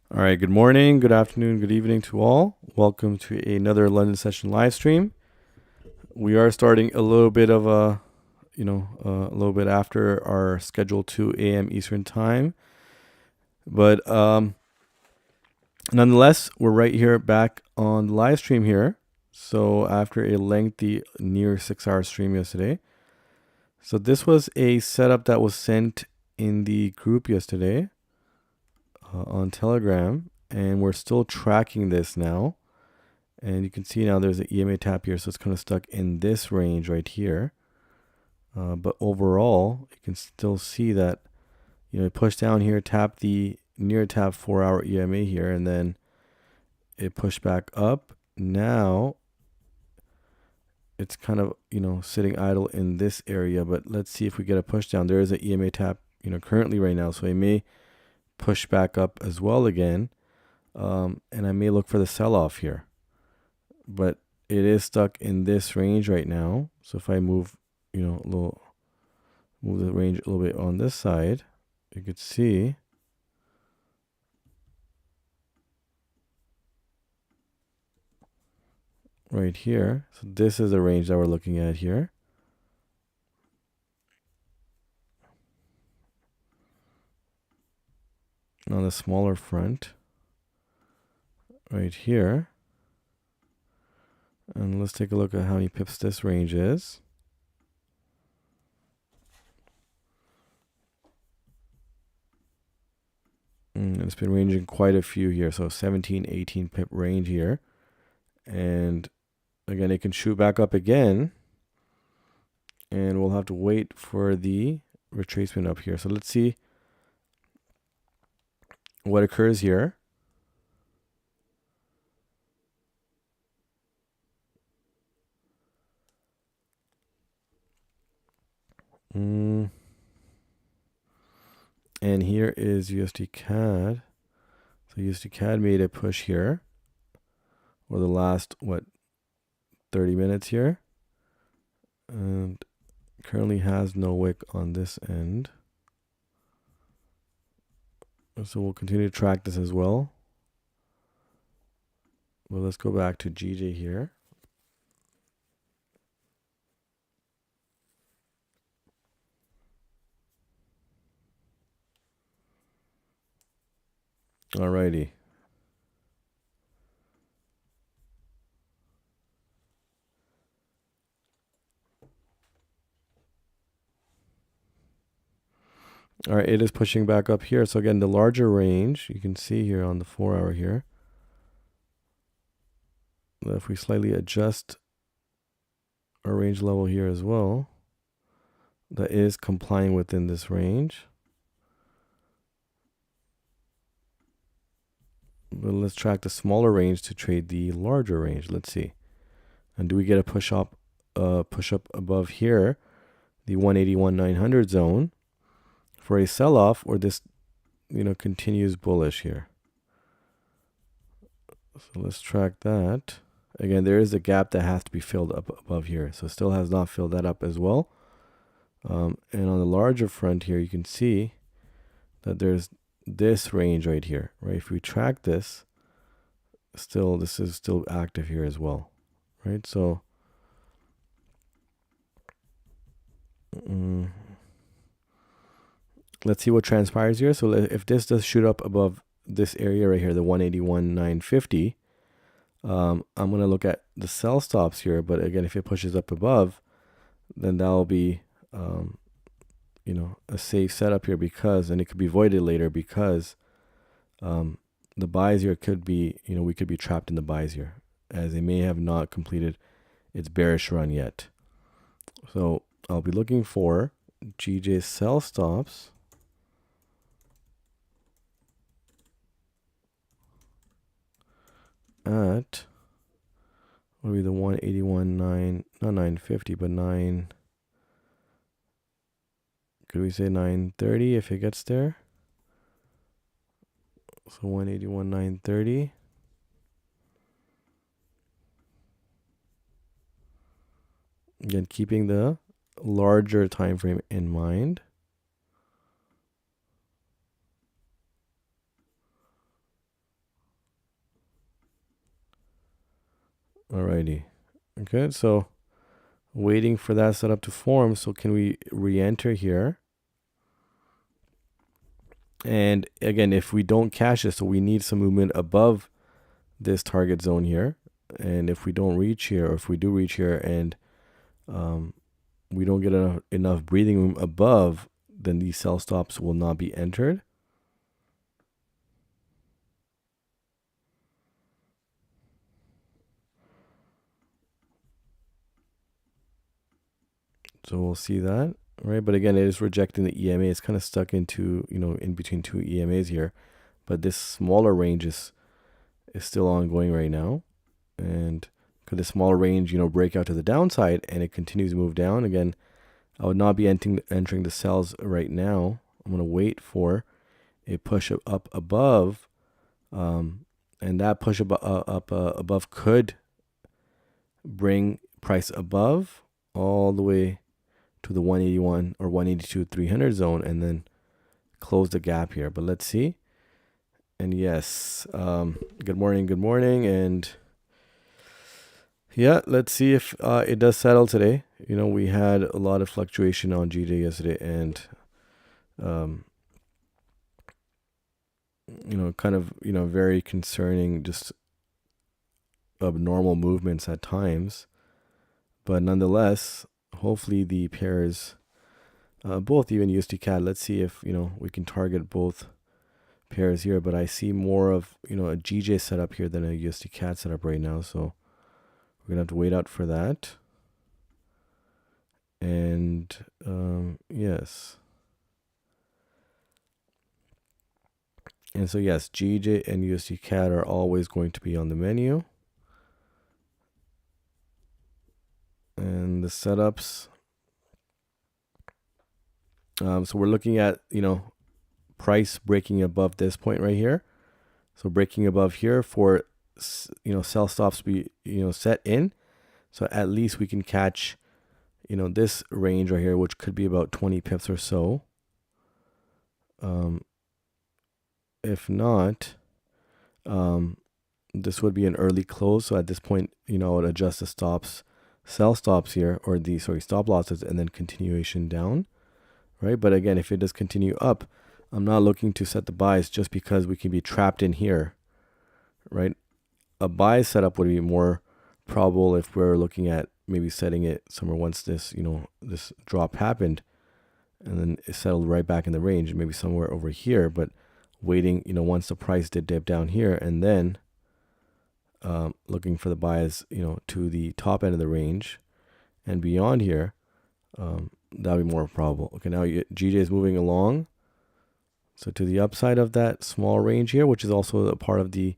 All right, good morning, good afternoon, good evening to all. Welcome to another London session live stream. We are starting a little bit of a little bit after our scheduled 2 a.m. Eastern time. But nonetheless, we're right here back on the live stream here. So after a lengthy near 6-hour stream yesterday. So this was a setup that was sent in the group yesterday on Telegram. And we're still tracking this now. And you can see now there's an EMA tap here, so it's kind of stuck in this range right here. But overall, you can still see that, it pushed down here, tap the near tap 4-hour EMA here, and then it pushed back up. Now it's kind of, sitting idle in this area, but let's see if we get a push down. There is an EMA tap, currently right now, so it may push back up as well again. And I may look for the sell-off here. But it is stuck in this range right now. So if I move, move the range a little bit on this side, you could see right here. So this is the range that we're looking at here. On the smaller front, right here. And let's take a look at how many pips this range is. It's been ranging quite a few here. So 17, 18 pip range here. And again, it can shoot back up again. And we'll have to wait for the retracement up here. So let's see what occurs here. And here is USD CAD. So USD CAD made a push here, or the last 30 minutes here, and currently has no wick on this end. So we'll continue to track this as well. Well, let's go back to GJ here. Alrighty. All right, it is pushing back up here. So again, the larger range, you can see here on the 4-hour here. If we slightly adjust our range level here as well, that is complying within this range. But let's track the smaller range to trade the larger range. Let's see. And do we get a push up above here, the 181,900 zone for a sell-off, or this, continues bullish here? So let's track that. Again, there is a gap that has to be filled up above here. So still has not filled that up as well. And on the larger front here, you can see that there's this range right here, right? If we track this, this is still active here as well, right? So let's see what transpires here. So if this does shoot up above this area right here, the 181,950, I'm going to look at the sell stops here. But again, if it pushes up above, then that'll be a safe setup here, because, and it could be voided later, because the buys here could be, we could be trapped in the buys here, as they may have not completed its bearish run yet. So I'll be looking for GJ sell stops at, what would be the 181.9, not 950, but 9. Could we say 930 if it gets there? So 181.930. Again, keeping the larger time frame in mind. Alrighty. Okay, so waiting for that setup to form. So can we re-enter here? And again, if we don't cash it, so we need some movement above this target zone here. And if we don't reach here, or if we do reach here and we don't get enough breathing room above, then these sell stops will not be entered. So we'll see that, right? But again, it is rejecting the EMA. It's kind of stuck into, in between two EMAs here. But this smaller range is still ongoing right now. And could the smaller range, break out to the downside and it continues to move down? Again, I would not be entering the sells right now. I'm going to wait for a push up above. And that push up above could bring price above all the way to the 181 or 182 300 zone and then close the gap here. But let's see. And yes, good morning. And yeah, let's see if it does settle today. We had a lot of fluctuation on GJ yesterday and, kind of, very concerning, just abnormal movements at times. But nonetheless, hopefully the pairs, both even USD CAD, let's see if, we can target both pairs here. But I see more of, a GJ setup here than a USD CAD setup right now. So we're going to have to wait out for that. And yes. And so yes, GJ and USD CAD are always going to be on the menu. And the setups. So we're looking at, price breaking above this point right here. So breaking above here for, sell stops be, set in. So at least we can catch, this range right here, which could be about 20 pips or so. If not, this would be an early close. So at this point, I would adjust the sell stops here, or stop losses, and then continuation down, right? But again, if it does continue up, I'm not looking to set the buys just because we can be trapped in here, right? A buy setup would be more probable if we're looking at maybe setting it somewhere once this, this drop happened and then it settled right back in the range, maybe somewhere over here, but waiting, once the price did dip down here and then looking for the buys, to the top end of the range and beyond here, that would be more probable. Okay, now GJ is moving along. So to the upside of that small range here, which is also a part of the,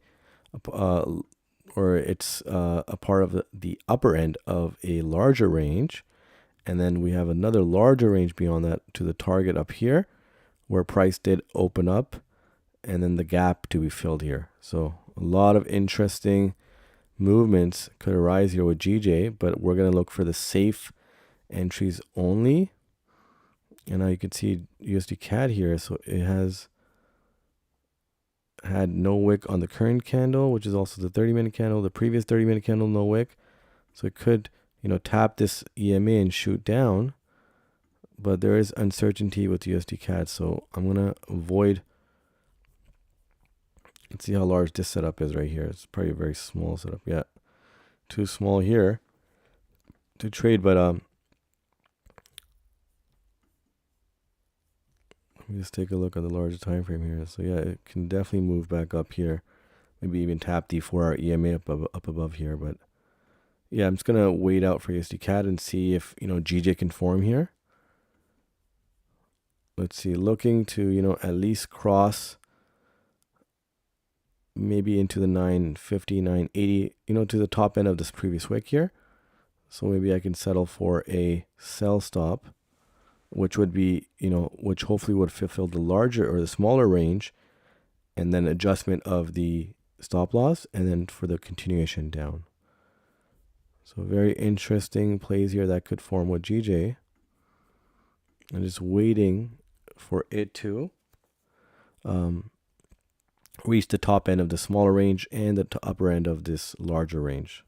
it's a part of the upper end of a larger range. And then we have another larger range beyond that to the target up here where price did open up and then the gap to be filled here. So a lot of interesting movements could arise here with GJ, but we're going to look for the safe entries only. And now you can see USD CAD here. So it has had no wick on the current candle, which is also the 30-minute candle. The previous 30-minute candle, no wick. So it could, tap this EMA and shoot down. But there is uncertainty with USD CAD. So I'm going to avoid. Let's see how large this setup is right here. It's probably a very small setup. Yeah, too small here to trade. But let me just take a look at the larger time frame here. So yeah, it can definitely move back up here. Maybe even tap the 4-hour EMA up above here. But yeah, I'm just gonna wait out for USD CAD and see if GJ can form here. Let's see, looking to at least cross maybe into the 950, 980, to the top end of this previous wick here. So maybe I can settle for a sell stop, which would be, which hopefully would fulfill the larger or the smaller range, and then adjustment of the stop loss, and then for the continuation down. So very interesting plays here that could form with GJ. I'm just waiting for it to reach the top end of the smaller range and the upper end of this larger range.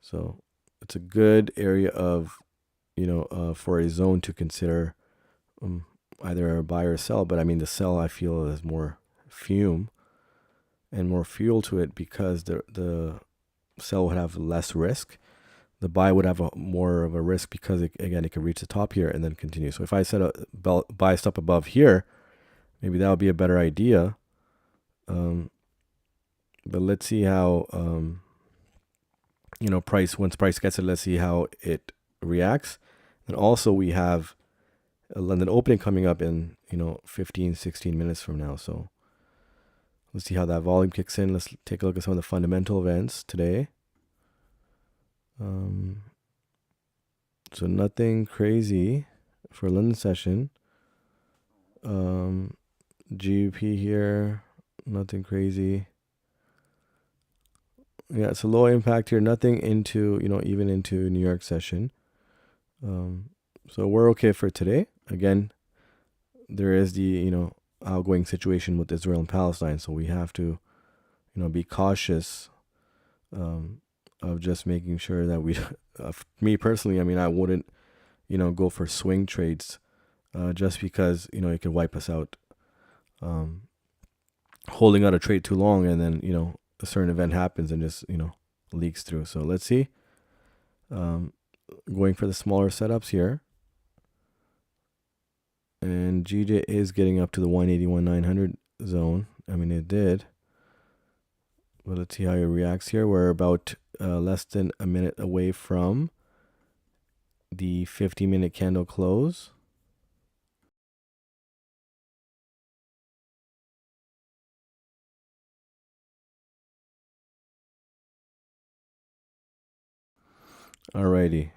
So it's a good area of, for a zone to consider either a buy or sell. But I mean, the sell I feel has more fume and more fuel to it because the sell would have less risk. The buy would have more of a risk because it could reach the top here and then continue. So if I set a buy stop above here, maybe that would be a better idea. But let's see how once price gets it, let's see how it reacts. And also we have a London opening coming up in 15-16 minutes from now. So let's see how that volume kicks in. Let's take a look at some of the fundamental events today. So nothing crazy for London session. GBP here, nothing crazy. Yeah, it's a low impact here. Nothing into, even into New York session. So we're okay for today. Again, there is the, outgoing situation with Israel and Palestine. So we have to, be cautious of just making sure that we, me personally, I mean, I wouldn't, go for swing trades just because, it could wipe us out. Holding out a trade too long and then, a certain event happens and just, leaks through. So let's see. Going for the smaller setups here. And GJ is getting up to the 181,900 zone. I mean, it did. But let's see how it reacts here. We're about less than a minute away from the 50-minute candle close. Alrighty.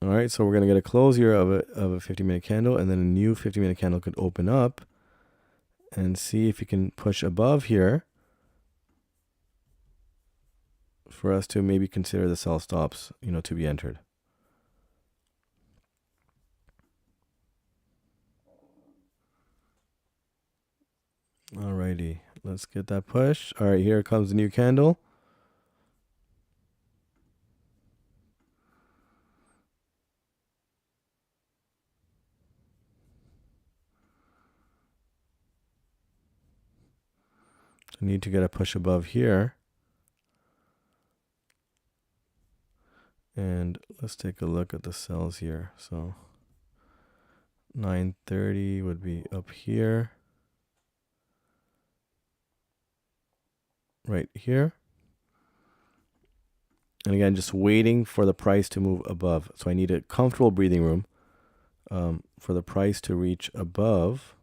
All right, so we're going to get a close here of a 50-minute candle, and then a new 50-minute candle could open up and see if you can push above here for us to maybe consider the sell stops, to be entered. Alrighty, let's get that push. All right, here comes the new candle. I need to get a push above here. And let's take a look at the sells here. So 930 would be up here. Right here. And again, just waiting for the price to move above. So I need a comfortable breathing room for the price to reach above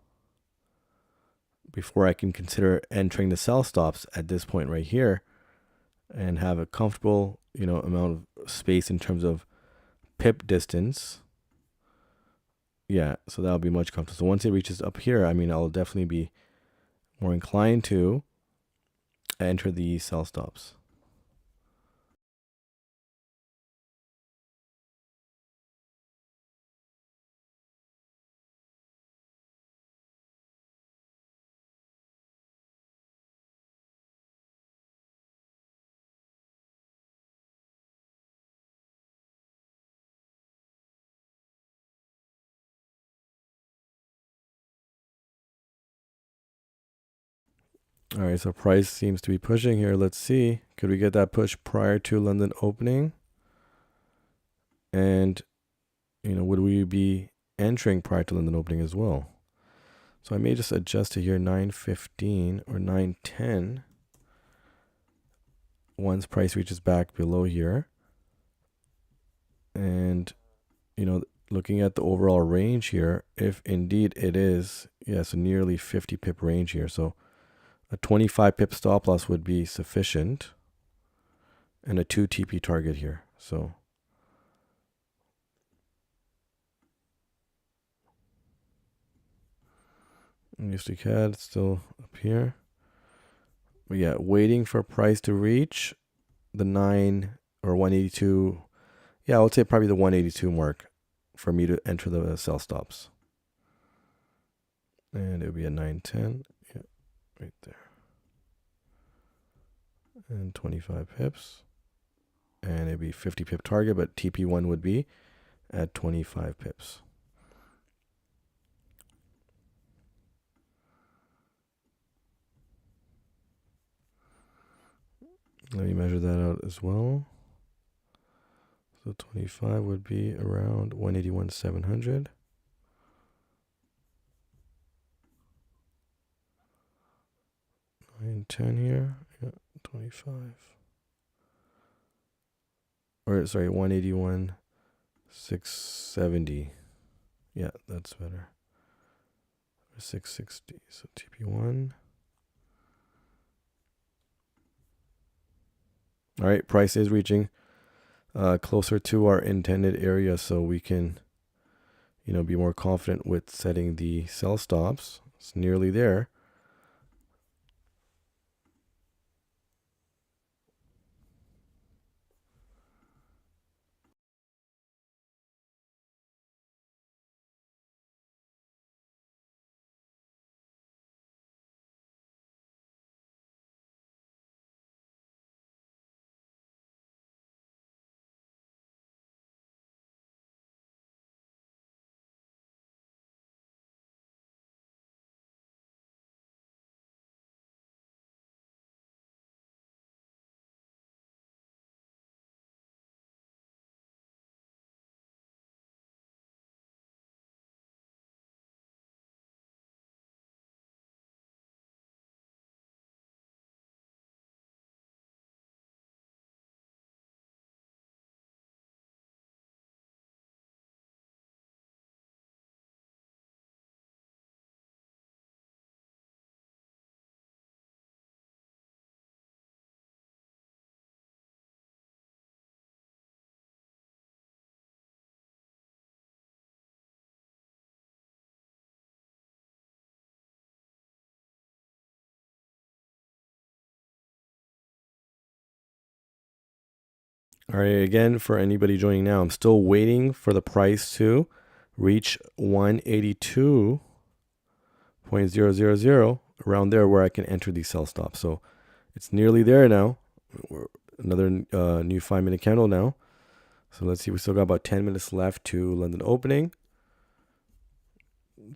before I can consider entering the sell stops at this point right here and have a comfortable, amount of space in terms of pip distance. Yeah, so that'll be much comfortable. So once it reaches up here, I mean, I'll definitely be more inclined to enter the sell stops. All right, so price seems to be pushing here. Let's see. Could we get that push prior to London opening? And, would we be entering prior to London opening as well? So I may just adjust to here 915 or 910 once price reaches back below here. And, looking at the overall range here, if indeed it is, so nearly 50 pip range here. So a 25 pip stop loss would be sufficient and a 2 TP target here. So USD CAD still up here. But yeah, waiting for price to reach the 9 or 182. Yeah, I would say probably the 182 mark for me to enter the sell stops. And it would be a 910. Yeah, right there. And 25 pips. and it'd be 50 pip target, but TP1 would be at 25 pips. Let me measure that out as well. So 25 would be around 181,700. 10 here. Yeah, 25. Or sorry, 181,670. Yeah, that's better. 660. So TP1. All right, price is reaching closer to our intended area, so we can, be more confident with setting the sell stops. It's nearly there. All right, again, for anybody joining now, I'm still waiting for the price to reach 182.000, around there where I can enter the sell stop. So it's nearly there now. Another new 5-minute candle now. So let's see, we still got about 10 minutes left to London opening.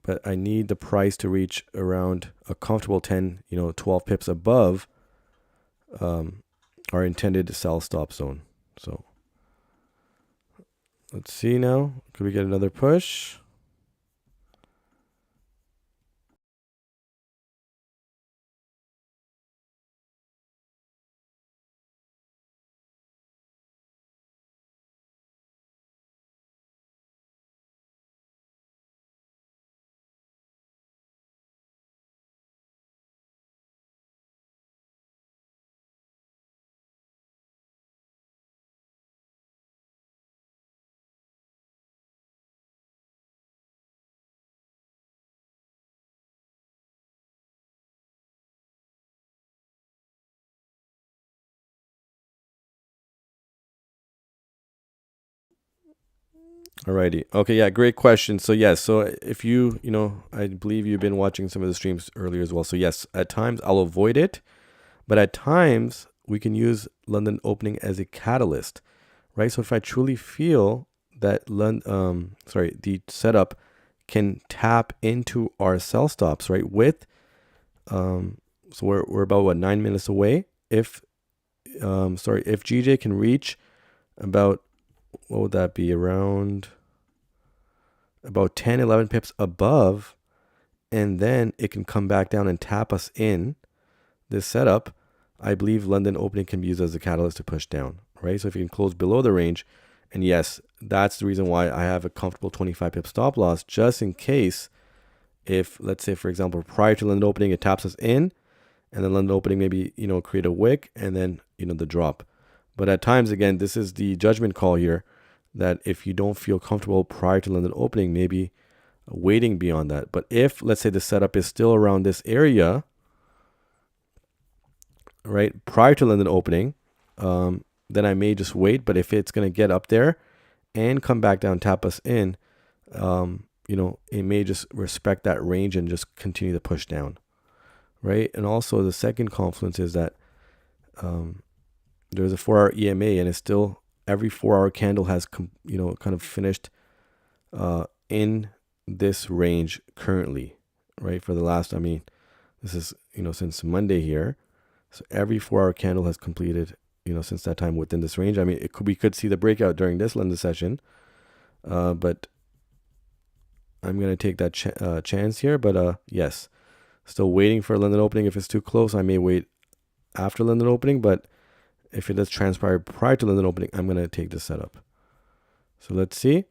But I need the price to reach around a comfortable 10, 12 pips above our intended sell stop zone. So let's see now. Could we get another push? Alrighty. Okay, yeah, great question. So yes, so if you, I believe you've been watching some of the streams earlier as well. So yes, at times I'll avoid it, but at times we can use London opening as a catalyst, right? So if I truly feel that the setup can tap into our sell stops, right? With so we're about 9 minutes away. If GJ can reach about, what would that be, around about 10, 11 pips above, and then it can come back down and tap us in this setup, I believe London opening can be used as a catalyst to push down, right? So if you can close below the range, and yes, that's the reason why I have a comfortable 25 pip stop loss, just in case if, let's say, for example, prior to London opening, it taps us in, and then London opening maybe, create a wick, and then, the drop. But at times, again, this is the judgment call here, that if you don't feel comfortable prior to London opening, maybe waiting beyond that. But if, let's say, the setup is still around this area, right, prior to London opening, then I may just wait. But if it's going to get up there and come back down, tap us in, it may just respect that range and just continue to push down, right? And also the second confluence is that, there's a 4-hour EMA, and it's still every 4-hour candle has kind of finished in this range currently, right? For the last, I mean, this is since Monday here, so every 4-hour candle has completed since that time within this range. I mean, we could see the breakout during this London session, but I'm gonna take that chance here. But yes, still waiting for London opening. If it's too close, I may wait after London opening, but if it does transpire prior to London opening, I'm going to take this setup. So let's see.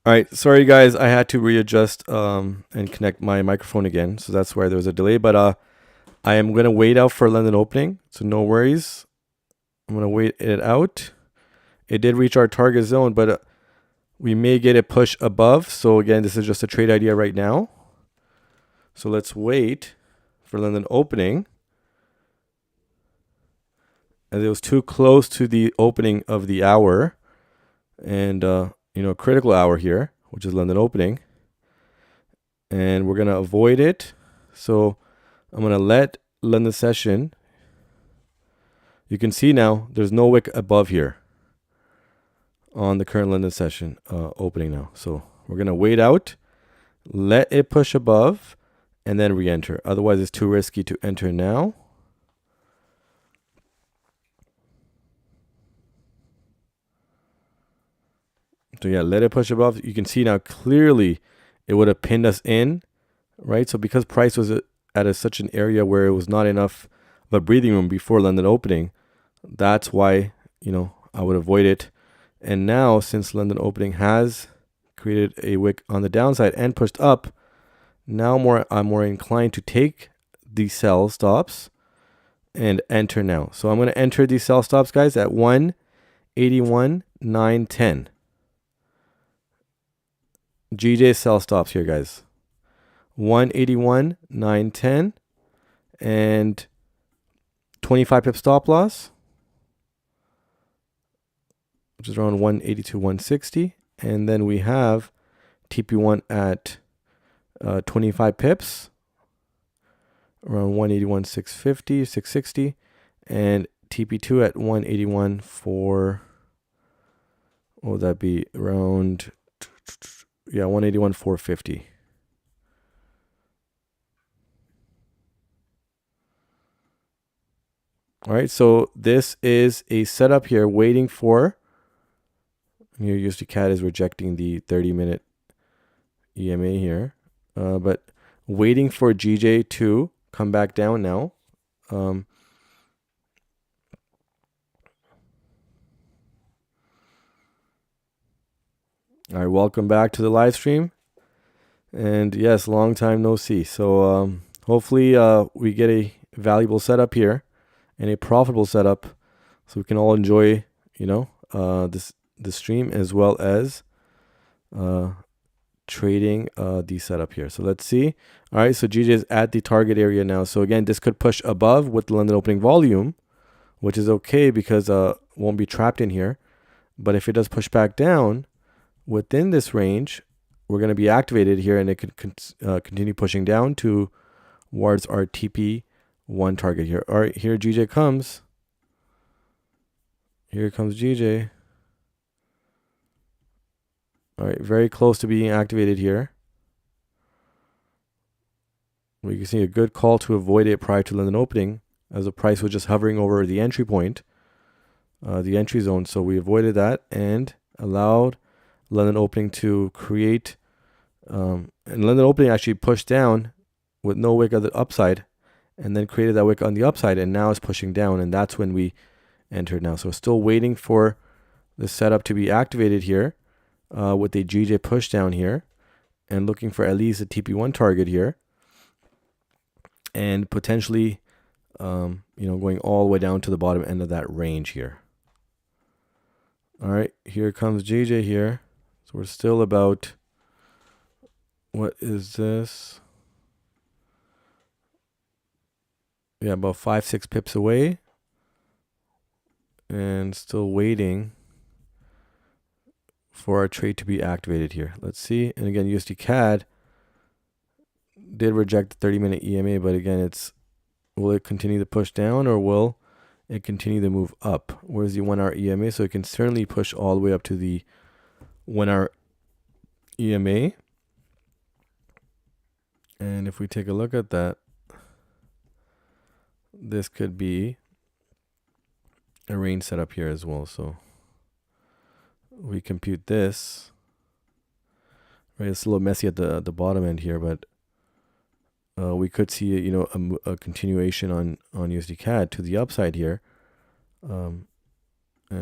All right, sorry guys, I had to readjust and connect my microphone again, so that's why there was a delay. But I am gonna wait out for London opening, so no worries. I'm gonna wait it out. It did reach our target zone, but we may get a push above. So again, this is just a trade idea right now. So let's wait for London opening. As it was too close to the opening of the hour, and critical hour here, which is London opening, and we're gonna avoid it. So I'm gonna let London session. You can see now there's no wick above here on the current London session opening now. So we're gonna wait out, let it push above, and then re-enter. Otherwise, it's too risky to enter now. So yeah, let it push above. You can see now clearly it would have pinned us in, right? So because price was at such an area where it was not enough of a breathing room before London opening, that's why, I would avoid it. And now, since London opening has created a wick on the downside and pushed up, now I'm more inclined to take these sell stops and enter now. So I'm going to enter these sell stops, guys, at 181.910. GJ sell stops here, guys. 181.910 and 25 pip stop loss, which is around 182.160, and then we have TP1 at 25 pips, around 181.650, 660, and TP2 at 181.4. What would that be? Around 181.450. All right, so this is a setup here waiting for, here USD CAD is rejecting the 30-minute EMA here, but waiting for GJ to come back down now. All right, welcome back to the live stream. And yes, long time no see. So hopefully we get a valuable setup here and a profitable setup so we can all enjoy, this stream as well as trading the setup here. So let's see. All right, so GJ is at the target area now. So again, this could push above with the London opening volume, which is okay because won't be trapped in here. But if it does push back down within this range, we're going to be activated here, and it could continue pushing down towards our TP1 target here. All right, here GJ comes. Here comes GJ. All right, very close to being activated here. We can see a good call to avoid it prior to London opening, as the price was just hovering over the entry point, the entry zone. So we avoided that and allowed London opening to create, and London opening actually pushed down with no wick on the upside, and then created that wick on the upside, and now it's pushing down, and that's when we entered now. So still waiting for the setup to be activated here with a GJ push down here, and looking for at least a TP1 target here, and potentially going all the way down to the bottom end of that range here. All right, here comes GJ here. So we're still about, what is this? Yeah, about 5-6 pips away, and still waiting for our trade to be activated here. Let's see. And again, USD CAD did reject the 30-minute EMA, but again, will it continue to push down, or will it continue to move up? Where's the 1-hour EMA? So it can certainly push all the way up to the 1-hour EMA. And if we take a look at that, this could be a range setup here as well. So we compute this. Right, it's a little messy at the bottom end here, but we could see a continuation on USD CAD to the upside here, and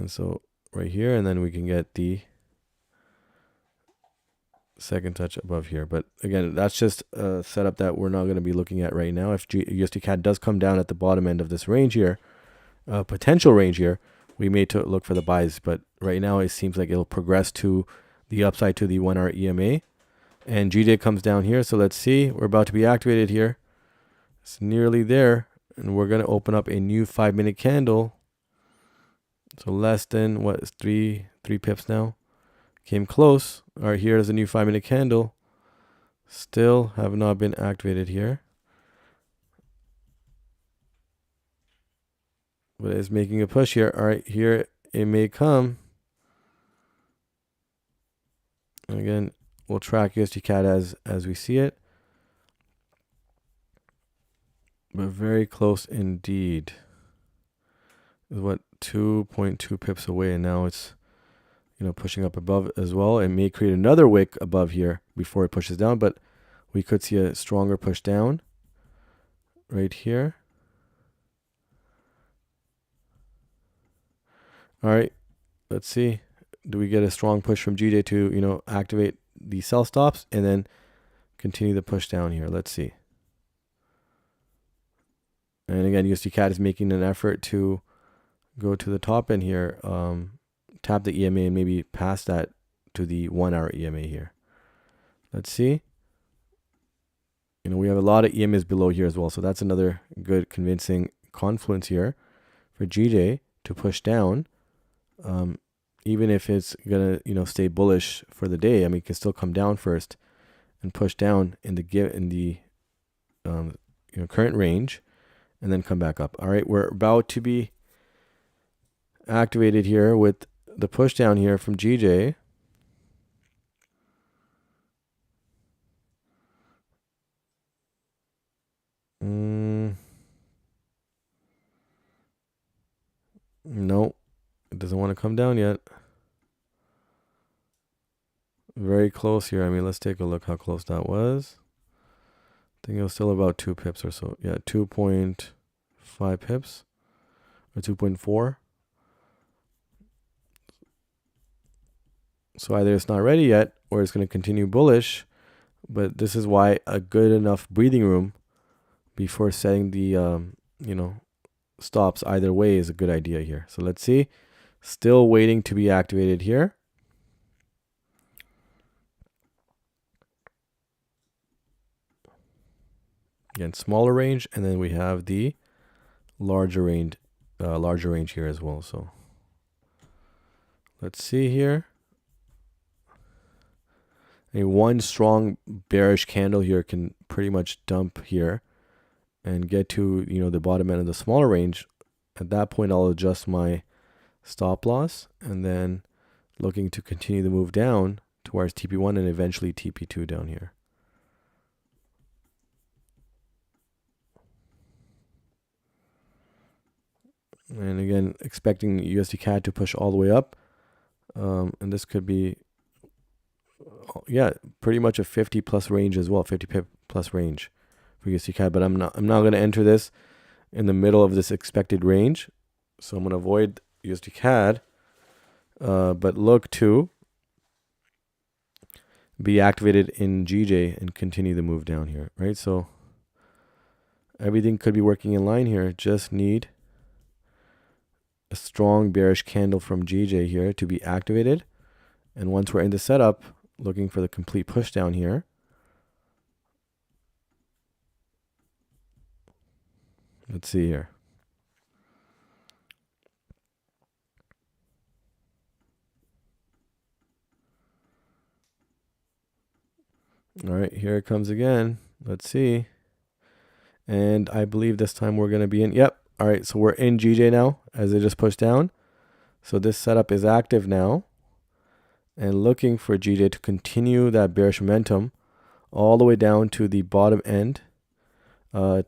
so right here, and then we can get the second touch above here. But again, that's just a setup that we're not going to be looking at right now. If USD CAD does come down at the bottom end of this range here, potential range here, we may look for the buys. But right now, it seems like it'll progress to the upside to the 1 hour EMA. And GJ comes down here. So let's see. We're about to be activated here. It's nearly there. And we're going to open up a new 5-minute candle. So less than, what is 3 pips now? Came close. All right, here's a new 5-minute candle. Still have not been activated here. But it's making a push here. All right, here it may come. And again, we'll track USD CAD as we see it. But very close indeed. Is what, 2.2 pips away, and now it's pushing up above as well. It may create another wick above here before it pushes down, but we could see a stronger push down right here. All right, let's see. Do we get a strong push from GJ to, activate the sell stops and then continue the push down here? Let's see. And again, USD CAD is making an effort to go to the top end here, tap the EMA and maybe pass that to the 1 hour EMA here. Let's see. We have a lot of EMAs below here as well. So that's another good convincing confluence here for GJ to push down. Even if it's going to, stay bullish for the day, I mean, it can still come down first and push down in the current range and then come back up. All right, we're about to be activated here with the push down here from GJ. No, it doesn't want to come down yet. Very close here. I mean, let's take a look how close that was. I think it was still about 2 pips or so. Yeah, 2.5 pips or 2.4. So either it's not ready yet or it's going to continue bullish. But this is why a good enough breathing room before setting the, stops either way is a good idea here. So let's see. Still waiting to be activated here. Again, smaller range, and then we have the larger range here as well. So let's see here. One strong bearish candle here can pretty much dump here and get to the bottom end of the smaller range. At that point, I'll adjust my stop loss and then looking to continue the move down towards TP1 and eventually TP2 down here. And again, expecting USD CAD to push all the way up. And this could be, pretty much a 50 plus range as well, 50 pip plus range for USD CAD. But I'm not going to enter this in the middle of this expected range. So I'm going to avoid USD CAD, but look to be activated in GJ and continue the move down here, right? So everything could be working in line here. Just need a strong bearish candle from GJ here to be activated. And once we're in the setup, looking for the complete push down here. Let's see here. All right, here it comes again. Let's see. And I believe this time we're going to be in. Yep. All right, so we're in GJ now as it just pushed down. So this setup is active now. And looking for GJ to continue that bearish momentum all the way down to the bottom end.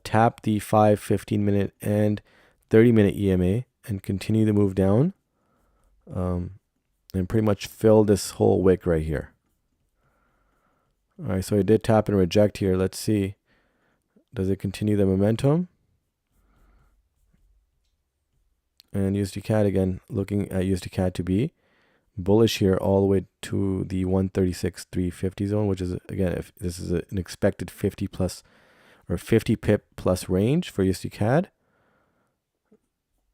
Tap the 5, 15-minute, and 30-minute EMA and continue the move down. And pretty much fill this whole wick right here. All right, so it did tap and reject here. Let's see. Does it continue the momentum? And USD CAD again, looking at USD CAD to be bullish here all the way to the 136,350 zone, which is, again, if this is an expected 50 plus or 50 pip plus range for USD CAD.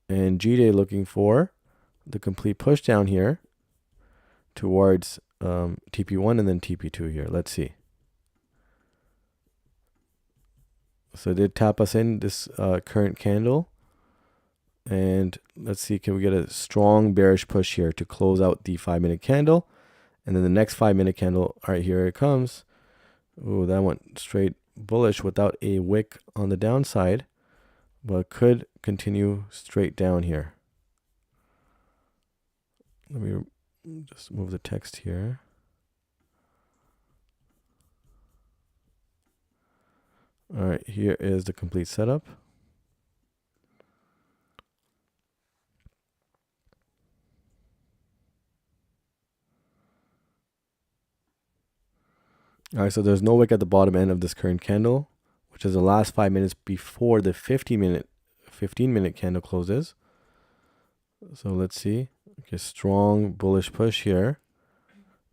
And GJ looking for the complete push down here towards TP1 and then TP2 here. Let's see. So it did tap us in this current candle. And let's see, can we get a strong bearish push here to close out the 5-minute candle? And then the next 5-minute candle, all right, here it comes. Oh, that went straight bullish without a wick on the downside, but could continue straight down here. Let me just move the text here. All right, here is the complete setup. All right, so there's no wick at the bottom end of this current candle, which is the last 5 minutes before the 15-minute candle closes. So let's see. Okay, strong bullish push here.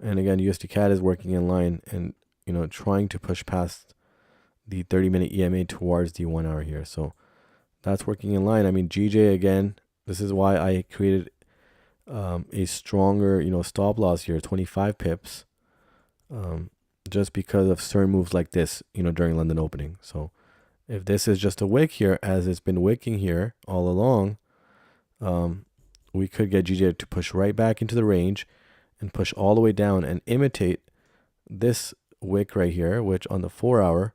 And again, USD CAD is working in line and, trying to push past the 30-minute EMA towards the 1 hour here. So that's working in line. I mean, GJ, again, this is why I created a stronger, stop loss here, 25 pips. Just because of certain moves like this, during London opening. So if this is just a wick here, as it's been wicking here all along, we could get GJ to push right back into the range and push all the way down and imitate this wick right here, which on the 4 hour,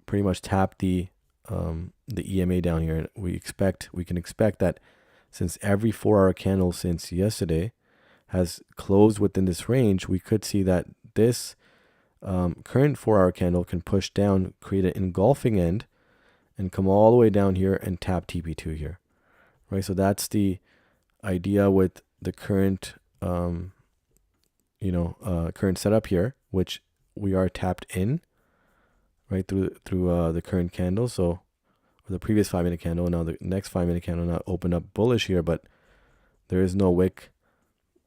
pretty much tap the EMA down here. And we can expect that since every 4 hour candle since yesterday has closed within this range, we could see that this current 4 hour candle can push down, create an engulfing end, and come all the way down here and tap TP2 here, right? So that's the idea with the current, current setup here, which we are tapped in, right, through the current candle. So the previous 5-minute candle, now the next 5-minute candle now opened up bullish here, but there is no wick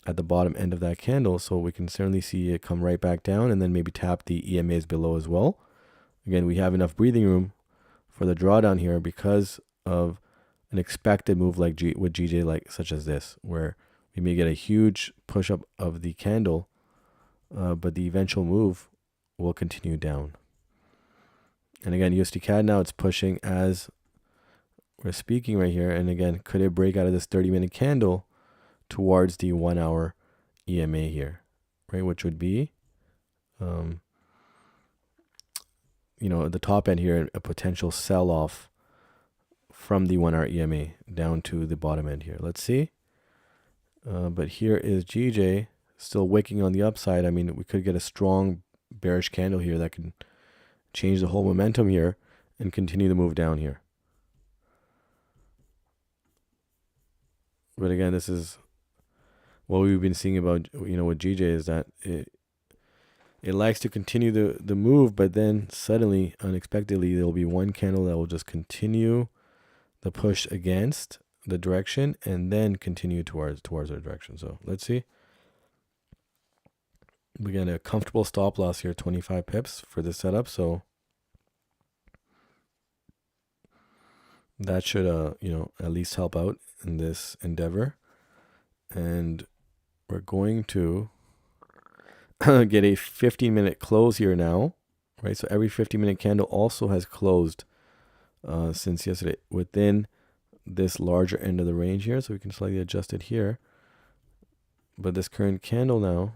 at the bottom end of that candle, so we can certainly see it come right back down and then maybe tap the EMAs below as well. Again, we have enough breathing room for the drawdown here because of an expected move like with GJ, like such as this, where we may get a huge push up of the candle, but the eventual move will continue down. And again, USD CAD now, it's pushing as we're speaking right here. And again, could it break out of this 30-minute candle towards the 1 hour EMA here, right? Which would be, the top end here, a potential sell off from the 1 hour EMA down to the bottom end here. Let's see. But here is GJ still wicking on the upside. I mean, we could get a strong bearish candle here that can change the whole momentum here and continue the move down here. But again, this is what we've been seeing about, with GJ, is that it likes to continue the move, but then suddenly, unexpectedly, there'll be one candle that will just continue the push against the direction and then continue towards our direction. So let's see. Again, a comfortable stop loss here, 25 pips for this setup. So that should, at least help out in this endeavor. And we're going to get a 15-minute close here now, right? So every 15-minute candle also has closed since yesterday within this larger end of the range here. So we can slightly adjust it here. But this current candle now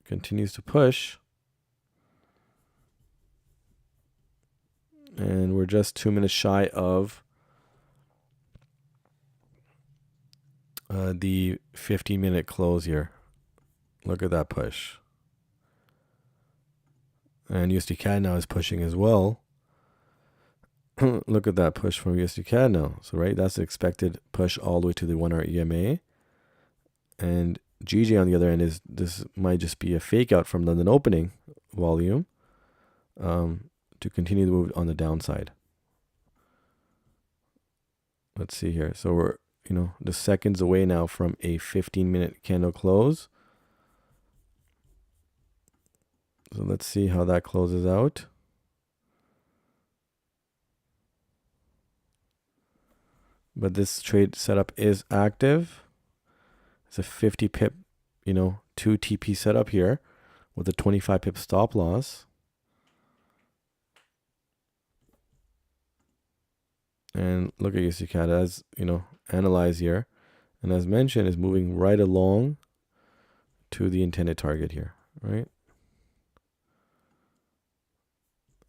continues to push. And we're just 2 minutes shy of the 15-minute close here. Look at that push. And USD CAD now is pushing as well. Look at that push from USD CAD now. So, right, that's the expected push all the way to the 1 hour EMA. And GJ on the other end this might just be a fake out from London opening volume to continue the move on the downside. Let's see here. So we're the seconds away now from a 15-minute candle close. So let's see how that closes out. But this trade setup is active. It's a 50 pip, 2 TP setup here with a 25 pip stop loss. And look at USD CAD as, analyze here. And as mentioned, is moving right along to the intended target here, right?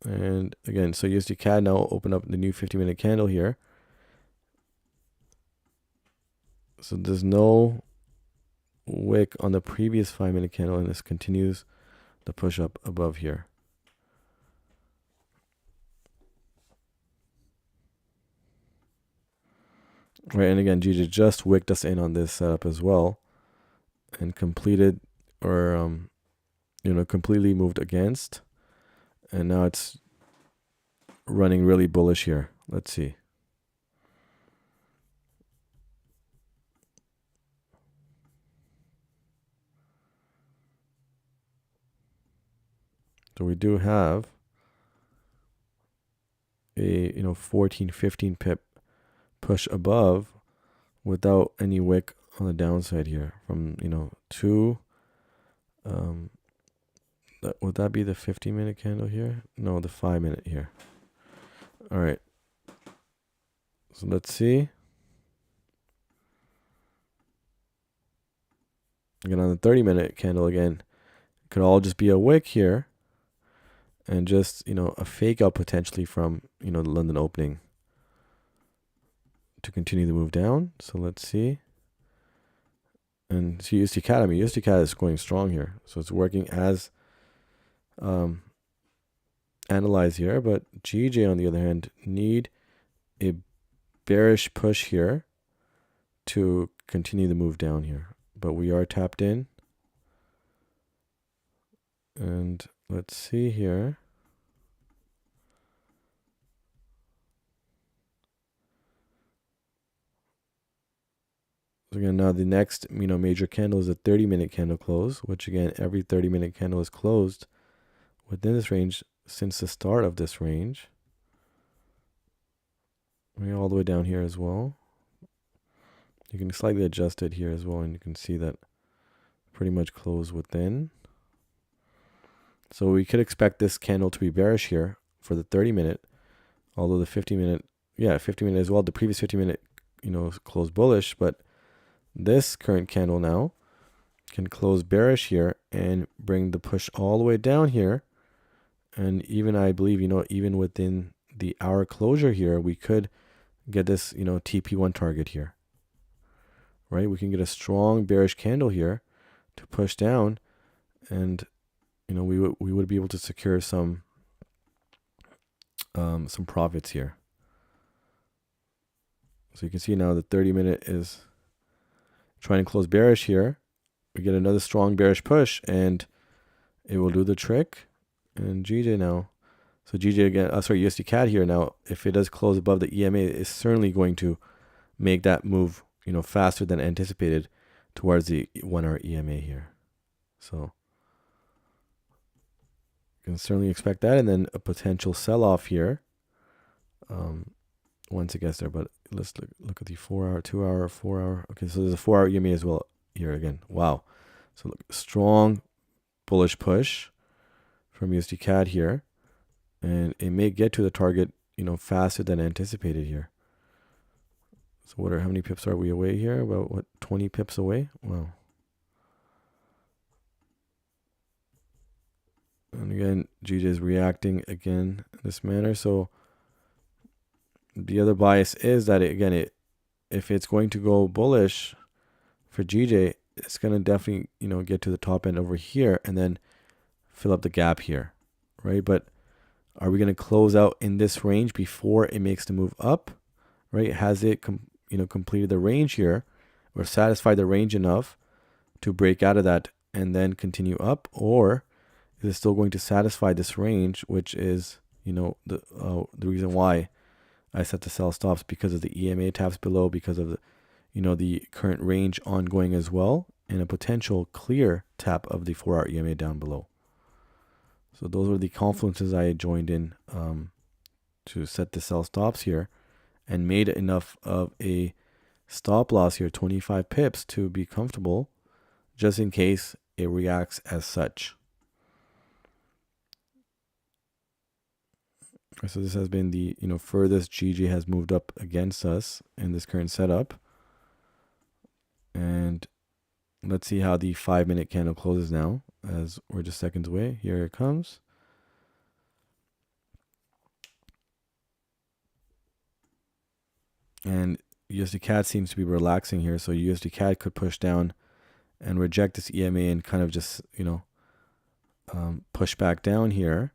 And again, so USD CAD now open up the new 50-minute candle here. So there's no wick on the previous 5-minute candle, and this continues the push up above here. Right, and again, GJ just wicked us in on this setup as well, and completed, or completely moved against, and now it's running really bullish here. Let's see. So we do have a 14, 15 pip push above without any wick on the downside here from would that be the 50-minute candle here? No, the 5-minute here. All right. So let's see. Again, on the 30-minute candle, again, it could all just be a wick here and just, a fake out potentially from, the London opening to continue the move down. So let's see. And see USD CAD, USD CAD is going strong here. So it's working as analyzed here, but GJ on the other hand need a bearish push here to continue the move down here. But we are tapped in. And let's see here. So again, now the next major candle is a 30-minute candle close, which again, every 30-minute candle is closed within this range since the start of this range. All the way down here as well. You can slightly adjust it here as well, and you can see that pretty much close within. So we could expect this candle to be bearish here for the 30-minute, although the 50-minute, 50-minute as well. The previous 50-minute, closed bullish, but this current candle now can close bearish here and bring the push all the way down here. And even, I believe, even within the hour closure here, we could get this, TP1 target here, right? We can get a strong bearish candle here to push down, and, we would be able to secure some profits here. So you can see now the 30-minute is trying to close bearish here. We get another strong bearish push, and it will do the trick. And GJ now, so GJ again, USD CAD here now, if it does close above the EMA, is certainly going to make that move, faster than anticipated towards the 1-hour EMA here. So you can certainly expect that, and then a potential sell-off here once it gets there. But let's look at the 4-hour, 2-hour, 4-hour. Okay, so there's a 4-hour EMA as well here again. Wow. So look, strong bullish push from USD CAD here, and it may get to the target, faster than anticipated here. So how many pips are we away here? About 20 pips away? Wow. And again, GJ is reacting again in this manner. So the other bias is that if it's going to go bullish for GJ, it's going to definitely, get to the top end over here and then fill up the gap here, right? But are we going to close out in this range before it makes the move up, right? Has it completed the range here, or satisfied the range enough to break out of that and then continue up, or is it still going to satisfy this range, which is the reason why I set the sell stops, because of the EMA taps below, because of the the current range ongoing as well, and a potential clear tap of the 4-hour EMA down below. So those were the confluences I joined in to set the sell stops here, and made enough of a stop loss here, 25 pips, to be comfortable just in case it reacts as such. So this has been the furthest GJ has moved up against us in this current setup. And let's see how the 5-minute candle closes now, as we're just seconds away. Here it comes. And USD CAD seems to be relaxing here, so USD CAD could push down and reject this EMA and kind of just push back down here.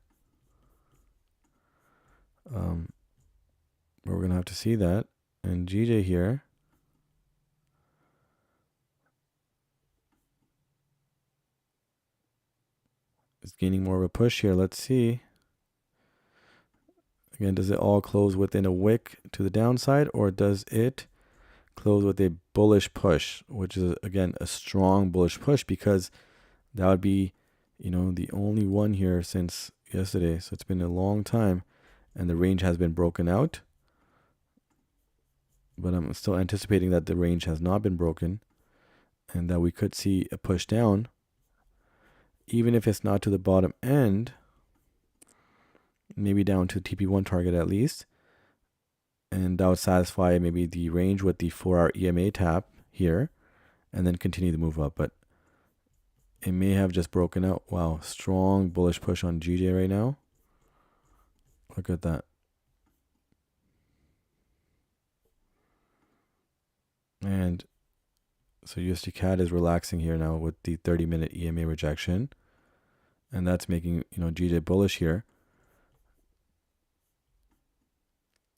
We're gonna have to see that. And GJ here is gaining more of a push here. Let's see. Again, does it all close within a wick to the downside, or does it close with a bullish push, which is again a strong bullish push, because that would be the only one here since yesterday. So it's been a long time, and the range has been broken out. But I'm still anticipating that the range has not been broken, and that we could see a push down, even if it's not to the bottom end, maybe down to TP1 target at least. And that would satisfy maybe the range with the 4-hour EMA tap here, and then continue to move up. But it may have just broken out. Wow, strong bullish push on GJ right now. Look at that. And so USD CAD is relaxing here now with the 30-minute EMA rejection. And that's making, GJ bullish here.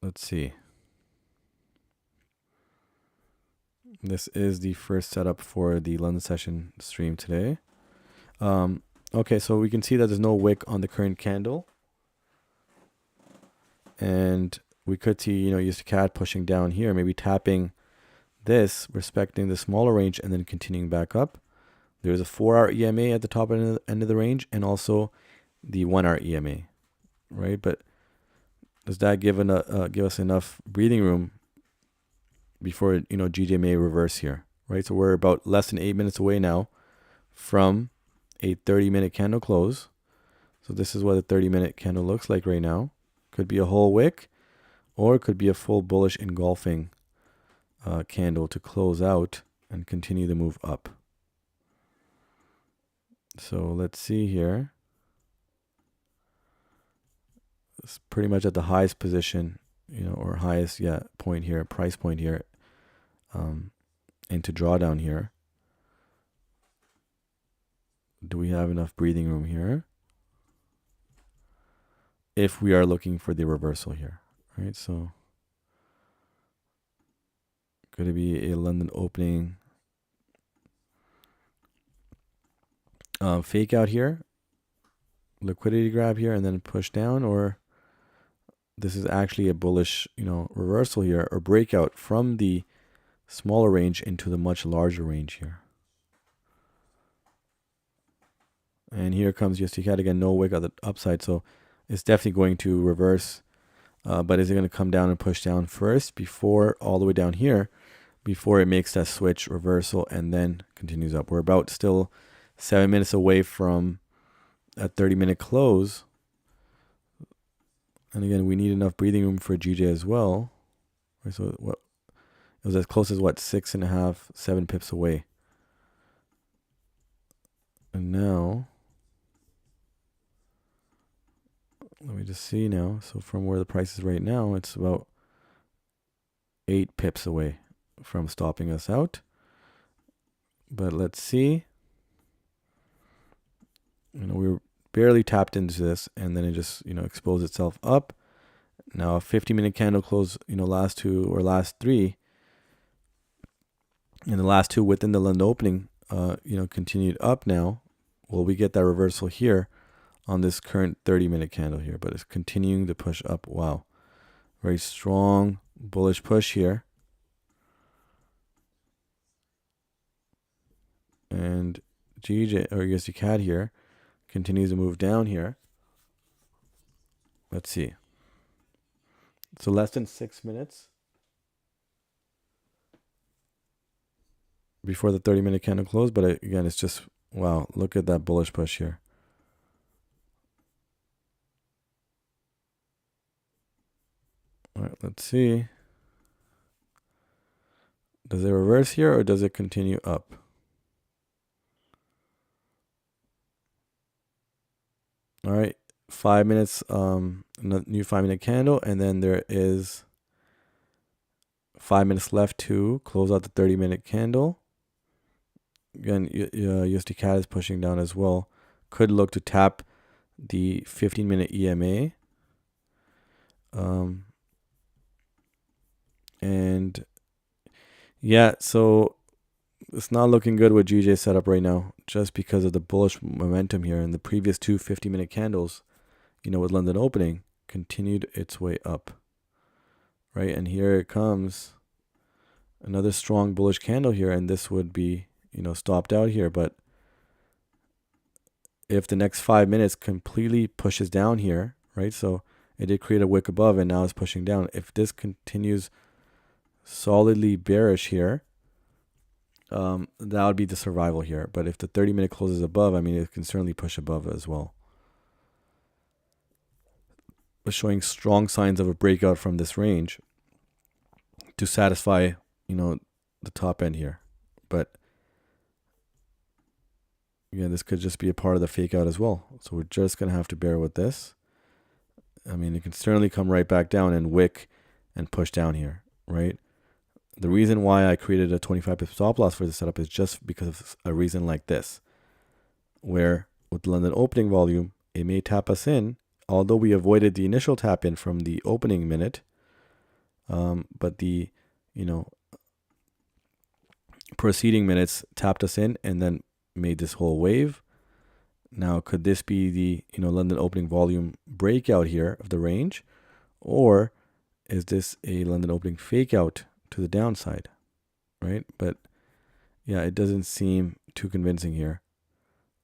Let's see. This is the first setup for the London session stream today. Okay, so we can see that there's no wick on the current candle. And we could see, USD CAD pushing down here, maybe tapping this, respecting the smaller range, and then continuing back up. There's a 4-hour EMA at the top end of the range, and also the 1-hour EMA, right? But does that give us enough breathing room before GJ may reverse here, right? So we're about less than 8 minutes away now from a 30-minute candle close. So this is what a 30-minute candle looks like right now. Could be a whole wick, or it could be a full bullish engulfing candle to close out and continue the move up. So let's see here. It's pretty much at the highest position, or highest point here, price point here, into drawdown here. Do we have enough breathing room here if we are looking for the reversal here, right? So could it be a London opening fake out here, liquidity grab here, and then push down, or this is actually a bullish reversal here, or breakout from the smaller range into the much larger range here? And here comes USD CAD again, no wick at the upside, so it's definitely going to reverse. But is it going to come down and push down first before all the way down here, before it makes that switch reversal and then continues up? We're about still 7 minutes away from a 30-minute close. And again, we need enough breathing room for GJ as well. So what it was as close as 6.5, 7 pips away. And now let me just see now. So from where the price is right now, it's about 8 pips away from stopping us out. But let's see. We were barely tapped into this, and then it just exposed itself up. Now a 50-minute candle close, last two or last three, and the last two within the London opening, continued up now. Will we get that reversal here on this current 30-minute candle here? But it's continuing to push up. Wow, very strong bullish push here. And GJ or USD CAD here continues to move down here. Let's see. So less than 6 minutes before the 30-minute candle close. But again, it's just, wow, look at that bullish push here. All right, let's see. Does it reverse here or does it continue up? All right, 5 minutes, new 5-minute candle, and then there is 5 minutes left to close out the 30-minute candle. Again, USD CAD is pushing down as well. Could look to tap the 15-minute EMA. And yeah, so it's not looking good with GJ setup right now, just because of the bullish momentum here. And the previous two 50-minute candles, with London opening, continued its way up, right? And here it comes, another strong bullish candle here, and this would be, stopped out here. But if the next 5 minutes completely pushes down here, right? So it did create a wick above, and now it's pushing down. If this continues solidly bearish here, that would be the survival here. But if the 30-minute closes above, I mean, it can certainly push above as well. But showing strong signs of a breakout from this range to satisfy, the top end here. But again, this could just be a part of the fake out as well. So we're just going to have to bear with this. I mean, it can certainly come right back down and wick and push down here, right? The reason why I created a 25 pip stop loss for this setup is just because of a reason like this, where with the London opening volume, it may tap us in, although we avoided the initial tap in from the opening minute, but the, preceding minutes tapped us in and then made this whole wave. Now, could this be the, London opening volume breakout here of the range, or is this a London opening fake out to the downside, right? But yeah, it doesn't seem too convincing here,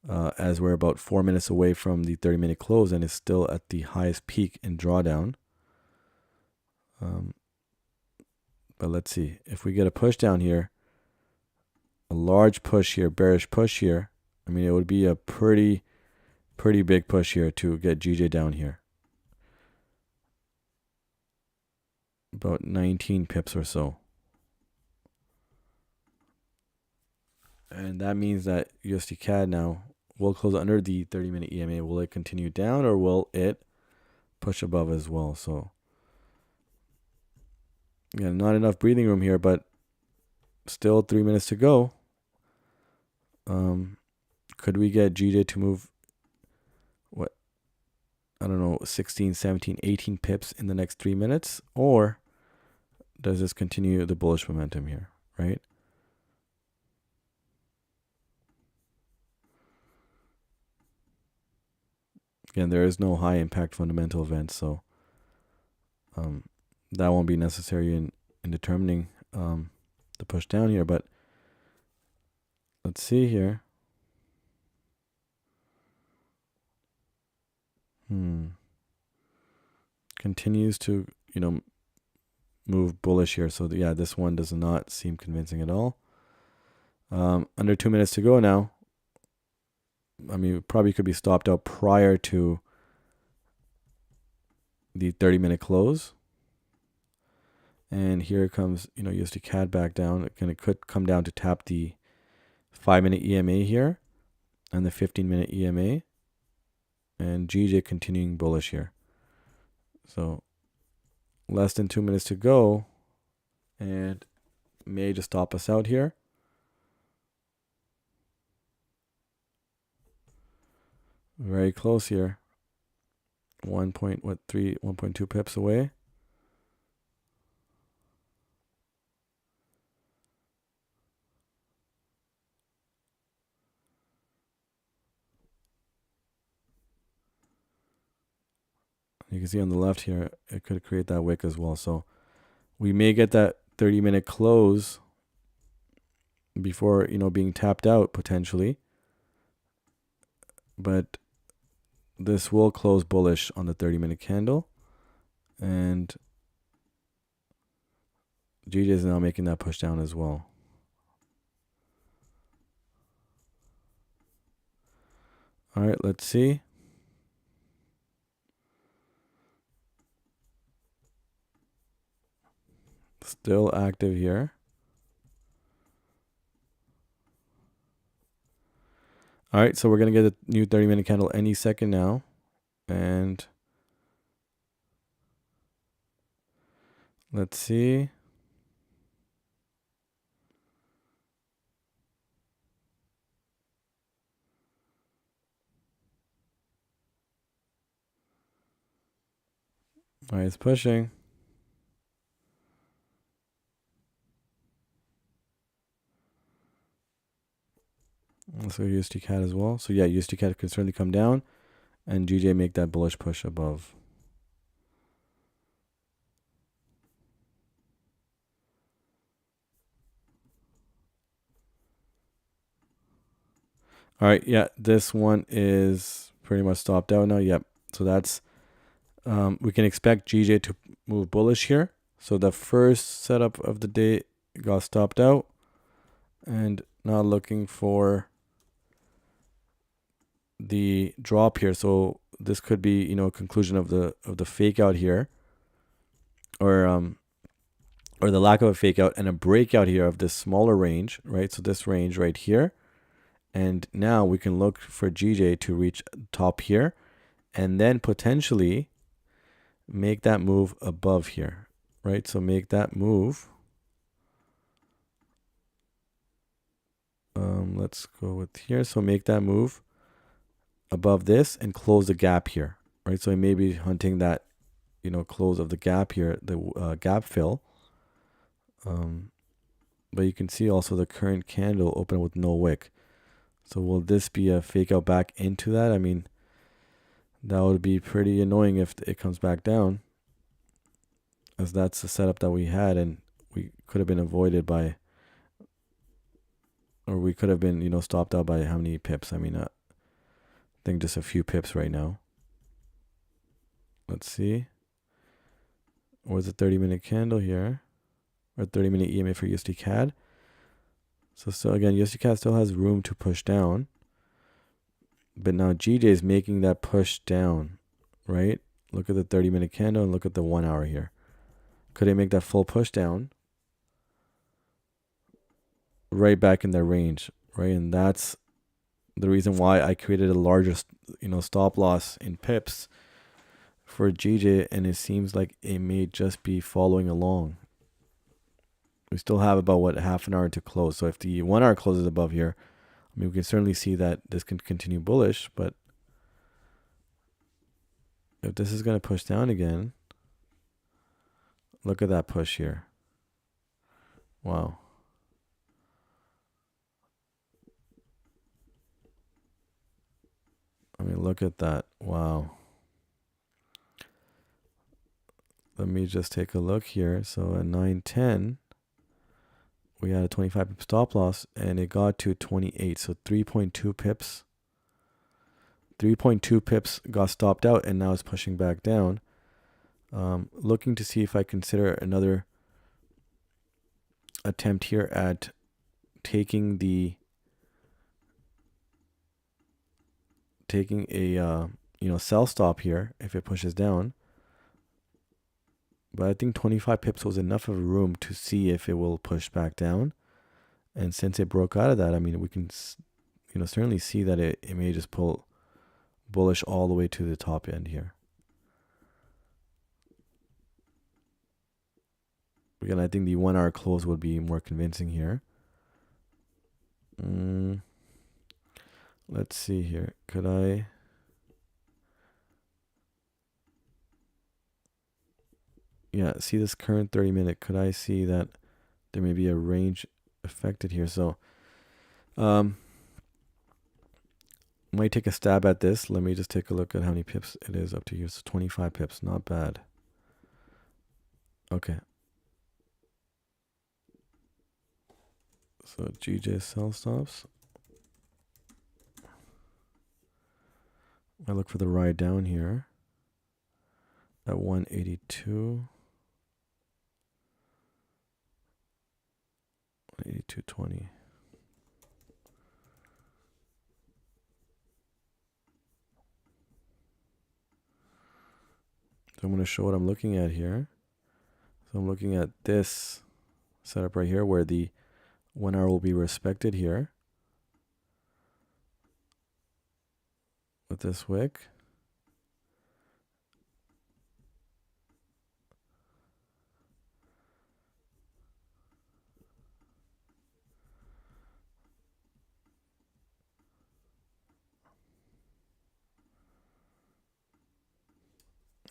as we're about 4 minutes away from the 30-minute close and is still at the highest peak in drawdown. But let's see if we get a push down here, a large push here, bearish push here. I mean, it would be a pretty big push here to get GJ down here, about 19 pips or so. And that means that USD CAD now will close under the 30-minute EMA. Will it continue down or will it push above as well? So, yeah, not enough breathing room here, but still 3 minutes to go. Could we get GJ to move, 16, 17, 18 pips in the next 3 minutes? Or does this continue the bullish momentum here, right? Again, there is no high impact fundamental event, so that won't be necessary in determining the push down here. But let's see here. Continues to, move bullish here. So yeah, this one does not seem convincing at all. Under 2 minutes to go now. I mean, probably could be stopped out prior to the 30-minute close. And here comes, USD CAD back down. It could come down to tap the 5-minute EMA here and the 15-minute EMA. And GJ continuing bullish here. So less than 2 minutes to go. And may just stop us out here. Very close here. 1.2 pips away. You can see on the left here, it could create that wick as well. So we may get that 30-minute close before, being tapped out potentially. But this will close bullish on the 30-minute candle. And GJ is now making that push down as well. All right, let's see. Still active here. All right, so we're going to get a new 30-minute candle any second now. And let's see. All right, it's pushing. Let's go USD CAD as well. So yeah, USD CAD could certainly come down and GJ make that bullish push above. All right, yeah, this one is pretty much stopped out now. Yep. So that's we can expect GJ to move bullish here. So the first setup of the day got stopped out, and now looking for the drop here. So this could be, conclusion of the fake out here, or the lack of a fake out and a breakout here of this smaller range, right? So this range right here. And now we can look for GJ to reach top here and then potentially make that move above here, right? So make that move. Let's go with here. So make that move above this and close the gap here, right? So I may be hunting that, close of the gap here, the gap fill. But you can see also the current candle open with no wick. So will this be a fake out back into that? I mean, that would be pretty annoying if it comes back down, as that's the setup that we had, and we could have been avoided by, or we could have been, stopped out by how many pips? I mean, I think just a few pips right now. Let's see. Where's the 30-minute candle here? Or 30-minute EMA for USD CAD. So still, again, USD CAD still has room to push down. But now GJ is making that push down, right? Look at the 30-minute candle and look at the 1 hour here. Could it make that full push down? Right back in the range, right? And that's the reason why I created a larger, stop loss in pips for GJ. And it seems like it may just be following along. We still have about, half an hour to close. So if the 1 hour closes above here, I mean, we can certainly see that this can continue bullish, but if this is going to push down again, look at that push here. Wow. I mean, look at that. Wow. Let me just take a look here. So at 9:10, we had a 25 pip stop loss and it got to 28. So 3.2 pips. 3.2 pips got stopped out and now it's pushing back down. Looking to see if I consider another attempt here at taking a sell stop here if it pushes down. But I think 25 pips was enough of a room to see if it will push back down. And since it broke out of that, I mean, we can, certainly see that it may just pull bullish all the way to the top end here. Again, I think the 1 hour close would be more convincing here. Let's see here. Could I... Yeah, see this current 30-minute. Could I see that there may be a range affected here? So, might take a stab at this. Let me just take a look at how many pips it is up to here. So 25 pips, not bad. Okay. So GJ sell stops. I look for the ride down here at 182. 182.20. So I'm going to show what I'm looking at here. So I'm looking at this setup right here where the 1 hour will be respected here with this wick.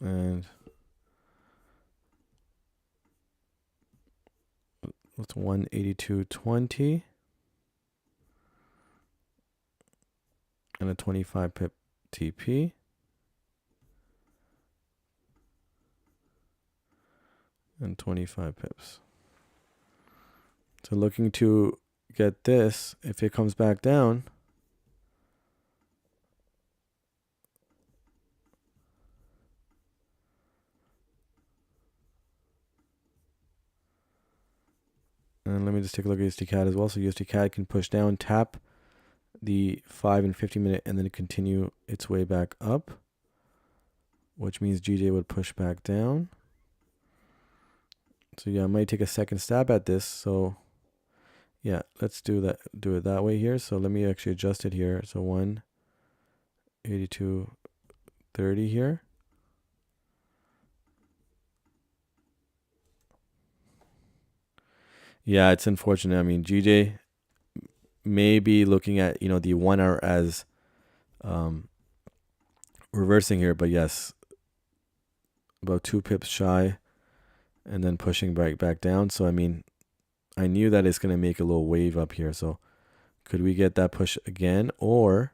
And it's 182.20 and a 25 pip TP. And 25 pips. So looking to get this, if it comes back down, and let me just take a look at USD CAD as well. So USD CAD can push down, tap the 5 and 50 minute, and then continue its way back up, which means GJ would push back down. So yeah, I might take a second stab at this. So yeah, let's do it that way here. So let me actually adjust it here. So 182.30 here. Yeah, it's unfortunate. I mean, GJ may be looking at, the 1 hour as reversing here, but yes, about 2 pips shy and then pushing back down. So I mean, I knew that it's going to make a little wave up here. So could we get that push again? Or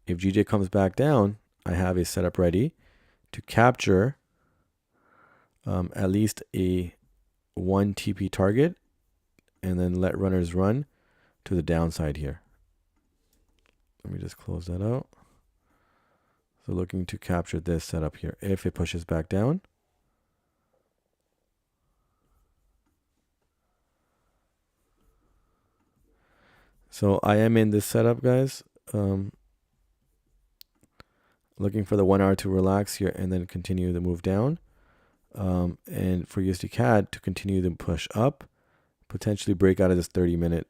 if GJ comes back down, I have a setup ready to capture at least a 1 TP target and then let runners run to the downside here. Let me just close that out. So looking to capture this setup here if it pushes back down. So I am in this setup, guys. Looking for the 1 hour to relax here and then continue the move down. And for USD CAD to continue the push up, potentially break out of this 30-minute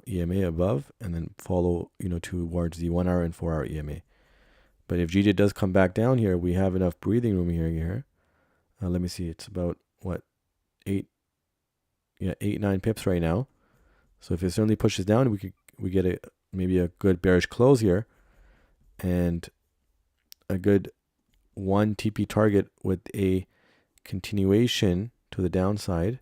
EMA above, and then follow, towards the 1 hour and 4 hour EMA. But if GJ does come back down here, we have enough breathing room here. Let me see. It's about what, 8-9 pips right now. So if it certainly pushes down, we get maybe a good bearish close here, and a good 1 TP target with a continuation to the downside.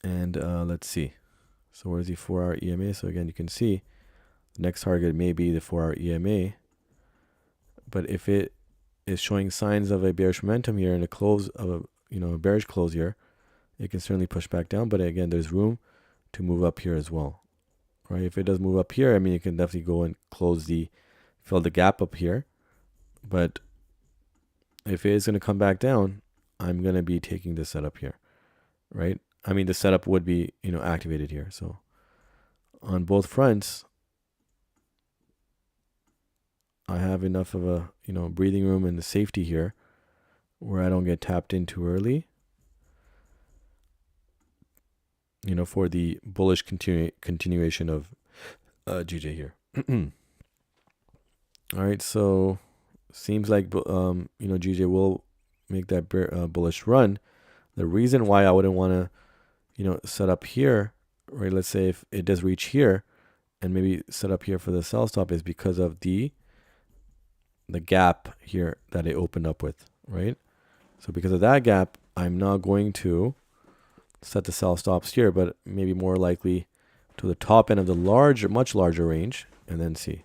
And let's see. So where's the 4 hour EMA? So again, you can see the next target may be the 4 hour EMA. But if it is showing signs of a bearish momentum here and a close of a bearish close here, it can certainly push back down. But again, there's room to move up here as well. Right? If it does move up here, I mean, you can definitely go and fill the gap up here. But if it is going to come back down, I'm going to be taking this setup here, right? I mean, the setup would be, activated here. So on both fronts, I have enough of a, breathing room and the safety here where I don't get tapped in too early, for the bullish continuation of GJ here. All right, so seems like GJ will make that bullish run. The reason why I wouldn't want to set up here, right? Let's say if it does reach here and maybe set up here for the sell stop is because of the gap here that it opened up with, right? So because of that gap, I'm not going to set the sell stops here, but maybe more likely to the top end of the much larger range and then see.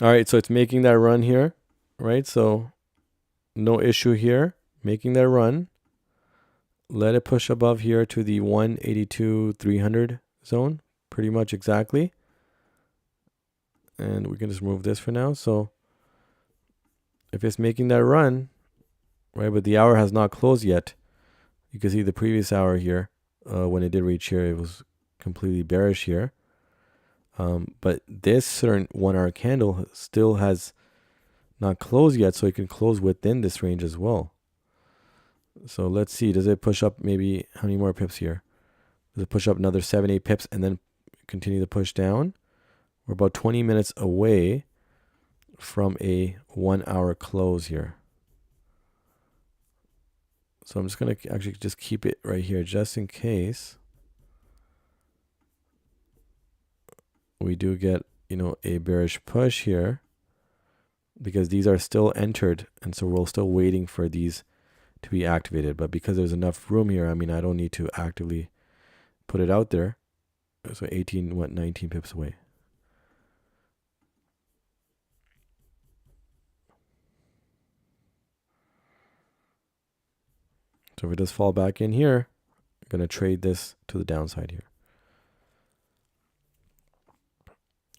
All right, so it's making that run here, right? So no issue here, making that run. Let it push above here to the 182.300 zone, pretty much exactly. And we can just remove this for now. So if it's making that run, right, but the hour has not closed yet. You can see the previous hour here, when it did reach here, it was completely bearish here. But this certain 1 hour candle still has not closed yet, so it can close within this range as well. So let's see, does it push up maybe, how many more pips here? Does it push up another 7-8 pips and then continue to push down? We're about 20 minutes away from a 1 hour close here. So I'm just going to actually just keep it right here just in case we do get, a bearish push here, because these are still entered. And so we're still waiting for these to be activated. But because there's enough room here, I mean, I don't need to actively put it out there. So 19 pips away. So if it does fall back in here, I'm going to trade this to the downside here.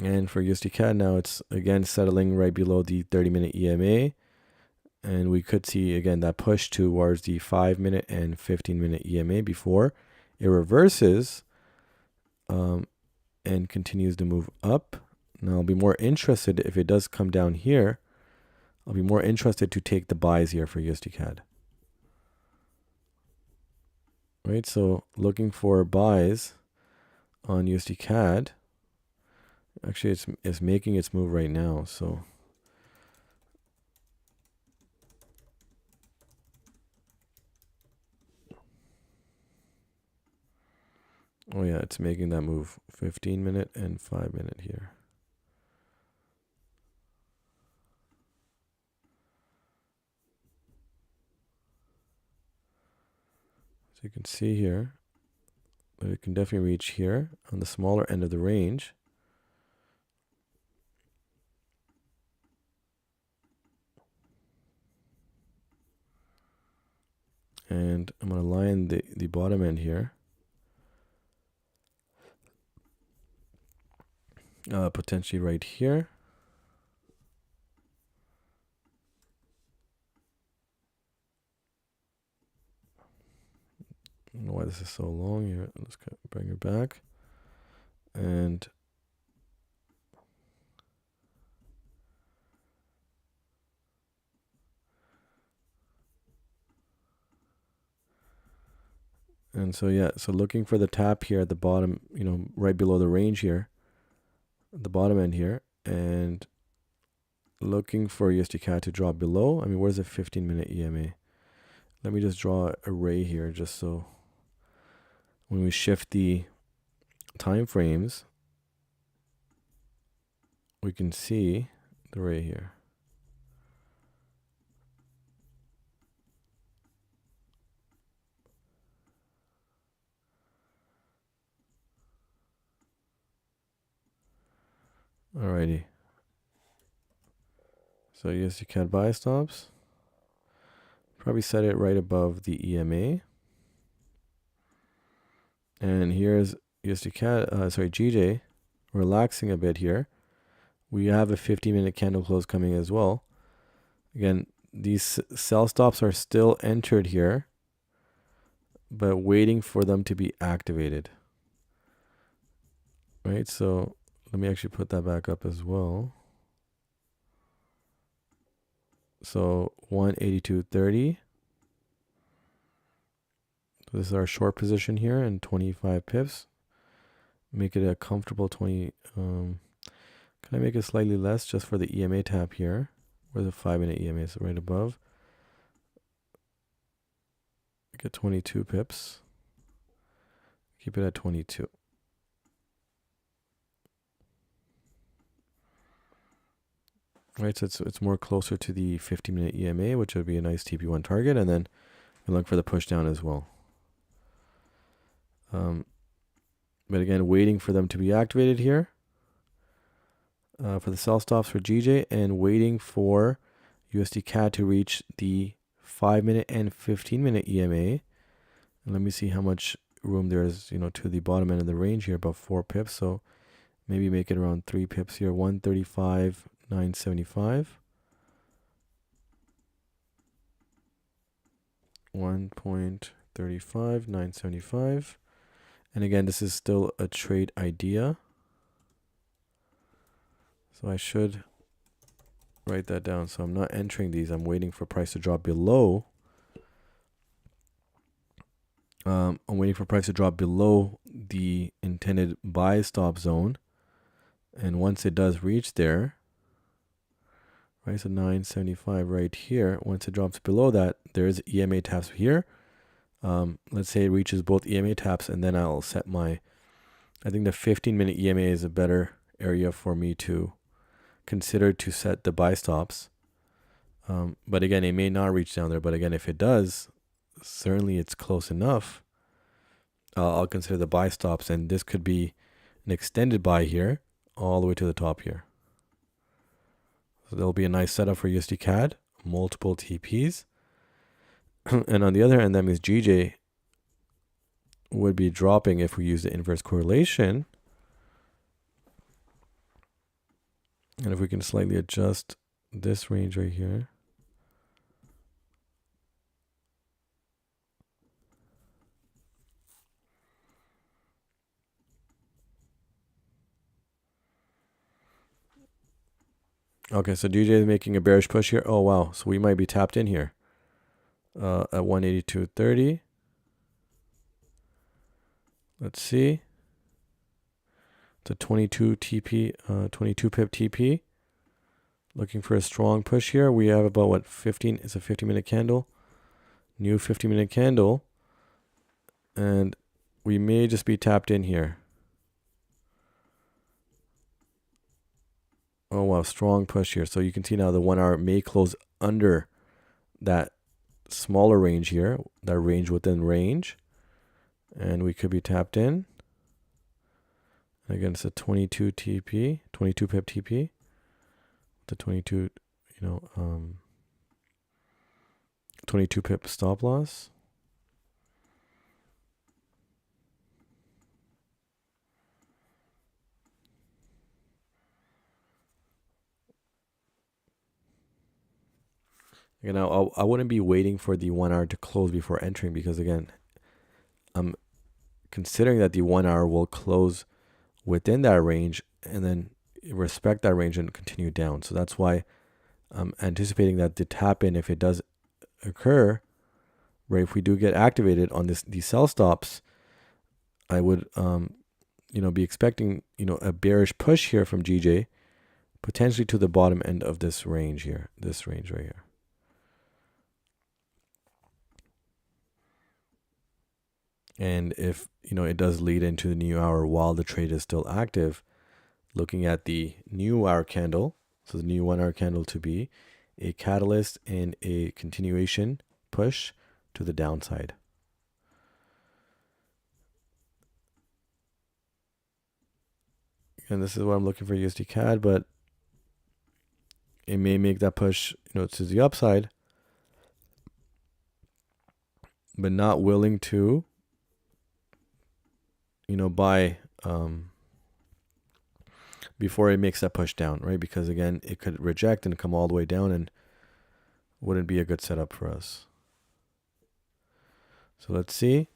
And for USD CAD now, it's again settling right below the 30-minute EMA. And we could see again that push towards the 5-minute and 15-minute EMA before it reverses and continues to move up. Now I'll be more interested if it does come down here. I'll be more interested to take the buys here for USD CAD. Right, so looking for buys on USD CAD. Actually, it's making its move right now. So oh yeah, it's making that move. 15-minute and 5-minute here. So you can see here that it can definitely reach here on the smaller end of the range. And I'm going to line the bottom end here. Potentially right here. I don't know why this is so long here. Let's bring it back. And so yeah, so looking for the tap here at the bottom, right below the range here, at the bottom end here, and looking for USD CAD to drop below. I mean, where's the 15-minute EMA? Let me just draw an array here just so when we shift the time frames, we can see the array here. Alrighty. So USD CAD buy stops. Probably set it right above the EMA. And here's USD CAD, GJ, relaxing a bit here. We have a 15-minute candle close coming as well. Again, these sell stops are still entered here, but waiting for them to be activated. Right, so let me actually put that back up as well. So 182.30. So this is our short position here and 25 pips. Make it a comfortable 20. Can I make it slightly less just for the EMA tap here? Where the 5-minute EMA is right above. Get 22 pips. Keep it at 22. Right, so it's more closer to the 15-minute EMA, which would be a nice TP1 target, and then we look for the push down as well. But again, waiting for them to be activated here. for the sell stops for GJ, and waiting for USD CAD to reach the 5-minute and 15-minute EMA. And let me see how much room there is, to the bottom end of the range here, about 4 pips. So maybe make it around 3 pips here. 135,975. 1.35975. And again, this is still a trade idea. So I should write that down. So I'm not entering these. I'm waiting for price to drop below. I'm waiting for price to drop below the intended buy stop zone. And once it does reach there, right, so 975 right here, once it drops below that, there's EMA taps here. Let's say it reaches both EMA taps, and then I'll set I think the 15-minute EMA is a better area for me to consider to set the buy stops. But again, it may not reach down there. But again, if it does, certainly it's close enough. I'll consider the buy stops, and this could be an extended buy here all the way to the top here. So there'll be a nice setup for USD CAD, multiple TPs. And on the other hand, that means GJ would be dropping if we use the inverse correlation. And if we can slightly adjust this range right here. Okay, so DJ is making a bearish push here. Oh, wow. So we might be tapped in here at 182.30. Let's see. It's a 22 TP, 22 pip TP. Looking for a strong push here. We have about what, 15? It's a 50-minute candle. New 50-minute candle. And we may just be tapped in here. Oh, wow. Strong push here. So you can see now the 1 hour may close under that smaller range here. That range within range. And we could be tapped in. Again, it's a 22 TP, 22 pip TP. The 22, 22 pip stop loss. Again, I wouldn't be waiting for the 1 hour to close before entering, because again, I'm considering that the 1 hour will close within that range and then respect that range and continue down. So that's why I'm anticipating that the tap in, if it does occur, right, if we do get activated on these sell stops, I would be expecting a bearish push here from GJ, potentially to the bottom end of this range here, this range right here. And if it does lead into the new hour while the trade is still active, looking at the new hour candle, so the new 1 hour candle to be a catalyst and a continuation push to the downside. And this is what I'm looking for USD CAD, but it may make that push to the upside, but not willing to buy before it makes that push down, right? Because again, it could reject and come all the way down and wouldn't be a good setup for us. So let's see.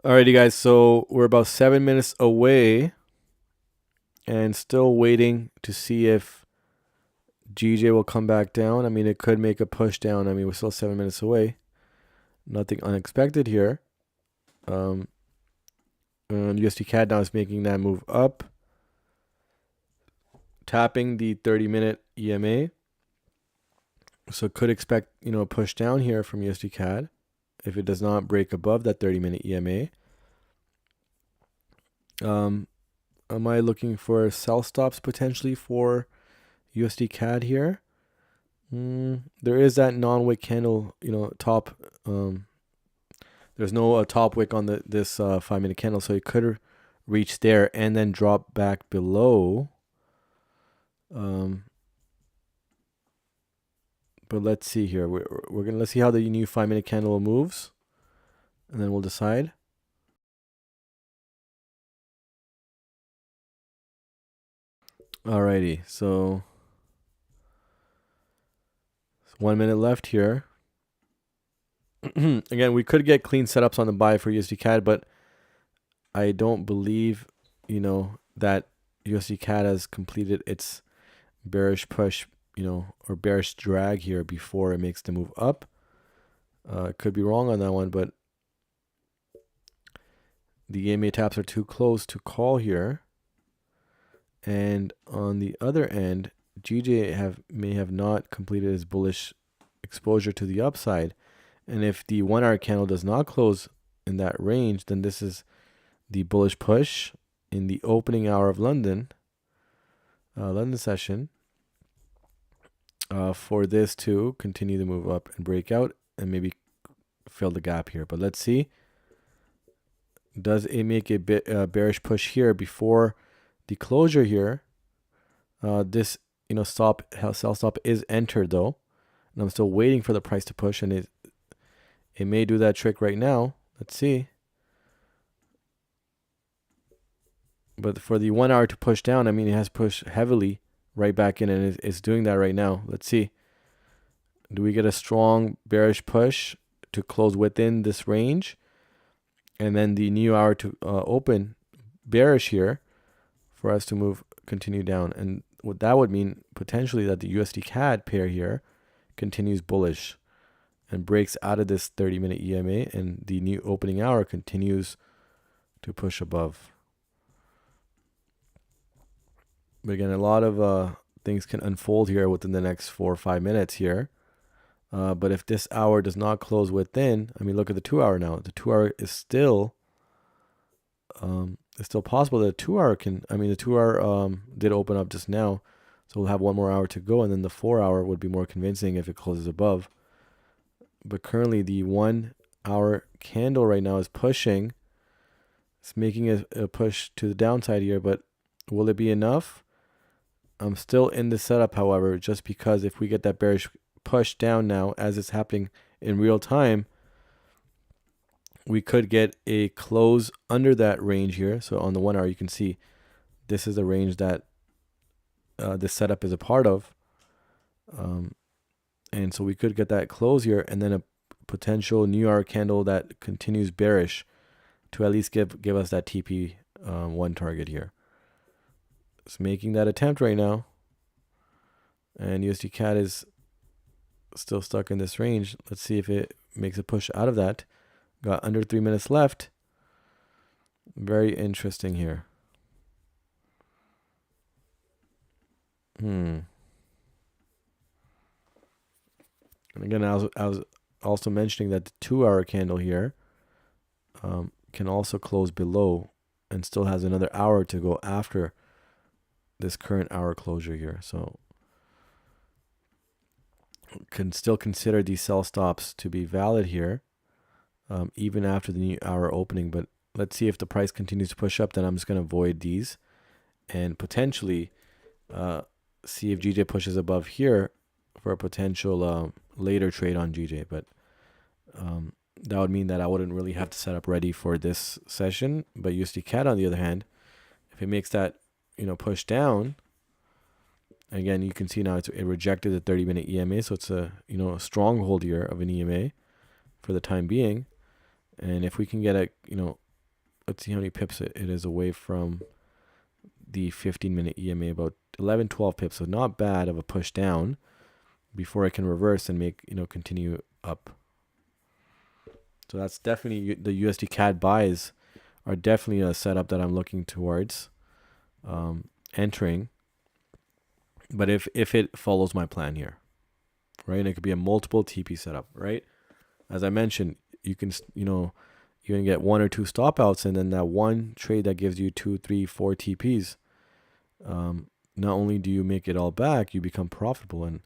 Alrighty, guys. So we're about 7 minutes away, and still waiting to see if GJ will come back down. I mean, it could make a push down. I mean, we're still 7 minutes away. Nothing unexpected here. And USD CAD now is making that move up, tapping the 30-minute EMA. So could expect, a push down here from USD CAD if it does not break above that 30-minute EMA. Am I looking for sell stops potentially for USD CAD here? There is that non-wick candle, top. There's no top wick on this 5-minute candle, so it could reach there and then drop back below. But let's see here. Let's see how the new 5-minute candle moves, and then we'll decide. Alrighty, so 1 minute left here. Again, we could get clean setups on the buy for USD CAD, but I don't believe, that USD CAD has completed its bearish push, or bearish drag here before it makes the move up. Could be wrong on that one, but the EMA taps are too close to call here. And on the other end, GJ may have not completed his bullish exposure to the upside. And if the 1 hour candle does not close in that range, then this is the bullish push in the opening hour of London session, for this to continue to move up and break out and maybe fill the gap here. But let's see. Does it make a bearish push here before the closure here? This sell stop is entered though, and I'm still waiting for the price to push, and it may do that trick right now. Let's see. But for the 1 hour to push down, I mean, it has pushed heavily right back in, and it's doing that right now. Let's see. Do we get a strong bearish push to close within this range, and then the new hour to open bearish here for us to continue down? And what that would mean potentially that the USD CAD pair here continues bullish and breaks out of this 30-minute EMA, and the new opening hour continues to push above. But again, a lot of things can unfold here within the next 4 or 5 minutes here. But if this hour does not close within, I mean, look at the 2 hour now. The 2 hour is still possible that the 2 hour the 2 hour did open up just now. So we'll have 1 more hour to go, and then the 4 hour would be more convincing if it closes above. But currently the 1 hour candle right now is pushing. It's making a push to the downside here, but will it be enough? I'm still in the setup, however, just because if we get that bearish push down now, as it's happening in real time, we could get a close under that range here. So on the 1 hour, you can see this is the range that this setup is a part of. And so we could get that close here, and then a potential new hour candle that continues bearish to at least give us that TP1 target here. It's making that attempt right now, and USD CAD is still stuck in this range. Let's see if it makes a push out of that. Got under 3 minutes left. Very interesting here. And again, I was also mentioning that the 2 hour candle here can also close below and still has another hour to go after this current hour closure here. So can still consider these sell stops to be valid here, even after the new hour opening. But let's see if the price continues to push up, then I'm just going to avoid these and potentially see if GJ pushes above here for a potential later trade on GJ. But that would mean that I wouldn't really have to set up ready for this session. But USD CAD, on the other hand, if it makes that push down, again, you can see now it rejected the 30-minute EMA, so it's a stronghold here of an EMA for the time being. And if we can get a let's see how many pips it is away from the 15-minute EMA, about 11, 12 pips. So not bad of a push down before I can reverse and make, continue up. So that's definitely the USD CAD buys are definitely a setup that I'm looking towards entering. But if it follows my plan here, right, and it could be a multiple TP setup, right? As I mentioned, you can, you can get 1 or 2 stop outs, and then that one trade that gives you 2, 3, 4 TPs. Not only do you make it all back, you become profitable, and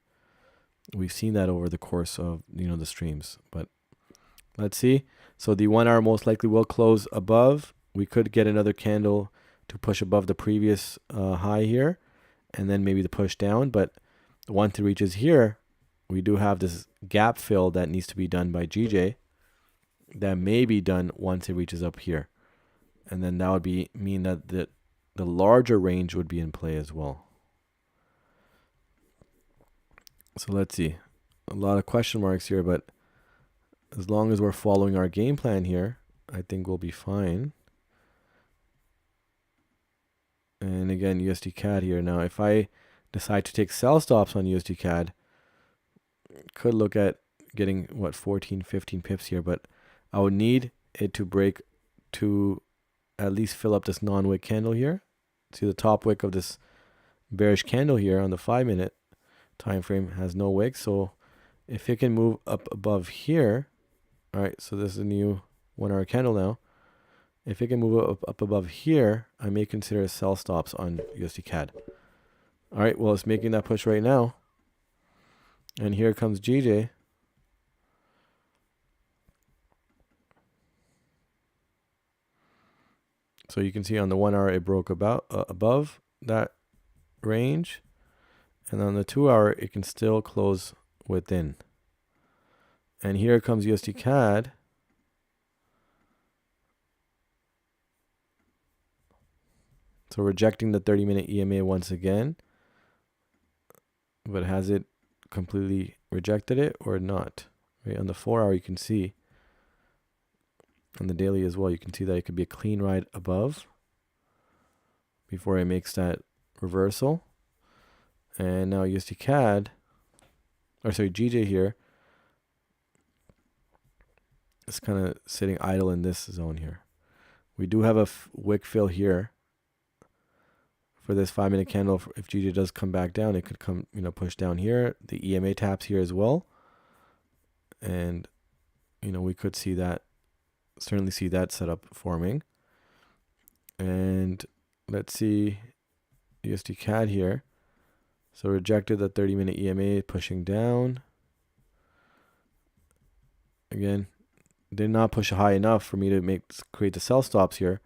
we've seen that over the course of the streams. But let's see. So the 1 hour most likely will close above. We could get another candle to push above the previous high here, and then maybe the push down. But once it reaches here, we do have this gap fill that needs to be done by GJ. That may be done once it reaches up here, and then that would mean that the larger range would be in play as well. So let's see. A lot of question marks here, but as long as we're following our game plan here, I think we'll be fine. And again, USD CAD here. Now, if I decide to take sell stops on USD CAD, could look at getting 14, 15 pips here, but I would need it to break to at least fill up this non-wick candle here. See, the top wick of this bearish candle here on the 5-minute time frame has no wick. So if it can move up above here, all right, so this is a new 1 hour candle now. If it can move up above here, I may consider sell stops on USD CAD. All right, well, it's making that push right now. And here comes GJ. So you can see on the 1 hour, it broke above that range. And on the 2 hour, it can still close within. And here comes USD CAD. So rejecting the 30-minute EMA once again. But has it completely rejected it or not? Right, on the 4 hour, you can see. On the daily as well, you can see that it could be a clean ride above before it makes that reversal. And now USD CAD, or sorry, GJ here, is kind of sitting idle in this zone here. We do have a wick fill here for this 5-minute candle. If GJ does come back down, it could come, push down here. The EMA taps here as well. And, we could see that, certainly see that setup forming. And let's see USD CAD here. So rejected the 30-minute EMA, pushing down. Again, did not push high enough for me to create the sell stops here.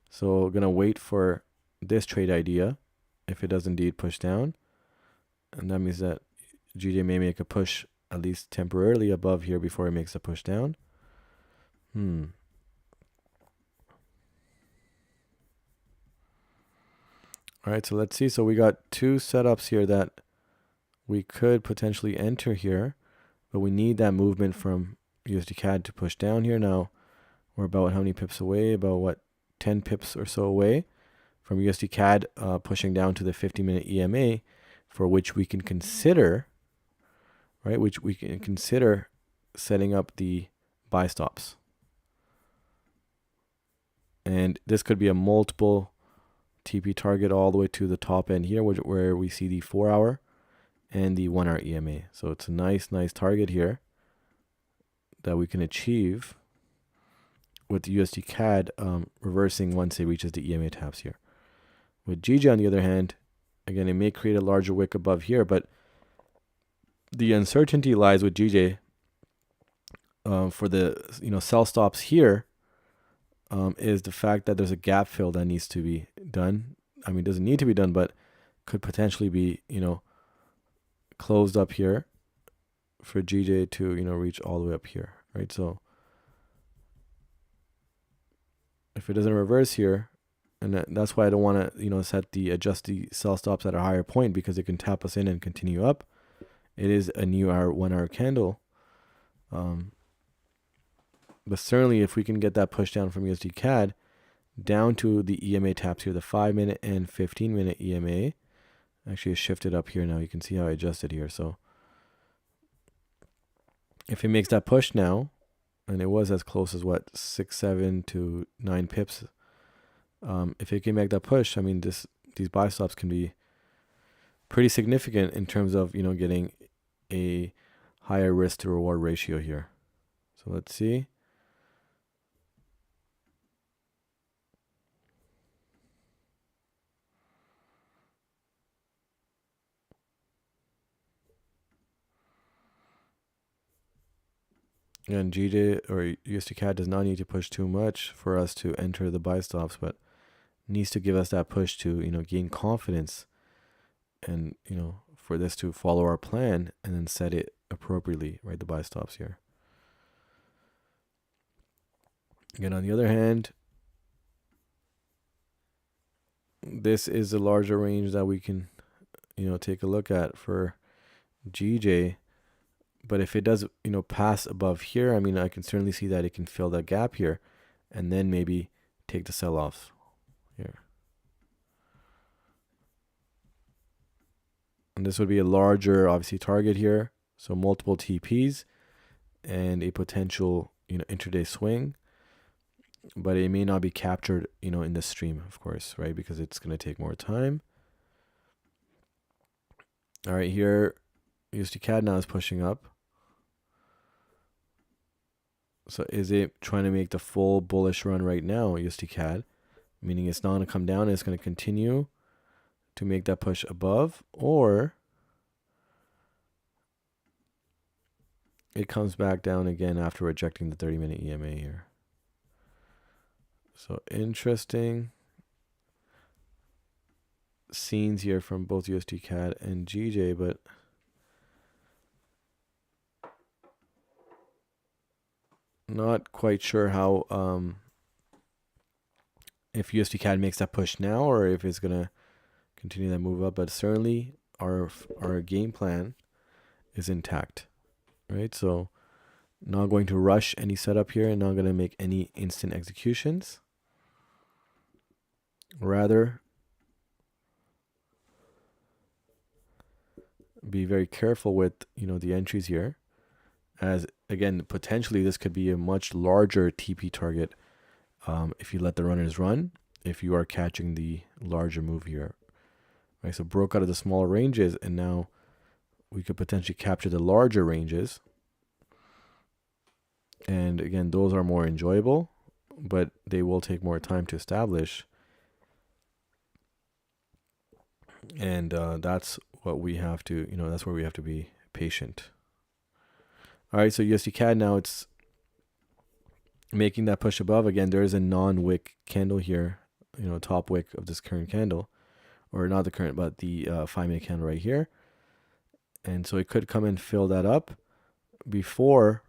So gonna wait for this trade idea if it does indeed push down. And that means that GJ may make a push at least temporarily above here before it makes a push down. All right, so let's see. So we got 2 setups here that we could potentially enter here, but we need that movement from USD CAD to push down here. Now we're about how many pips away? About 10 pips or so away from USD CAD pushing down to the 50-minute EMA, for which we can consider, right? Which we can consider setting up the buy stops. And this could be a multiple TP target all the way to the top end here, where we see the 4 hour and the 1 hour EMA. So it's a nice target here that we can achieve with the USD CAD reversing once it reaches the EMA taps here. With GJ, on the other hand, again, it may create a larger wick above here, but the uncertainty lies with GJ for the sell stops here. Is the fact that there's a gap fill that needs to be done. I mean, it doesn't need to be done, but could potentially be, closed up here for GJ to, reach all the way up here, right? So if it doesn't reverse here, and that's why I don't want to, adjust the sell stops at a higher point, because it can tap us in and continue up. It is a new 1 hour candle. But certainly if we can get that push down from USD CAD, down to the EMA taps here, the 5-minute and 15-minute EMA. Actually, it's shifted up here now. You can see how I adjusted here. So if it makes that push now, and it was as close as what, 6, 7 to 9 pips. If it can make that push, I mean, these buy stops can be pretty significant in terms of, getting a higher risk to reward ratio here. So let's see. And GJ or USD CAD does not need to push too much for us to enter the buy stops, but needs to give us that push to, gain confidence and, for this to follow our plan and then set it appropriately, right? The buy stops here. Again, on the other hand, this is a larger range that we can, take a look at for GJ. But if it does, pass above here, I mean, I can certainly see that it can fill that gap here and then maybe take the sell-off here. And this would be a larger, obviously, target here. So multiple TPs and a potential, intraday swing. But it may not be captured, in the stream, of course, right? Because it's going to take more time. All right, here, USD CAD now is pushing up. So is it trying to make the full bullish run right now, USD CAD? Meaning it's not going to come down, it's going to continue to make that push above, or it comes back down again after rejecting the 30-minute EMA here. So interesting scenes here from both USD CAD and GJ, but not quite sure how if USD CAD makes that push now or if it's gonna continue that move up. But certainly our game plan is intact, right? So not going to rush any setup here and not going to make any instant executions. Rather, be very careful with, the entries here, as again, potentially this could be a much larger TP target if you let the runners run, if you are catching the larger move here, right? So broke out of the smaller ranges, and now we could potentially capture the larger ranges. And again, those are more enjoyable, but they will take more time to establish. And that's what we have to, that's where we have to be patient. All right, so USD CAD now, it's making that push above. Again, there is a non-wick candle here, top wick of this current candle, or not the current, but the 5-minute candle right here. And so it could come and fill that up before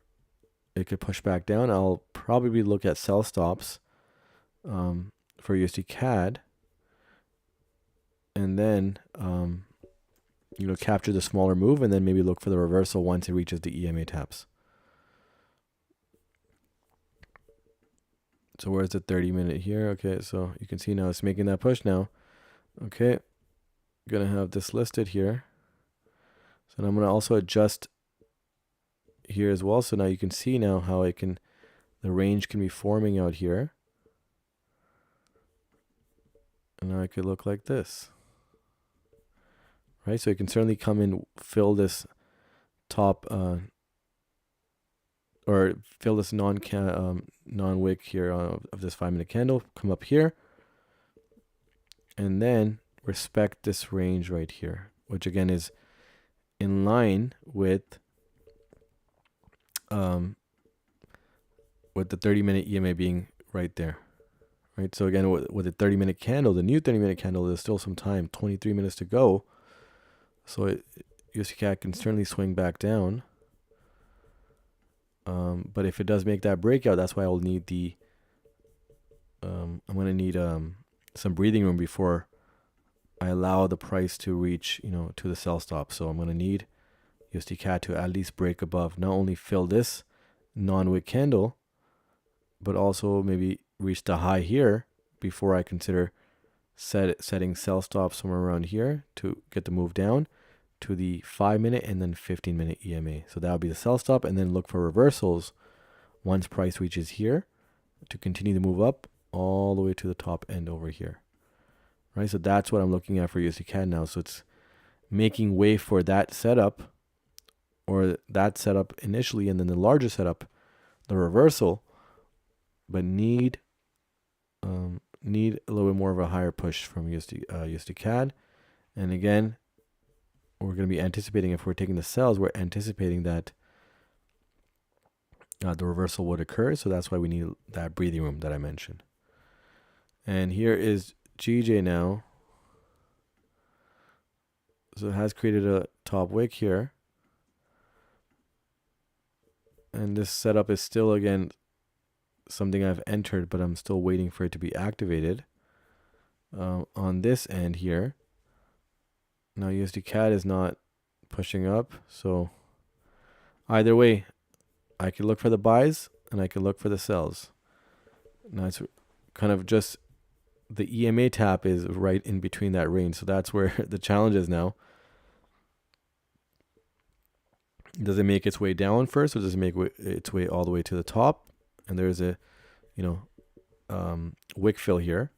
it could push back down. I'll probably look at sell stops for USD CAD, and then capture the smaller move, and then maybe look for the reversal once it reaches the EMA taps. So where's the 30-minute here? Okay, so you can see now it's making that push now. Okay, gonna have this listed here. So now I'm gonna also adjust here as well. So now you can see now how the range can be forming out here. And now it could look like this. Right, so you can certainly come and fill this top or fill this non-wick here of this 5-minute candle, come up here, and then respect this range right here, which again is in line with the 30-minute EMA being right there. Right, so again, with the 30-minute candle, the new 30-minute candle, there's still some time, 23 minutes to go. So USD CAD can certainly swing back down. But if it does make that breakout, that's why I'll need I'm going to need some breathing room before I allow the price to reach, to the sell stop. So I'm going to need USD CAD to at least break above, not only fill this non-wick candle, but also maybe reach the high here before I consider setting sell stops somewhere around here to get the move down to the 5-minute and then 15-minute EMA. So that would be the sell stop, and then look for reversals once price reaches here to continue to move up all the way to the top end over here. Right, so that's what I'm looking at for USD CAD now. So it's making way for that setup, or that setup initially, and then the larger setup, the reversal, but need a little bit more of a higher push from USD CAD. And again, we're going to be anticipating, if we're taking the sells, we're anticipating that the reversal would occur. So that's why we need that breathing room that I mentioned. And here is GJ now. So it has created a top wick here. And this setup is still, again, something I've entered, but I'm still waiting for it to be activated on this end here. Now USD CAD is not pushing up, so either way, I can look for the buys and I can look for the sells. Now it's kind of just the EMA tap is right in between that range, so that's where the challenge is now. Does it make its way down first, or does it make its way all the way to the top? And there's a, wick fill here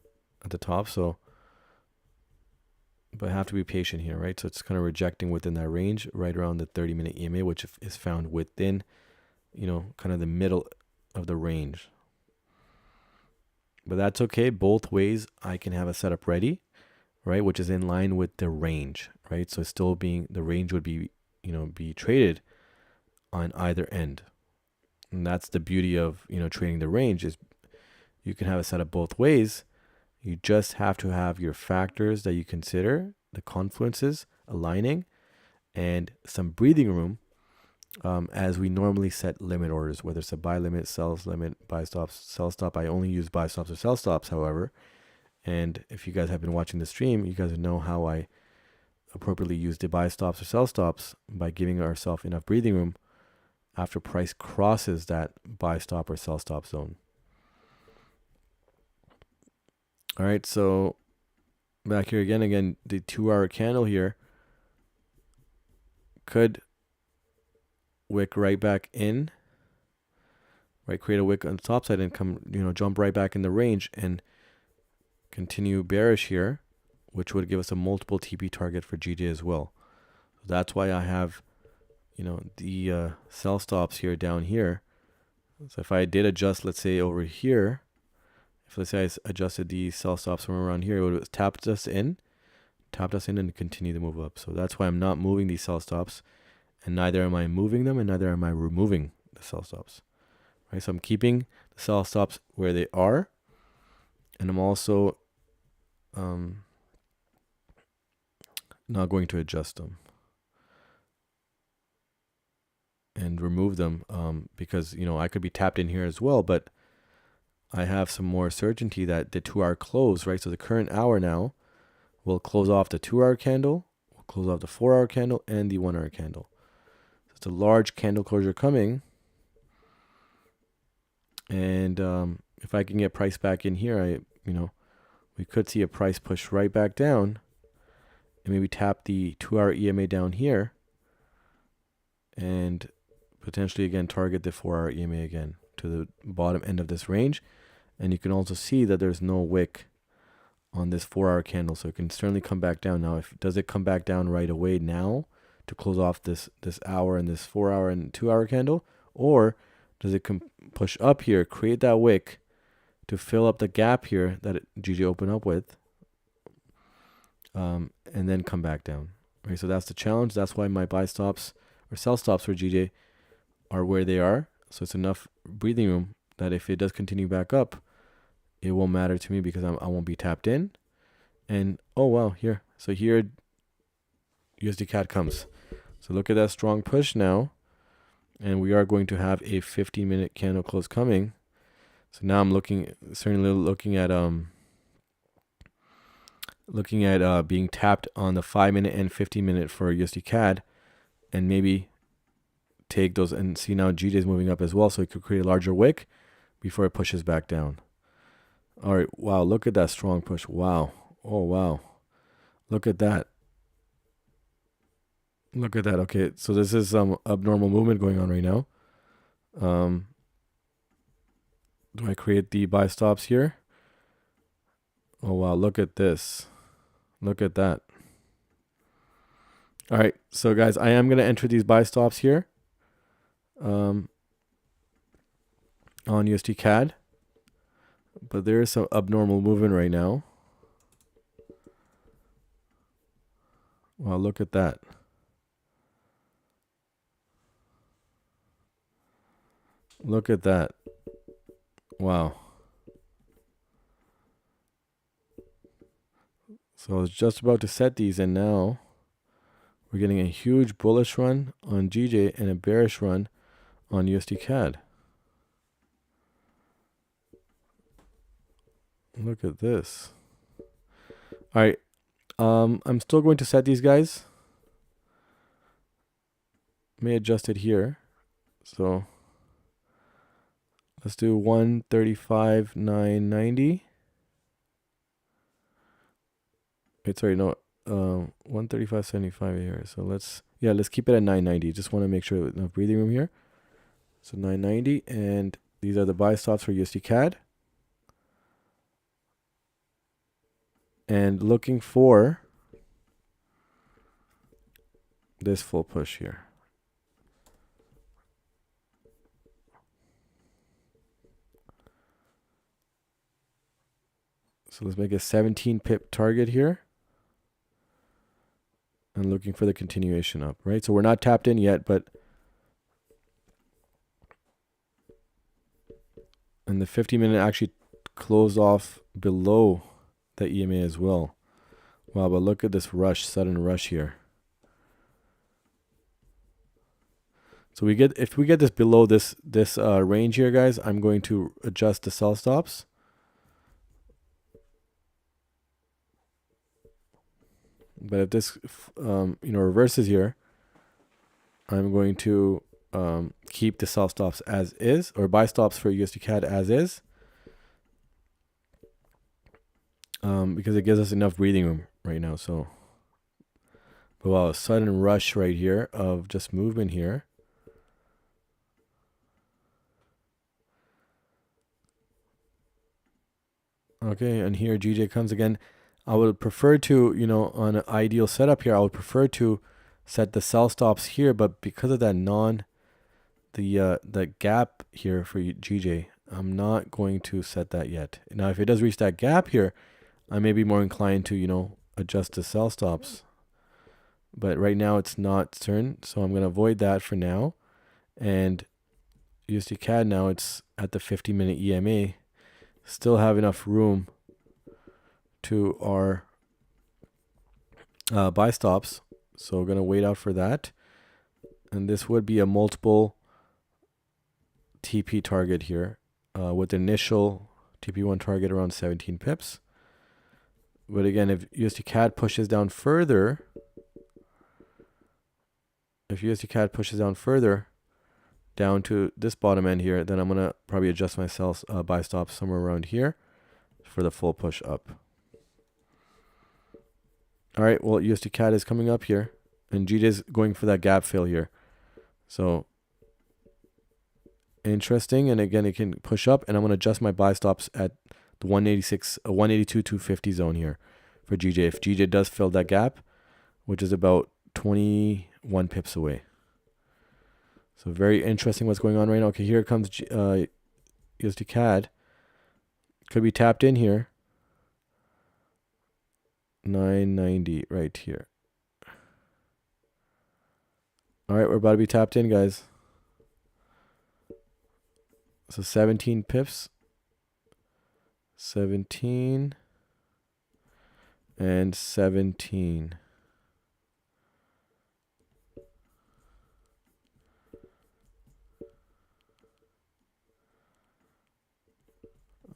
at the top, so. But I have to be patient here, right? So it's kind of rejecting within that range, right around the 30-minute EMA, which is found within, kind of the middle of the range. But that's okay. Both ways, I can have a setup ready, right? Which is in line with the range, right? So still the range would be, be traded on either end. And that's the beauty of, trading the range, is you can have a setup both ways. You just have to have your factors that you consider, the confluences aligning, and some breathing room as we normally set limit orders, whether it's a buy limit, sells limit, buy stops, sell stop. I only use buy stops or sell stops, however. And if you guys have been watching the stream, you guys know how I appropriately use the buy stops or sell stops by giving ourselves enough breathing room after price crosses that buy stop or sell stop zone. All right, so back here again, the 2-hour candle here could wick right back in, right? Create a wick on the top side and come, jump right back in the range and continue bearish here, which would give us a multiple TP target for GJ as well. So that's why I have, the sell stops here down here. So if I did adjust, let's say over here, if let's say I adjusted the sell stops from around here, it would have tapped us in and continue to move up. So that's why I'm not moving these sell stops, and neither am I moving them, and neither am I removing the sell stops. Right? So I'm keeping the sell stops where they are, and I'm also not going to adjust them and remove them because I could be tapped in here as well, but I have some more certainty that the 2-hour close, right? So the current hour now will close off the 2-hour candle, will close off the 4-hour candle, and the 1-hour candle. So it's a large candle closure coming. And if I can get price back in here, we could see a price push right back down and maybe tap the 2-hour EMA down here and potentially again target the 4-hour EMA again to the bottom end of this range. And you can also see that there's no wick on this 4-hour candle, so it can certainly come back down. Now, does it come back down right away now to close off this hour and this 4-hour and 2-hour candle, or does it push up here, create that wick to fill up the gap here that GJ opened up with, and then come back down? Okay, so that's the challenge. That's why my buy stops or sell stops for GJ are where they are. So it's enough breathing room that if it does continue back up, it won't matter to me because I won't be tapped in. And oh wow, here. So here USD CAD comes. So look at that strong push now. And we are going to have a 15-minute candle close coming. So now I'm certainly looking at being tapped on the 5-minute and 15-minute for USD CAD, and maybe take those and see now GJ is moving up as well, so it could create a larger wick before it pushes back down. All right. Wow. Look at that strong push. Wow. Oh, wow. Look at that. Look at that. Okay. So this is some abnormal movement going on right now. Do I create the buy stops here? Oh, wow. Look at this. Look at that. All right. So, guys, I am going to enter these buy stops here on USD CAD. But there is some abnormal movement right now. Wow. Look at that. Look at that. Wow. So I was just about to set these, and now we're getting a huge bullish run on GJ and a bearish run on USD CAD. Look at this. All right. I'm still going to set these guys. May adjust it here. So let's do 135,990. Wait, sorry, no. 135.75 here. So let's keep it at 990. Just want to make sure there's enough breathing room here. So 990, and these are the buy stops for USD CAD. And looking for this full push here. So let's make a 17 pip target here. And looking for the continuation up, right? So we're not tapped in yet, but and the 50-minute actually closed off below the EMA as well. Wow, but look at this rush, sudden rush here. So if we get this below this range here, guys, I'm going to adjust the sell stops. But if this reverses here, I'm going to keep the sell stops as is, or buy stops for USD CAD as is, because it gives us enough breathing room right now. So, but wow, a sudden rush right here of just movement here. Okay, and here GJ comes again. I would prefer to, on an ideal setup here, I would prefer to set the sell stops here, but because of that the gap here for GJ, I'm not going to set that yet. Now, if it does reach that gap here, I may be more inclined to, adjust the sell stops. But right now it's not certain, so I'm going to avoid that for now. And USD CAD now, it's at the 50-minute EMA. Still have enough room to our buy stops. So we're going to wait out for that. And this would be a multiple TP target here with the initial TP1 target around 17 pips. But again, if USD CAD pushes down further, down to this bottom end here, then I'm going to probably adjust my buy stop somewhere around here for the full push up. All right, well, USD CAD is coming up here, and GJ is going for that gap fill here. So interesting, and again, it can push up, and I'm going to adjust my buy stops at the 182, 250 zone here for GJ. If GJ does fill that gap, which is about 21 pips away. So very interesting what's going on right now. Okay, here comes USD CAD. Could be tapped in here. 990 right here. All right, we're about to be tapped in, guys. So 17 pips. 17 and 17.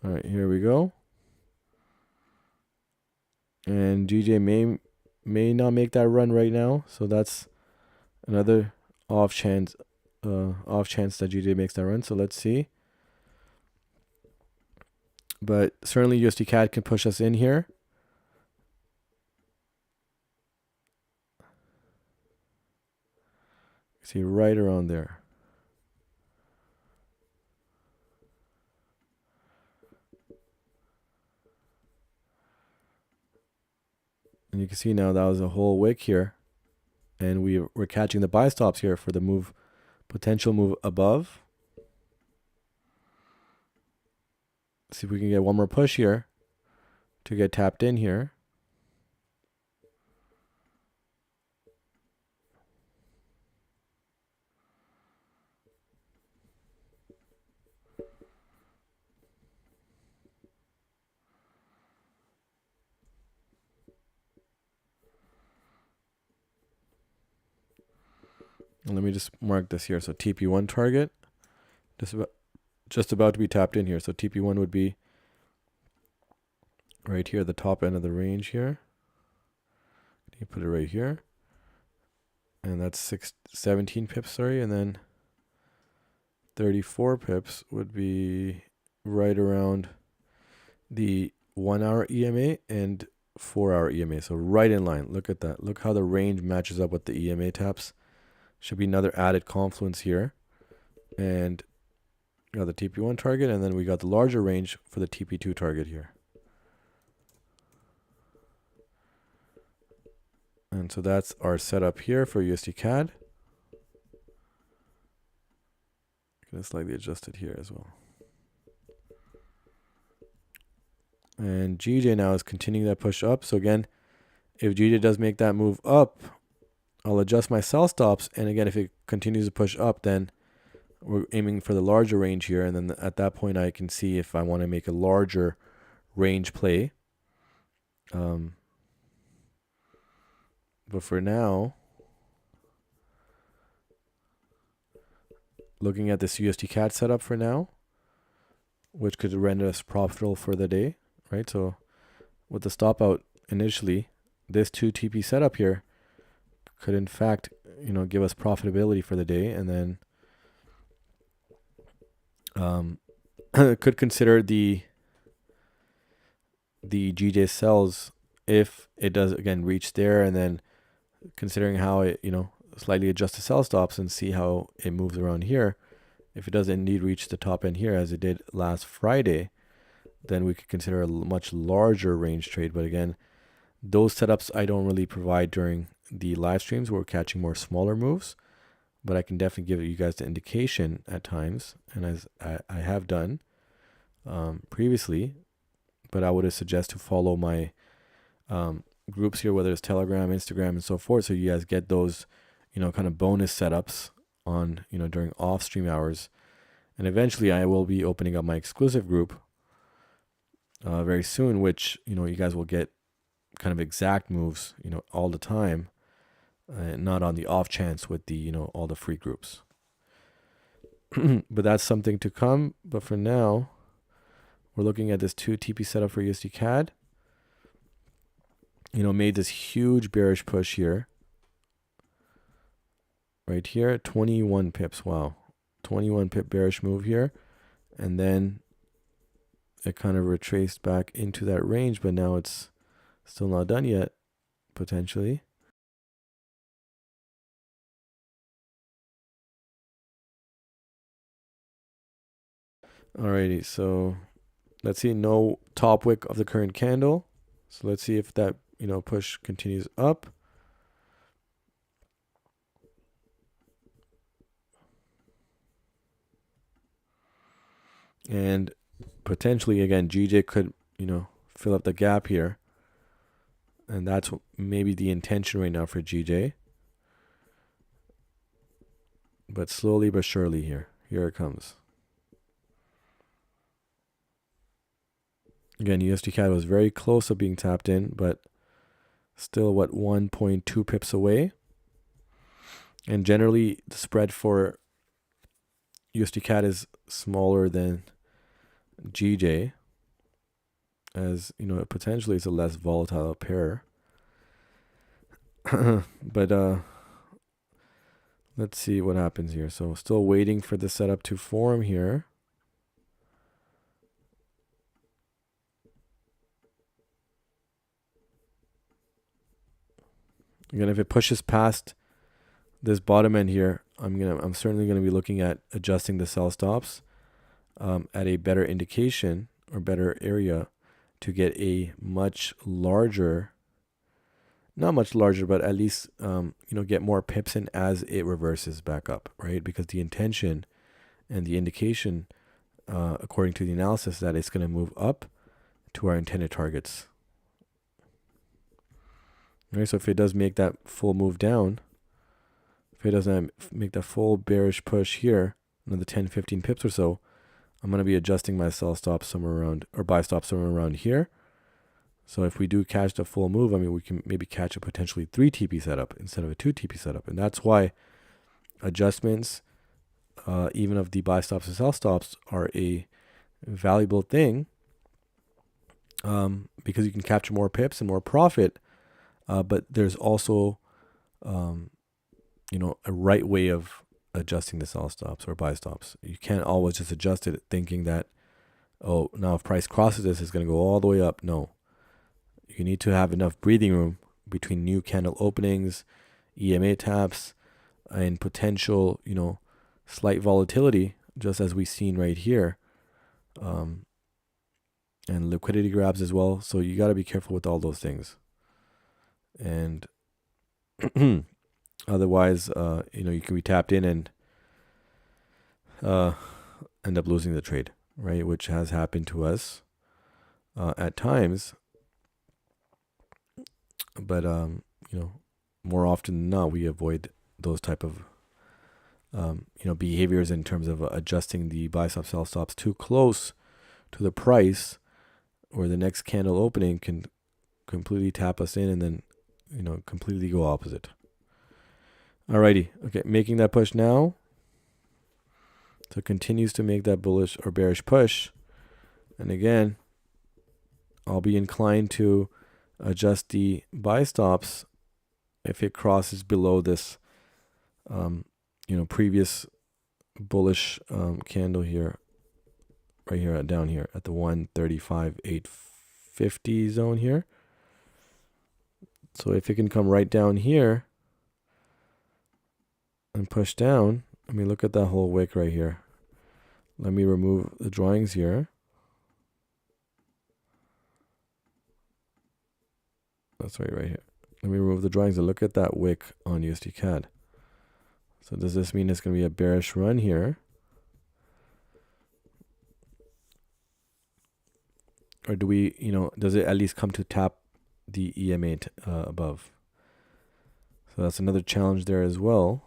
All right, here we go. And GJ may not make that run right now, so that's another off chance that GJ makes that run. So let's see. But certainly USD CAD can push us in here. See, right around there. And you can see now that was a whole wick here. And we're catching the buy stops here for the move, potential move above. See if we can get one more push here to get tapped in here. And let me just mark this here. So TP1 target, just about to be tapped in here. So TP1 would be right here, the top end of the range here. You put it right here. And that's 17 pips, sorry. And then 34 pips would be right around the 1 hour EMA and 4 hour EMA. So right in line. Look at that. Look how the range matches up with the EMA taps. Should be another added confluence here. And we got the TP1 target, and then we got the larger range for the TP2 target here. And so that's our setup here for USD CAD. I'm going to slightly adjust it here as well. And GJ now is continuing that push up. So again, if GJ does make that move up, I'll adjust my sell stops. And again, if it continues to push up, then we're aiming for the larger range here. And then at that point, I can see if I want to make a larger range play. But for now, looking at this USD CAD setup for now, which could render us profitable for the day, right? So with the stop out initially, this 2 TP setup here could in fact, give us profitability for the day, and then could consider the GJ sells if it does again reach there, and then considering how it slightly adjust the sell stops and see how it moves around here. If it does indeed reach the top end here as it did last Friday, then we could consider a much larger range trade. But again, those setups I don't really provide during the live streams where we're catching more smaller moves, but I can definitely give you guys the indication at times, and as I have done previously. But I would suggest to follow my groups here, whether it's Telegram, Instagram, and so forth, so you guys get those kind of bonus setups on during off stream hours. And eventually I will be opening up my exclusive group very soon, which you guys will get kind of exact moves all the time, not on the off chance with the all the free groups. But that's something to come. But for now, we're looking at this 2 TP setup for USD CAD. Made this huge bearish push here. Right here, 21 pips. Wow. 21 pip bearish move here. And then it kind of retraced back into that range, but now it's still not done yet, potentially. Alrighty, so let's see, no top wick of the current candle. So let's see if that push continues up. And potentially again, GJ could fill up the gap here, and that's maybe the intention right now for GJ. But slowly but surely here it comes. Again, USD CAD was very close to being tapped in, but still 1.2 pips away. And generally the spread for USD CAD is smaller than GJ, as potentially it's a less volatile pair. But let's see what happens here. So still waiting for the setup to form here. Again, if it pushes past this bottom end here, I'm certainly gonna be looking at adjusting the sell stops at a better indication or better area to get a much larger, not much larger, but at least get more pips in as it reverses back up, right? Because the intention and the indication, according to the analysis, that it's going to move up to our intended targets. Right, so if it does make that full move down, if it doesn't make that full bearish push here, another 10, 15 pips or so, I'm going to be adjusting my sell stop somewhere around, or buy stop somewhere around here. So if we do catch the full move, I mean, we can maybe catch a potentially 3 TP setup instead of a 2 TP setup. And that's why adjustments, even of the buy stops and sell stops, are a valuable thing, because you can capture more pips and more profit. But there's also, a right way of adjusting the sell stops or buy stops. You can't always just adjust it thinking that, oh, now if price crosses this, it's going to go all the way up. No. You need to have enough breathing room between new candle openings, EMA taps, and potential, slight volatility, just as we've seen right here, and liquidity grabs as well. So you got to be careful with all those things. And otherwise, you can be tapped in and end up losing the trade, right? Which has happened to us at times. But more often than not, we avoid those type of behaviors in terms of adjusting the buy stop, sell stops too close to the price, or the next candle opening can completely tap us in and then completely go opposite. Alrighty, okay, making that push now. So it continues to make that bullish or bearish push, and again, I'll be inclined to adjust the buy stops if it crosses below this previous bullish candle here, right here, down here at the 135.850 zone here. So if it can come right down here and push down, I mean, look at that whole wick right here. Let me remove the drawings here. That's right here. Let me remove the drawings and look at that wick on USD CAD. So does this mean it's going to be a bearish run here? Or do we, does it at least come to tap the EMA above? So that's another challenge there as well.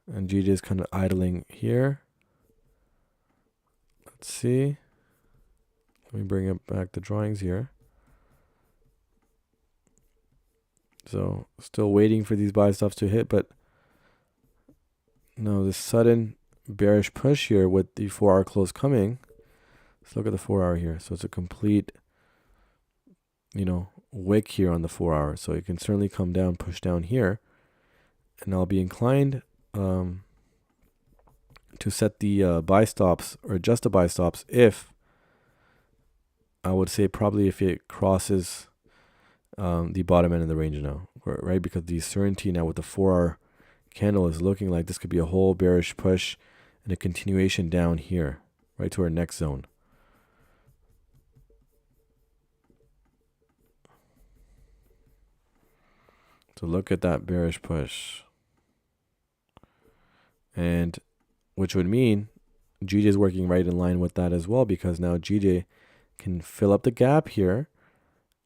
And GJ is kind of idling here. Let's see. Let me bring up back the drawings here. So still waiting for these buy stops to hit, but no, this sudden bearish push here with the 4-hour close coming. Let's look at the 4-hour here. So it's a complete, wick here on the 4-hour. So it can certainly come down, push down here, and I'll be inclined to set the buy stops or adjust the buy stops if, I would say probably if it crosses the bottom end of the range now, right? Because the certainty now with the 4-hour candle is looking like this could be a whole bearish push and a continuation down here, right to our next zone. So look at that bearish push. And which would mean GJ is working right in line with that as well, because now GJ can fill up the gap here,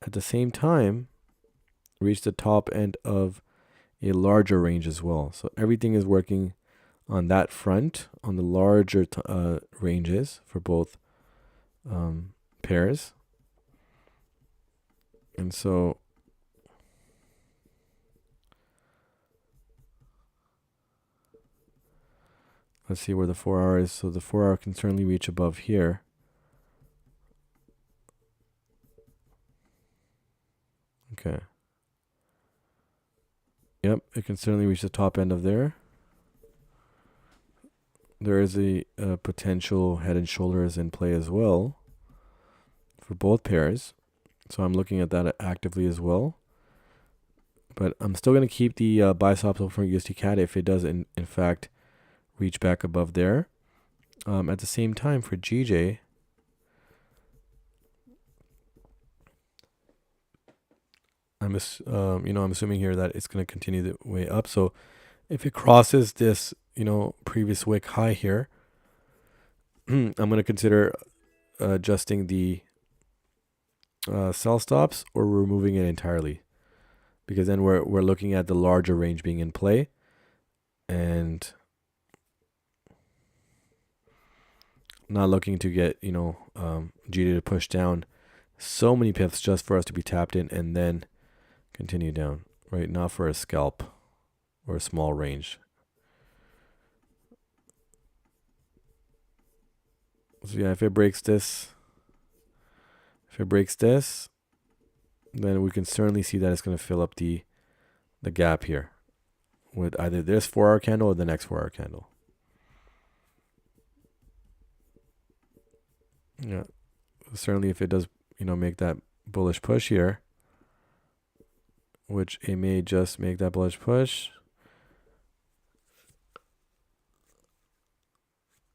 at the same time reach the top end of a larger range as well. So everything is working on that front, on the larger ranges for both pairs. And so let's see where the 4-hour is. So the 4-hour can certainly reach above here. Okay. Yep, it can certainly reach the top end of there. There is a potential head and shoulders in play as well for both pairs. So I'm looking at that actively as well. But I'm still going to keep the buy stops open for USD CAD if it does in fact reach back above there. At the same time for GJ, I'm assuming here that it's going to continue the way up. So if it crosses this, previous wick high here, I'm going to consider adjusting the sell stops or removing it entirely, because then we're looking at the larger range being in play, and not looking to get GD to push down so many pips just for us to be tapped in and then continue down, right? Not for a scalp or a small range. So yeah, if it breaks this, then we can certainly see that it's going to fill up the gap here with either this 4-hour candle or the next 4-hour candle. Yeah, certainly if it does, make that bullish push here, which it may just make that bullish push,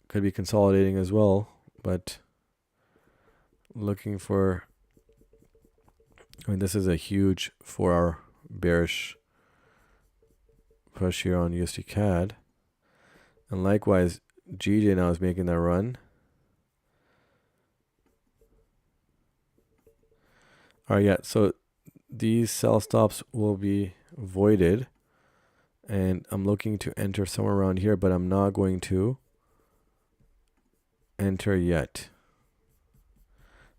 could be consolidating as well, but looking for, this is a huge 4-hour bearish push here on USD CAD, and likewise GJ now is making that run. All right, yeah, so these sell stops will be voided, and I'm looking to enter somewhere around here, but I'm not going to enter yet.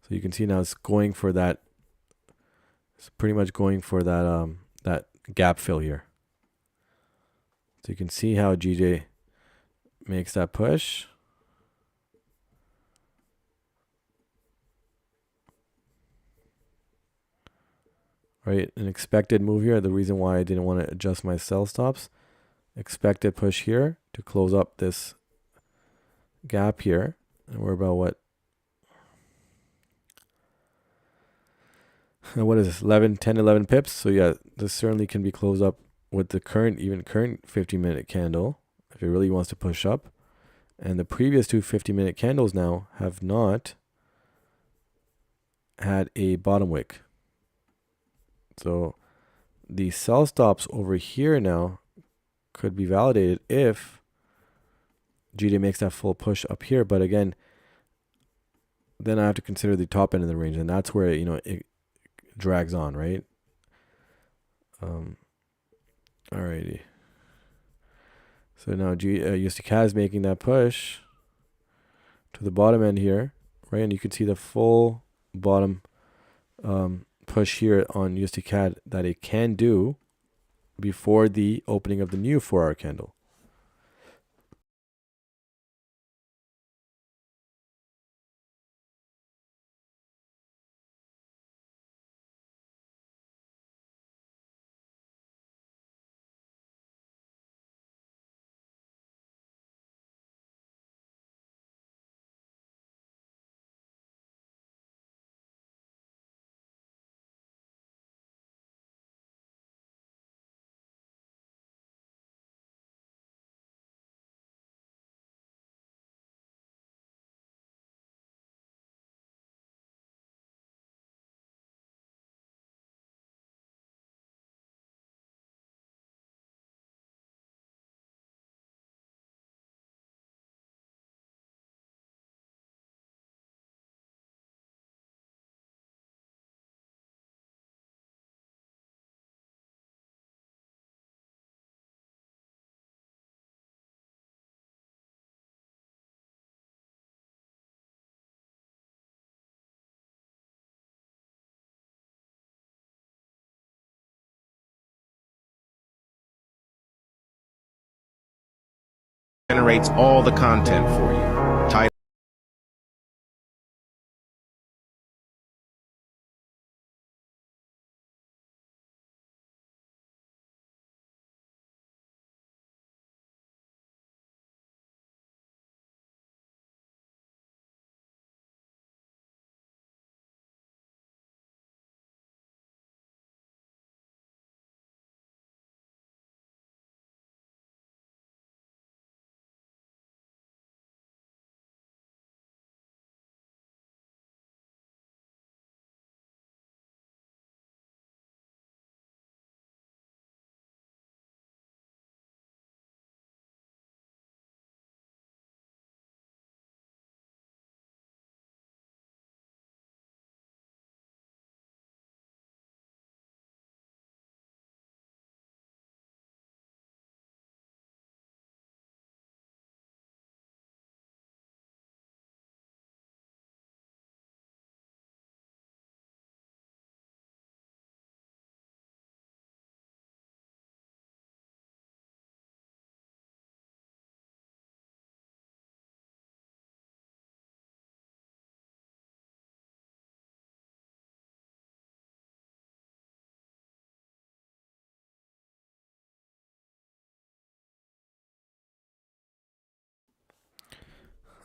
So you can see now it's going for that. It's pretty much going for that that gap fill here. So you can see how GJ makes that push. Right, an expected move here. The reason why I didn't want to adjust my sell stops. Expected push here to close up this gap here. And we're about what is this, 11 pips. So yeah, this certainly can be closed up with the current 50-minute candle if it really wants to push up. And the previous two 50-minute candles now have not had a bottom wick. So the sell stops over here now could be validated if GD makes that full push up here. But again, then I have to consider the top end of the range, and that's where it drags on, right? Alrighty. So now USD CAD is making that push to the bottom end here, right? And you can see the full bottom push here on USD CAD that it can do before the opening of the new 4-hour candle. Generates all the content for you. Title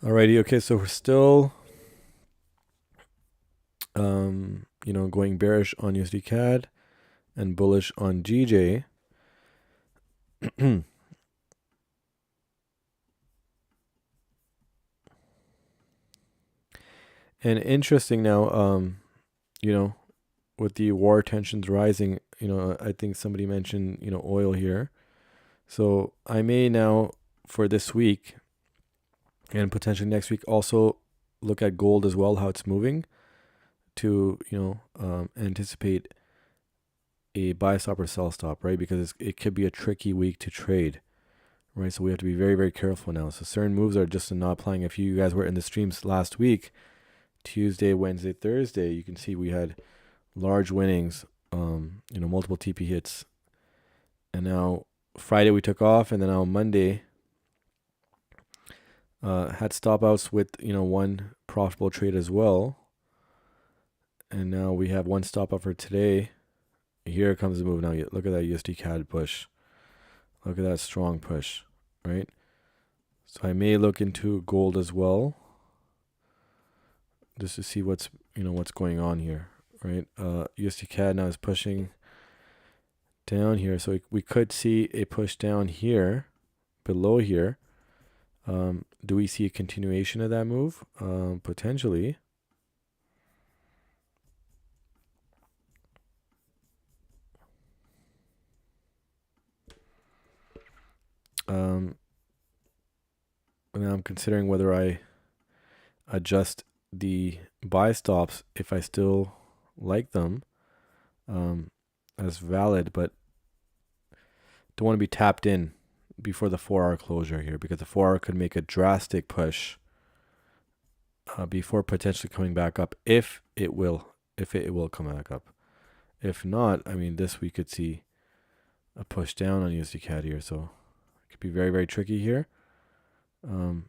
Alrighty, okay, so we're still going bearish on USD CAD and bullish on GJ. And interesting now, with the war tensions rising, I think somebody mentioned, oil here. So I may now, for this week and potentially next week, also look at gold as well, how it's moving, to anticipate a buy stop or sell stop, right? Because it could be a tricky week to trade, right? So we have to be very, very careful now. So certain moves are just not applying. If you guys were in the streams last week, Tuesday, Wednesday, Thursday, you can see we had large winnings, multiple TP hits. And now Friday we took off, and then on Monday had stop outs with one profitable trade as well. And now we have one stop out for today. Here comes the move now. Look at that USD CAD push. Look at that strong push, right? So I may look into gold as well, just to see what's going on here, right? USD CAD now is pushing down here, so we could see a push down here, below here. Do we see a continuation of that move? Potentially. Now I'm considering whether I adjust the buy stops if I still like them as valid, but don't want to be tapped in before the 4-hour closure here, because the 4-hour could make a drastic push before potentially coming back up, if it will come back up. If not, I mean, we could see a push down on USD CAD here, so it could be very, very tricky here. But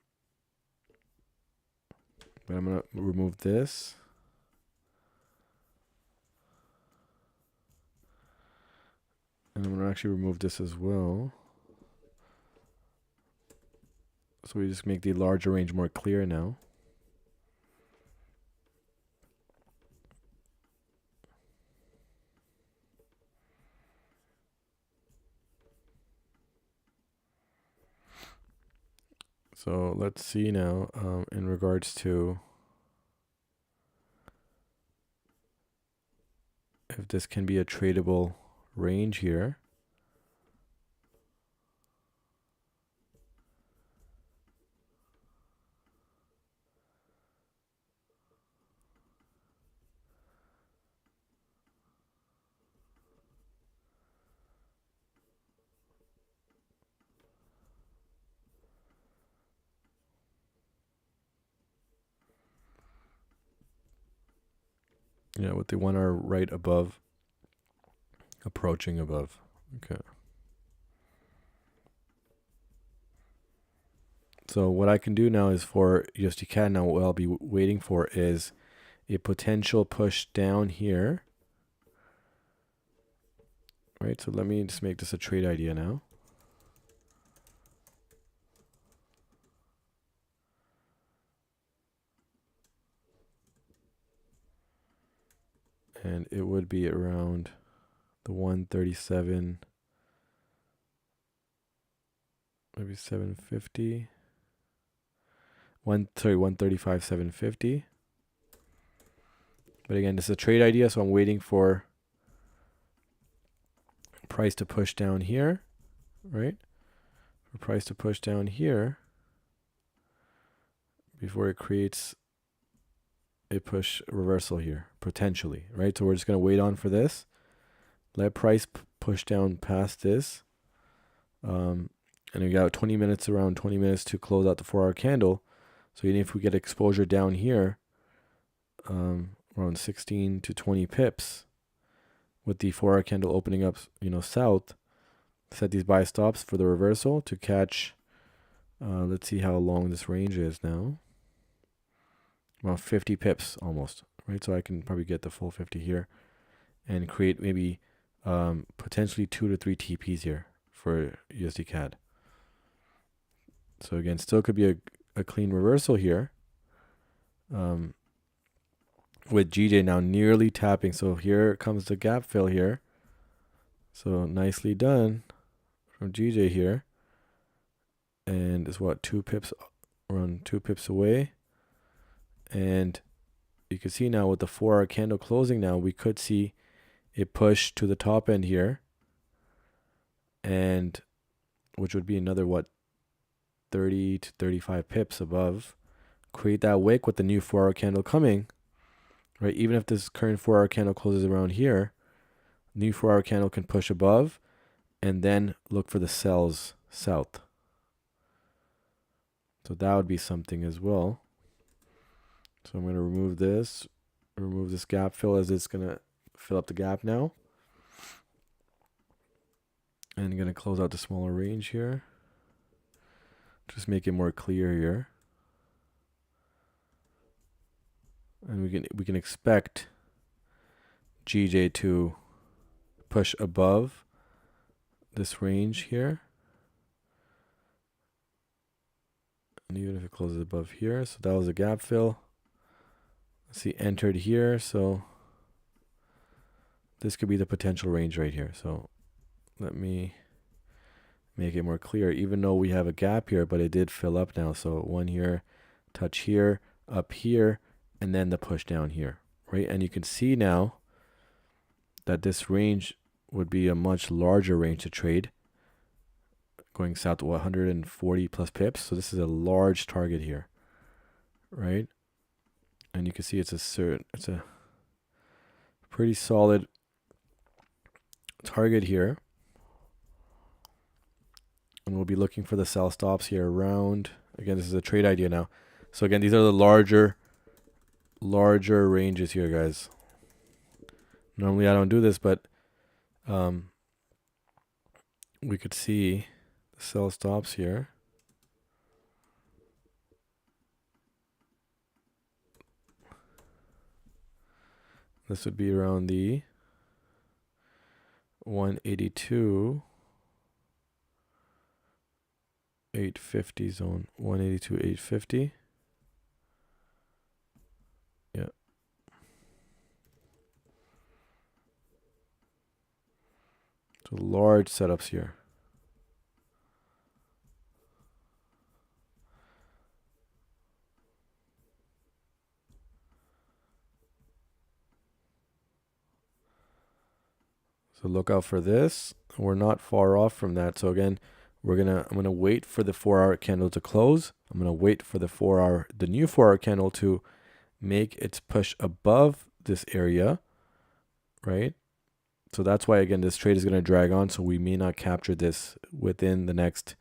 I'm going to remove this. And I'm going to actually remove this as well. So we just make the larger range more clear now. So let's see now in regards to if this can be a tradable range here. Yeah, with the 1 hour right above, approaching above. Okay. So what I can do now is for USD CAD now, what I'll be waiting for is a potential push down here. Right, so let me just make this a trade idea now. And it would be around the 137, maybe 750. 135, 750. But again, this is a trade idea, so I'm waiting for price to push down here, right? For price to push down here before it creates a push reversal here, potentially, right? So we're just going to wait on for this. Let price push down past this. And we got 20 minutes, around 20 minutes to close out the 4-hour candle. So even if we get exposure down here, around 16 to 20 pips, with the 4-hour candle opening up, south, set these buy stops for the reversal to catch. Let's see how long this range is now. About 50 pips almost, right? So I can probably get the full 50 here and create maybe potentially 2 to 3 TPs here for USD CAD. So again, still could be a clean reversal here. With GJ now nearly tapping. So here comes the gap fill here. So nicely done from GJ here. And it's what, 2 pips, around 2 pips away. And you can see now with the 4-hour candle closing now, we could see a push to the top end here. And which would be another, what, 30 to 35 pips above. Create that wick with the new 4-hour candle coming. Right, even if this current 4-hour candle closes around here, new 4-hour candle can push above and then look for the sells south. So that would be something as well. So I'm going to remove this gap fill, as it's going to fill up the gap now. And I'm going to close out the smaller range here. Just make it more clear here. And we can expect GJ to push above this range here. And even if it closes above here, so that was a gap fill. Let's see, entered here, so this could be the potential range right here. So let me make it more clear, even though we have a gap here, but it did fill up now. So one here, touch here, up here, and then the push down here, right? And you can see now that this range would be a much larger range to trade, going south to 140 plus pips. So this is a large target here, right? And you can see it's a pretty solid target here. And we'll be looking for the sell stops here around, again, this is a trade idea now. So again, these are the larger ranges here, guys. Normally I don't do this, but we could see the sell stops here. This would be around the 182 850 zone, 182 850. Yeah. So large setups here. So look out for this. We're not far off from that. So again, I'm gonna wait for the 4-hour candle to close. I'm gonna wait for the new 4-hour candle to make its push above this area, right? So that's why, again, this trade is gonna drag on. So we may not capture this within the next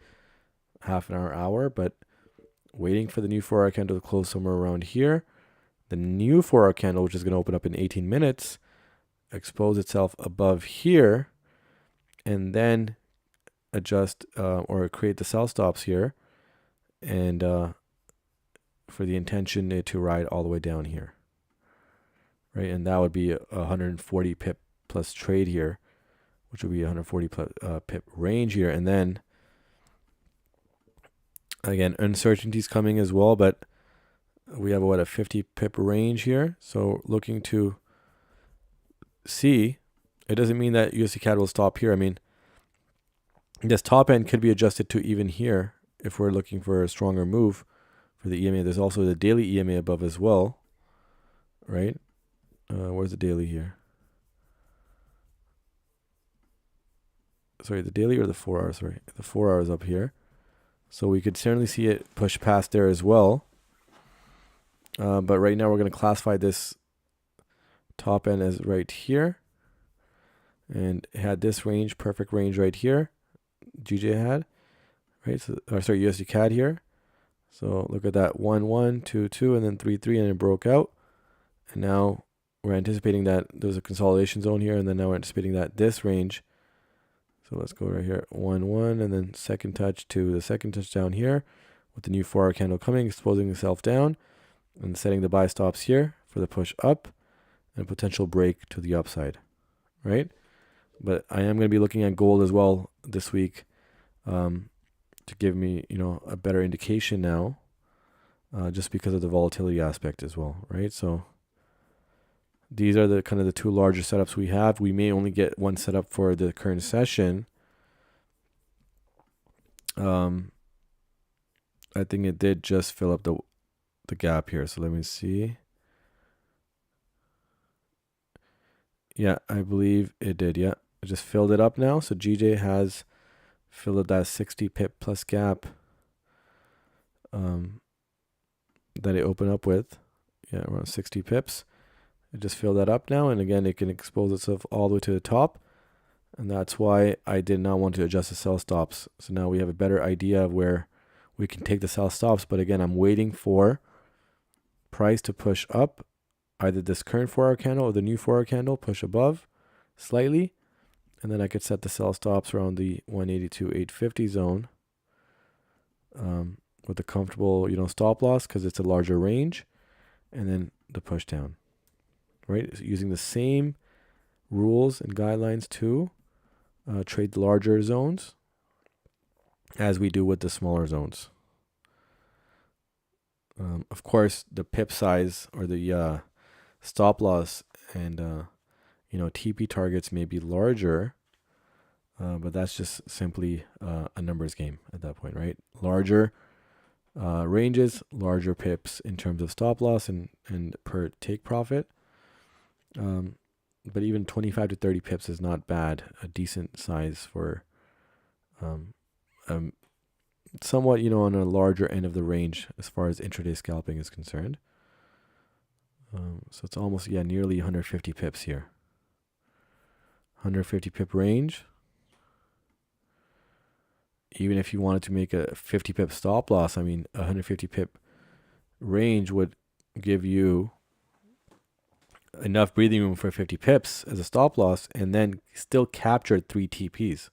half an hour, but waiting for the new 4-hour candle to close somewhere around here. The new 4-hour candle, which is gonna open up in 18 minutes, expose itself above here, and then adjust or create the sell stops here, and for the intention to ride all the way down here, right? And that would be a 140 pip plus trade here, which would be 140 plus, pip range here. And then again, uncertainties coming as well, but we have a 50 pip range here. So looking to see, it doesn't mean that USD CAD will stop here. I mean, this top end could be adjusted to even here if we're looking for a stronger move for the EMA. There's also the daily EMA above as well, right? Where's the daily here? Sorry, the daily or the 4 hours? Sorry, the 4 hours up here. So we could certainly see it push past there as well. But right now we're going to classify this top end as right here. And it had this range, perfect range right here. GJ had, right? So, sorry, USD CAD here. So look at that 1 1 2 2 and then 3 3, and it broke out. And now we're anticipating that there's a consolidation zone here, and then now we're anticipating that this range. So let's go right here, 1 1, and then second touch to the second touch down here, with the new 4-hour candle coming, exposing itself down, and setting the buy stops here for the push up and potential break to the upside, right? But I am going to be looking at gold as well this week, to give me, a better indication now just because of the volatility aspect as well, right? So these are the kind of the two larger setups we have. We may only get one setup for the current session. I think it did just fill up the gap here. So let me see. Yeah, I believe it did. Yeah, I just filled it up now. So GJ has filled up that 60 pip plus gap that it opened up with. Yeah, around 60 pips. I just filled that up now. And again, it can expose itself all the way to the top. And that's why I did not want to adjust the sell stops. So now we have a better idea of where we can take the sell stops. But again, I'm waiting for price to push up, either this current 4-hour candle or the new 4-hour candle, push above slightly. And then I could set the sell stops around the 182.850 zone with a comfortable, stop loss because it's a larger range. And then the push down, right? So using the same rules and guidelines to trade the larger zones as we do with the smaller zones. Of course, the pip size or the stop loss and TP targets may be larger, but that's just simply a numbers game at that point, right? Larger ranges, larger pips in terms of stop loss and per take profit. But even 25 to 30 pips is not bad, a decent size for somewhat, on a larger end of the range as far as intraday scalping is concerned. So it's almost, nearly 150 pips here. 150 pip range. Even if you wanted to make a 50 pip stop loss, 150 pip range would give you enough breathing room for 50 pips as a stop loss and then still capture 3 TPs,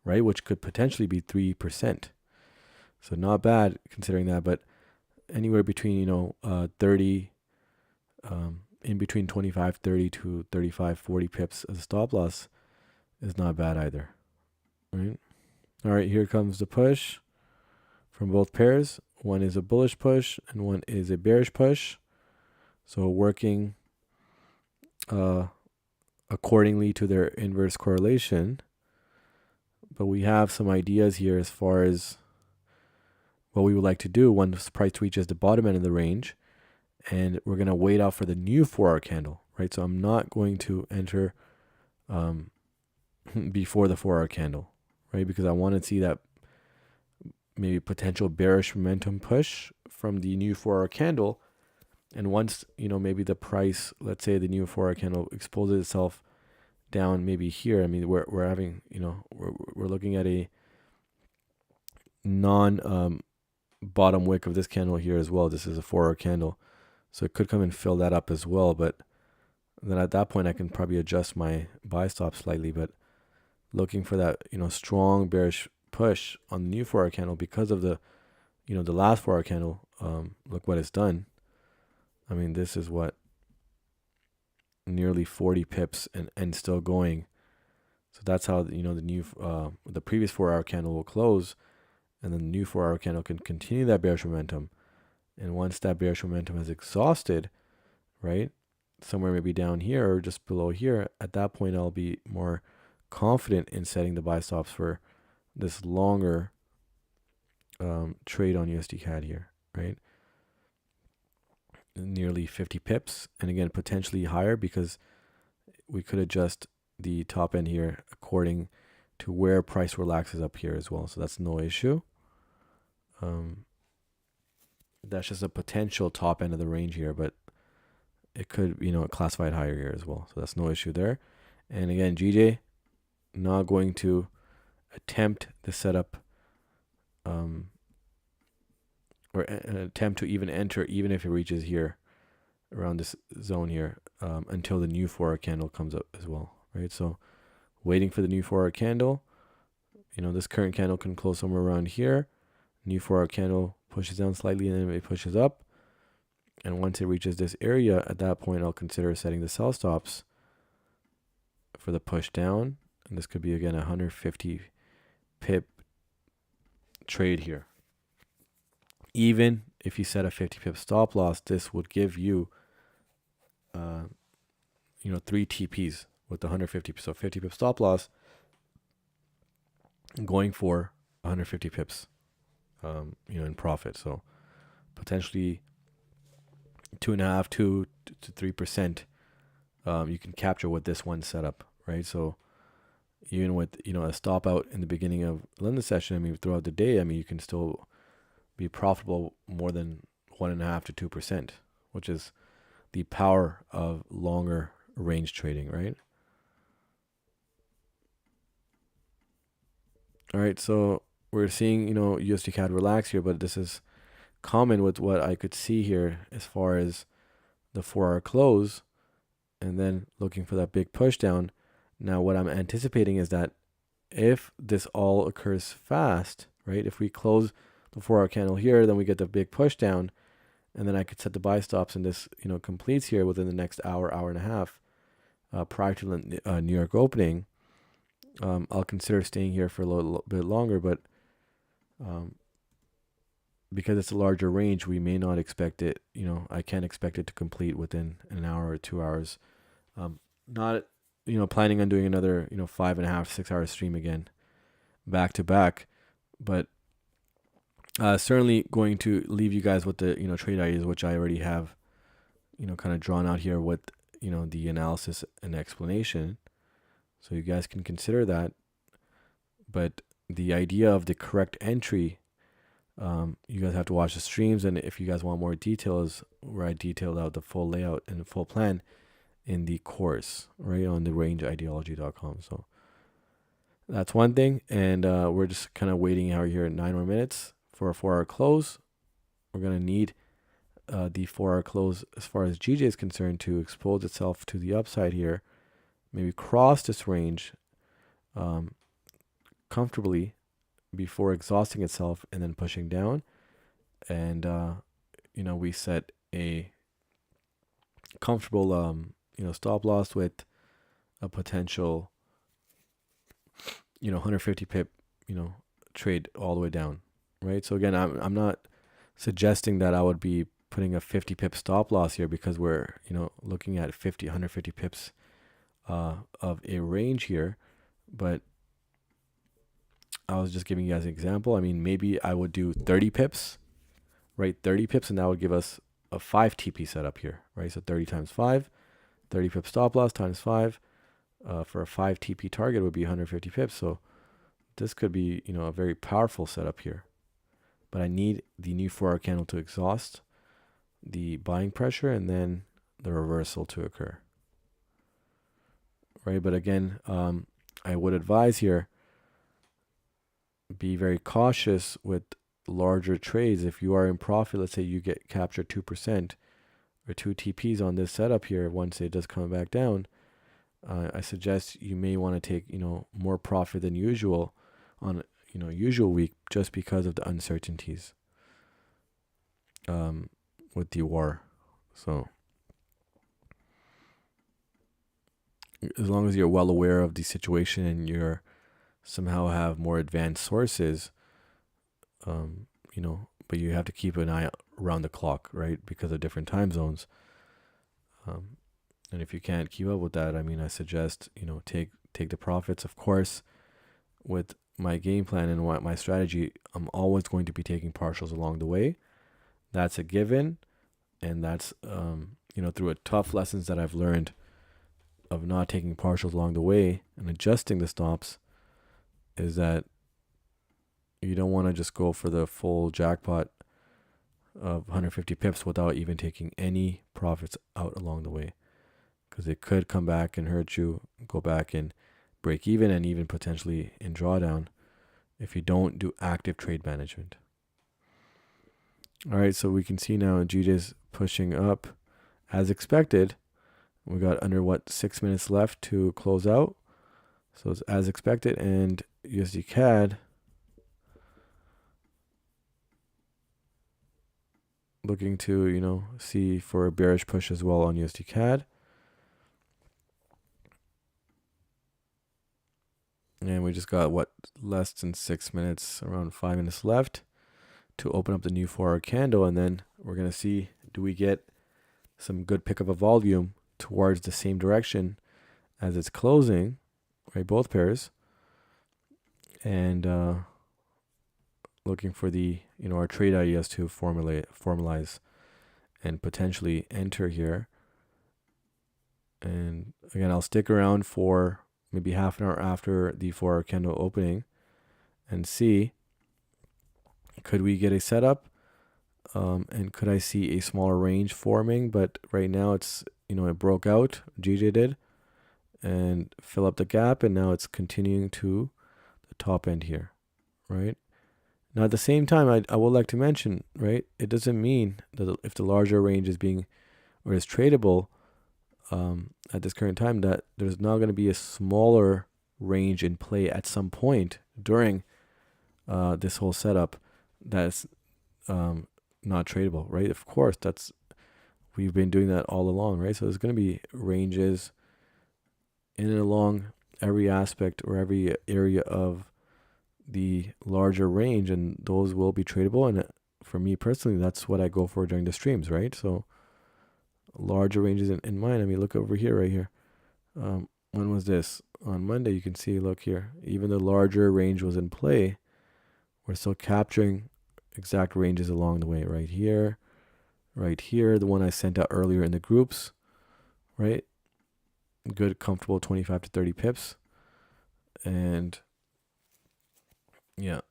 right? Which could potentially be 3%. So not bad considering that, but anywhere between, 30, in between 25, 30 to 35, 40 pips as a stop loss is not bad either, right? All right, here comes the push from both pairs. One is a bullish push and one is a bearish push. So working accordingly to their inverse correlation. But we have some ideas here as far as what we would like to do once price reaches the bottom end of the range. And we're going to wait out for the new 4-hour candle, right? So I'm not going to enter before the 4-hour candle, right? Because I want to see that maybe potential bearish momentum push from the new 4-hour candle. And once, maybe the price, let's say the new 4-hour candle exposes itself down maybe here. We're having, we're looking at a non bottom wick of this candle here as well. This is a 4-hour candle. So it could come and fill that up as well. But then at that point, I can probably adjust my buy stop slightly. But looking for that, strong bearish push on the new 4-hour candle because of the, the last 4-hour candle. Look what it's done. This is what, nearly 40 pips and still going. So that's how, the new, the previous 4-hour candle will close. And then the new 4-hour candle can continue that bearish momentum. And once that bearish momentum is exhausted, right, somewhere maybe down here or just below here, at that point I'll be more confident in setting the buy stops for this longer trade on USD CAD here, right? Nearly 50 pips, and again potentially higher because we could adjust the top end here according to where price relaxes up here as well. So that's no issue. That's just a potential top end of the range here, but it could, classified higher here as well. So that's no issue there. And again, GJ not going to attempt the setup or attempt to even enter, even if it reaches here around this zone here until the new 4-hour candle comes up as well, right? So waiting for the new 4-hour candle. This current candle can close somewhere around here. New 4-hour candle pushes down slightly and then it pushes up. And once it reaches this area, at that point, I'll consider setting the sell stops for the push down. And this could be, again, a 150 pip trade here. Even if you set a 50 pip stop loss, this would give you, 3 TPs with the 150. So 50 pip stop loss going for 150 pips, in profit. So potentially 2.5, 2 to 3%, you can capture with this one setup, right? So even with, a stop out in the beginning of London session, I mean, throughout the day, I mean, you can still be profitable more than 1.5 to 2%, which is the power of longer range trading, right? All right, so we're seeing, USD CAD relax here, but this is common with what I could see here as far as the 4-hour close, and then looking for that big push down. Now, what I'm anticipating is that if this all occurs fast, right? If we close the 4-hour candle here, then we get the big push down, and then I could set the buy stops, and this, completes here within the next hour, hour and a half, prior to the New York opening. I'll consider staying here for a little bit longer, but because it's a larger range, we may not expect it. I can't expect it to complete within an hour or 2 hours. Not, planning on doing another, 5.5, 6 hour stream again, back to back, but certainly going to leave you guys with the, trade ideas, which I already have, kind of drawn out here with, the analysis and explanation. So you guys can consider that. But the idea of the correct entry, you guys have to watch the streams. And if you guys want more details, where I detailed out the full layout and the full plan in the course, right, on the rangeideology.com. So that's one thing. And we're just kind of waiting out here at 9 more minutes for a 4-hour close. We're going to need the 4-hour close, as far as GJ is concerned, to expose itself to the upside here. Maybe cross this range comfortably before exhausting itself and then pushing down. And, we set a comfortable, stop loss with a potential, 150 pip, trade all the way down, right? So again, I'm not suggesting that I would be putting a 50 pip stop loss here, because we're, looking at 150 pips of a range here. But I was just giving you guys an example. I mean, maybe I would do 30 pips, right? 30 pips, and that would give us a 5 TP setup here, right? So 30 times 5, 30 pip stop loss times 5, for a 5 TP target would be 150 pips. So this could be, a very powerful setup here. But I need the new 4-hour candle to exhaust the buying pressure and then the reversal to occur, right? But again, I would advise here, be very cautious with larger trades. If you are in profit, let's say you get captured 2% or 2 TPs on this setup here, once it does come back down, I suggest you may want to take, more profit than usual on, usual week, just because of the uncertainties with the war. So as long as you're well aware of the situation and you're somehow have more advanced sources, but you have to keep an eye around the clock, right? Because of different time zones. And if you can't keep up with that, I mean, I suggest, take the profits. Of course, with my game plan and what my strategy, I'm always going to be taking partials along the way. That's a given. And that's, through a tough lessons that I've learned of not taking partials along the way and adjusting the stops, is that you don't want to just go for the full jackpot of 150 pips without even taking any profits out along the way, because it could come back and hurt you, go back and break even, and even potentially in drawdown if you don't do active trade management. All right, so we can see now GJ's pushing up as expected. We got under 6 minutes left to close out. So it's as expected, and USD CAD looking to, see for a bearish push as well on USD CAD. And we just got less than 6 minutes, around 5 minutes left to open up the new 4-hour candle, and then we're going to see, do we get some good pickup of volume towards the same direction as it's closing, right? Both pairs, and looking for the, our trade ideas to formalize and potentially enter here. And again, I'll stick around for maybe half an hour after the 4-hour candle opening and see, could we get a setup, and could I see a smaller range forming? But right now it's, it broke out, GJ did, and fill up the gap, and now it's continuing to the top end here, right? Now at the same time, I would like to mention, right, it doesn't mean that if the larger range is being, or is tradable at this current time, that there's now going to be a smaller range in play at some point during this whole setup that's not tradable, right? Of course, we've been doing that all along, right? So there's going to be ranges in and along every aspect or every area of the larger range, and those will be tradable. And for me personally, that's what I go for during the streams, right? So larger ranges in mind. I mean, look over here, right here. When was this? On Monday, you can see, look here, even the larger range was in play. We're still capturing exact ranges along the way, right here, the one I sent out earlier in the groups, right? Good, comfortable 25 to 30 pips. And yeah.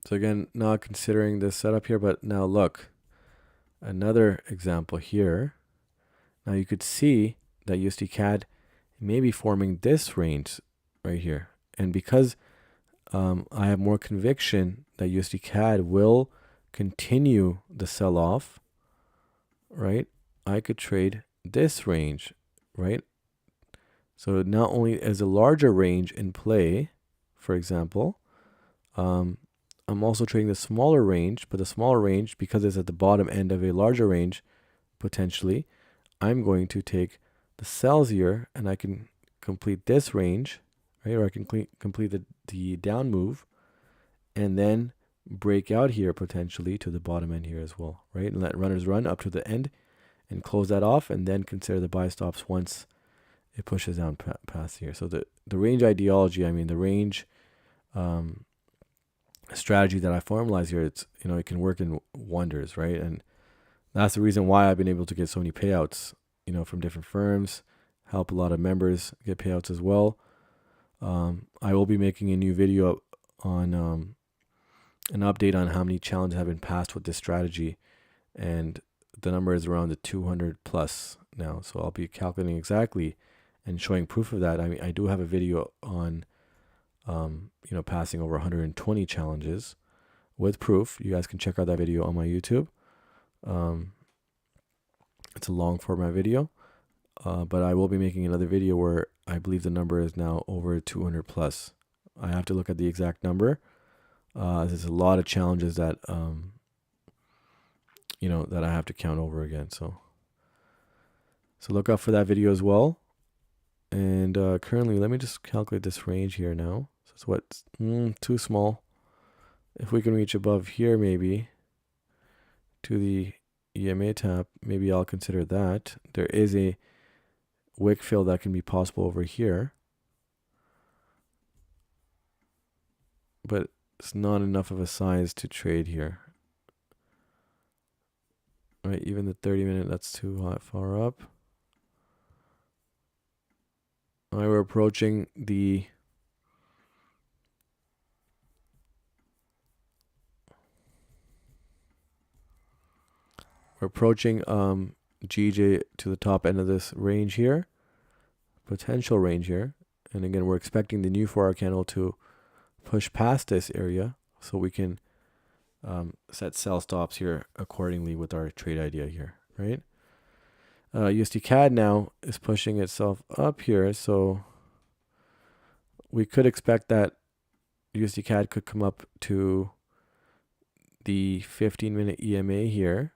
So again, not considering this setup here, but now look, another example here. Now you could see that USD CAD may be forming this range right here. And because I have more conviction that USD CAD will continue the sell-off, right? I could trade this range, right? So not only is a larger range in play, for example, I'm also trading the smaller range, but the smaller range, because it's at the bottom end of a larger range, potentially, I'm going to take the sells here, and I can complete this range, right? Or I can complete the down move, and then break out here potentially to the bottom end here as well, right? And let runners run up to the end and close that off, and then consider the buy stops once it pushes down past here. So the range ideology, I mean the range strategy that I formalize here, it's, it can work in wonders, right? And that's the reason why I've been able to get so many payouts, from different firms, help a lot of members get payouts as well. I will be making a new video on an update on how many challenges have been passed with this strategy, and the number is around the 200 plus now. So I'll be calculating exactly and showing proof of that. I mean, I do have a video on passing over 120 challenges with proof. You guys can check out that video on my YouTube. It's a long format video, but I will be making another video where I believe the number is now over 200 plus. I have to look at the exact number. There's a lot of challenges that that I have to count over again. So look out for that video as well. And currently, let me just calculate this range here now. So it's what, too small. If we can reach above here, maybe to the EMA tap, maybe I'll consider that. There is a wick fill that can be possible over here, but it's not enough of a size to trade here. Right, even the 30-minute, that's too far up. All right, we're approaching the GJ to the top end of this range here, potential range here. And again, we're expecting the new 4-hour candle to push past this area, so we can set sell stops here accordingly with our trade idea here, right? USD CAD now is pushing itself up here, so we could expect that USD CAD could come up to the 15-minute EMA here,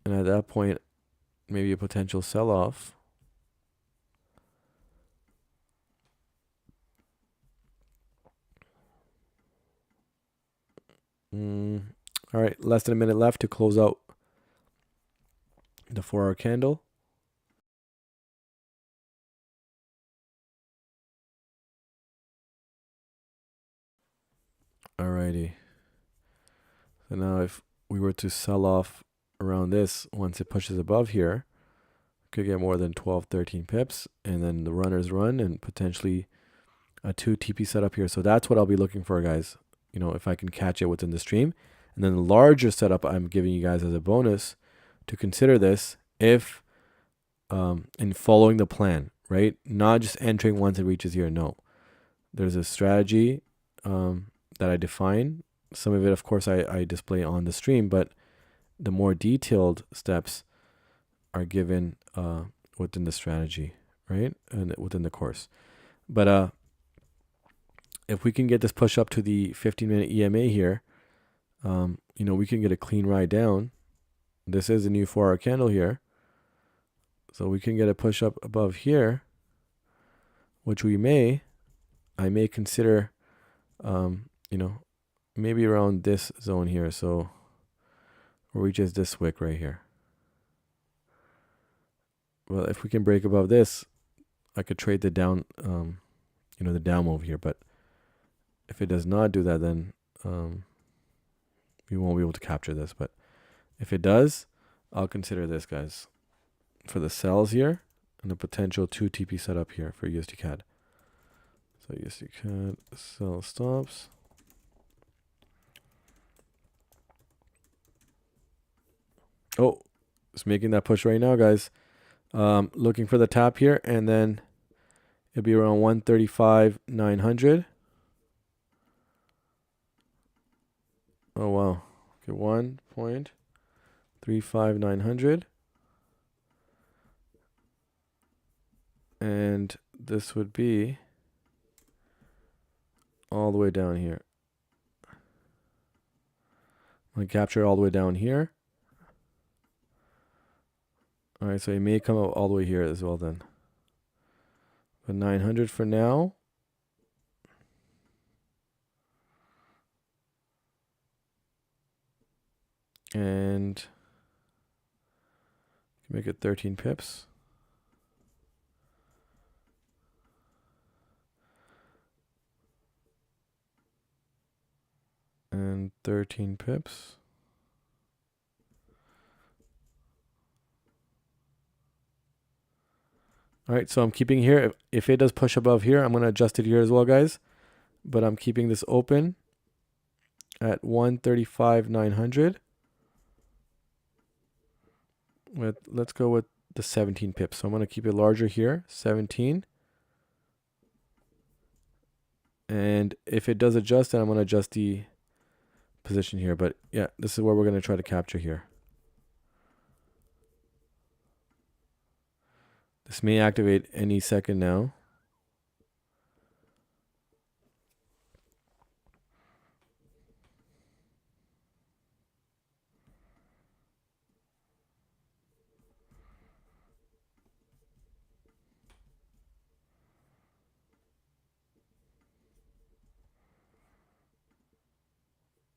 and at that point, maybe a potential sell-off. All right, less than a minute left to close out the 4-hour candle. Alrighty. So now if we were to sell off around this, once it pushes above here, could get more than 12, 13 pips, and then the runners run and potentially a 2 TP setup here. So that's what I'll be looking for, guys. You know, if I can catch it within the stream. And then the larger setup I'm giving you guys as a bonus to consider this if in following the plan, right? Not just entering once it reaches here. No. There's a strategy that I define. Some of it, of course, I display on the stream, but the more detailed steps are given within the strategy, right? And within the course. But if we can get this push up to the 15-minute EMA here, you know, we can get a clean ride down. This is a new 4-hour candle here. So we can get a push up above here, which I may consider, you know, maybe around this zone here. So reaches this wick right here. Well, if we can break above this, I could trade the down, you know, the down move here. But if it does not do that, then we won't be able to capture this. But if it does, I'll consider this, guys, for the sells here and the potential 2 TP setup here for USD CAD. So USD CAD sell stops. Oh, it's making that push right now, guys. Looking for the tap here, and then it'll be around 135,900. Oh wow. Okay, 1.35900. And this would be all the way down here. I'm going to capture it all the way down here. All right, so it may come out all the way here as well then. But 900 for now. And make it 13 pips. And 13 pips. All right, so I'm keeping here. If it does push above here, I'm going to adjust it here as well, guys. But I'm keeping this open at 135,900. Let's go with the 17 pips. So I'm going to keep it larger here, 17. And if it does adjust, then I'm going to adjust the position here. But yeah, this is where we're going to try to capture here. This may activate any second now.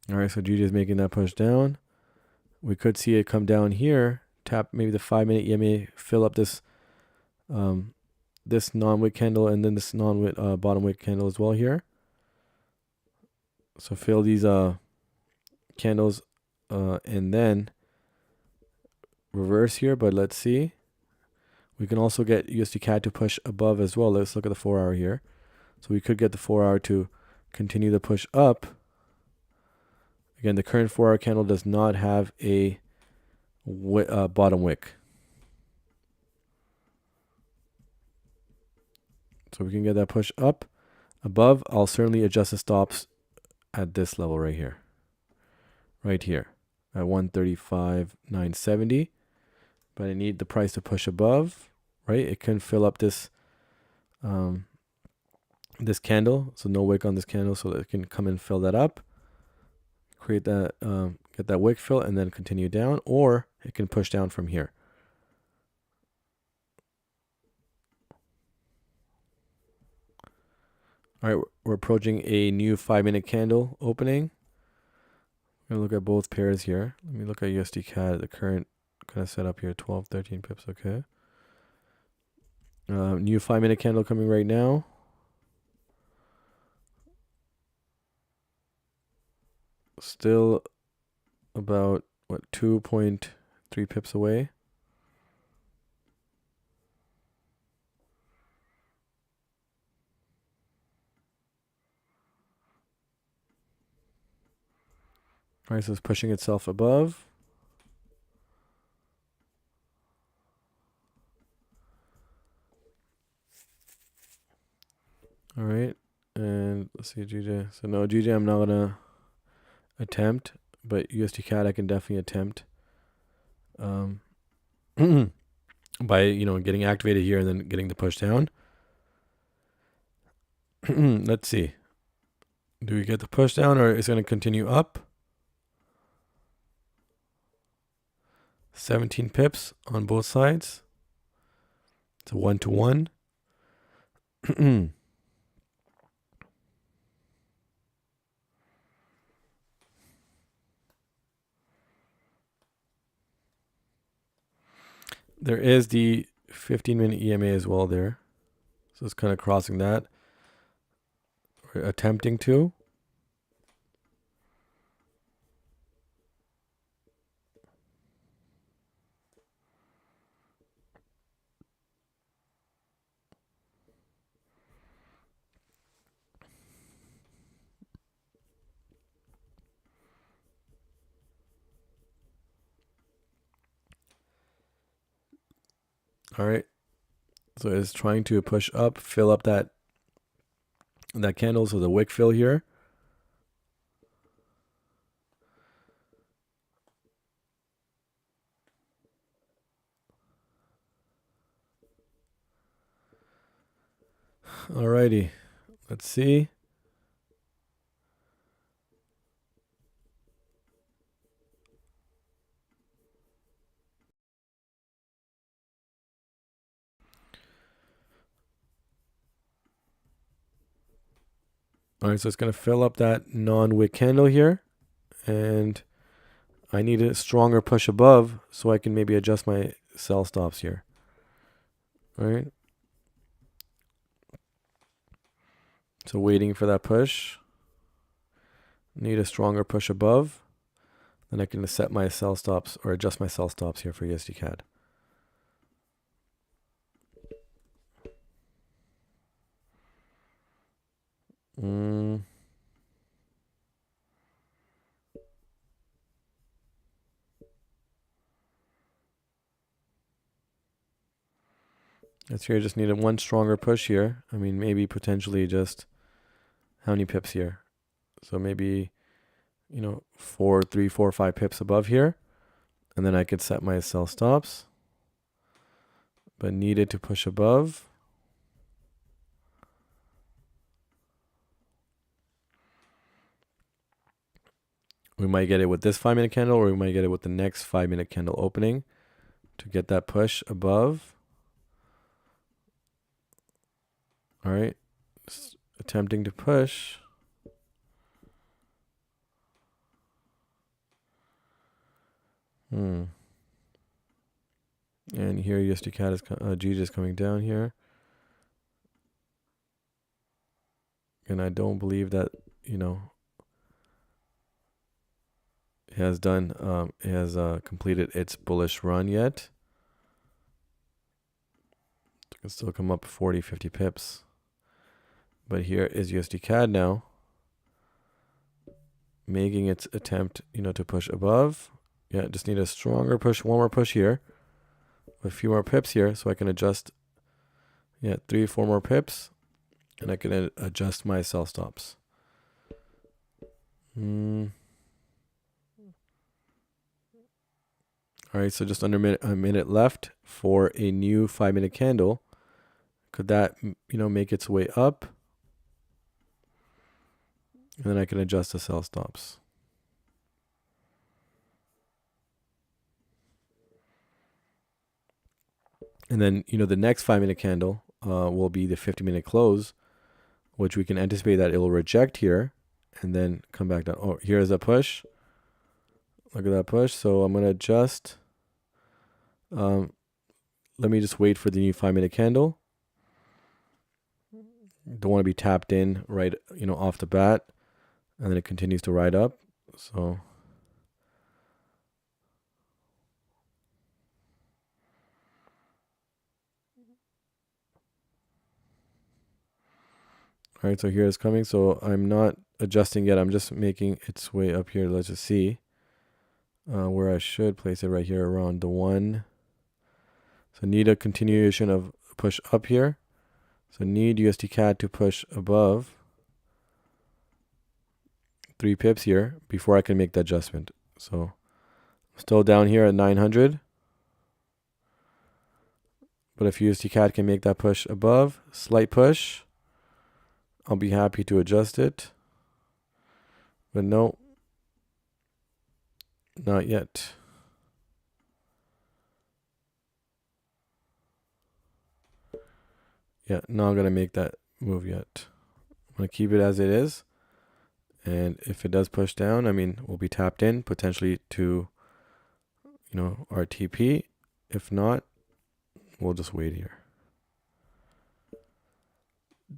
All right, so GD is making that push down. We could see it come down here, tap maybe the 5-minute EMA, fill up this this non-wick candle and then this non-wick bottom wick candle as well here. So fill these candles and then reverse here, but let's see. We can also get USD CAD to push above as well. Let's look at the 4-hour here. So we could get the 4-hour to continue the push up. Again, the current 4-hour candle does not have a bottom wick. So we can get that push up. Above, I'll certainly adjust the stops at this level right here. Right here at 135,970. But I need the price to push above, right? It can fill up this this candle. So no wick on this candle, so it can come and fill that up. Create that, get that wick fill, and then continue down, or it can push down from here. All right, we're approaching a new 5-minute candle opening. I'm gonna look at both pairs here. Let me look at USD CAD, the current kind of setup here, 12, 13 pips, okay. New 5-minute candle coming right now. Still about, what, 2.3 pips away. Price is pushing itself above. All right, and let's see GJ. So no GJ, I'm not gonna attempt, but USD CAD I can definitely attempt. By getting activated here and then getting the push down. Let's see. Do we get the push down or is it going to continue up? 17 pips on both sides. It's a 1-to-1. There is the 15-minute EMA as well there. So it's kind of crossing that. We're attempting to. All right. So it's trying to push up, fill up that candle. So the wick fill here. Alrighty. Let's see. All right, so it's going to fill up that non-wick candle here. And I need a stronger push above so I can maybe adjust my sell stops here. All right. So waiting for that push. Need a stronger push above. Then I can set my sell stops or adjust my sell stops here for USD CAD. That's here. Just needed one stronger push here. I mean, maybe potentially just how many pips here? So maybe, 3, 4, 5 pips above here. And then I could set my sell stops. But needed to push above. We might get it with this 5-minute candle, or we might get it with the next 5-minute candle opening to get that push above. All right, just attempting to push. And here USD CAD is GJ is coming down here, and I don't believe that it has done it has completed its bullish run yet. It can still come up 40, 50 pips. But here is USD CAD now making its attempt, to push above. Yeah, just need a stronger push, one more push here. A few more pips here so I can adjust. Yeah, 3, 4 more pips. And I can adjust my sell stops. All right, so just under a minute left for a new 5-minute candle. Could that, make its way up? And then I can adjust the sell stops. And then, the next 5-minute candle will be the 50-minute close, which we can anticipate that it will reject here and then come back down. Oh, here's a push. Look at that push. So I'm going to adjust. Let me just wait for the new 5-minute candle. Don't want to be tapped in right, off the bat. And then it continues to ride up. So all right, so here it's coming. So I'm not adjusting yet. I'm just making its way up here. Let's just see where I should place it right here around the 1. So need a continuation of push up here. So need USD CAD to push above 3 pips here before I can make the adjustment. So still down here at 900. But if USD CAD can make that push above, slight push, I'll be happy to adjust it. But no, not yet. Yeah, not going to make that move yet. I'm going to keep it as it is. And if it does push down, I mean, we'll be tapped in potentially to, our TP. If not, we'll just wait here.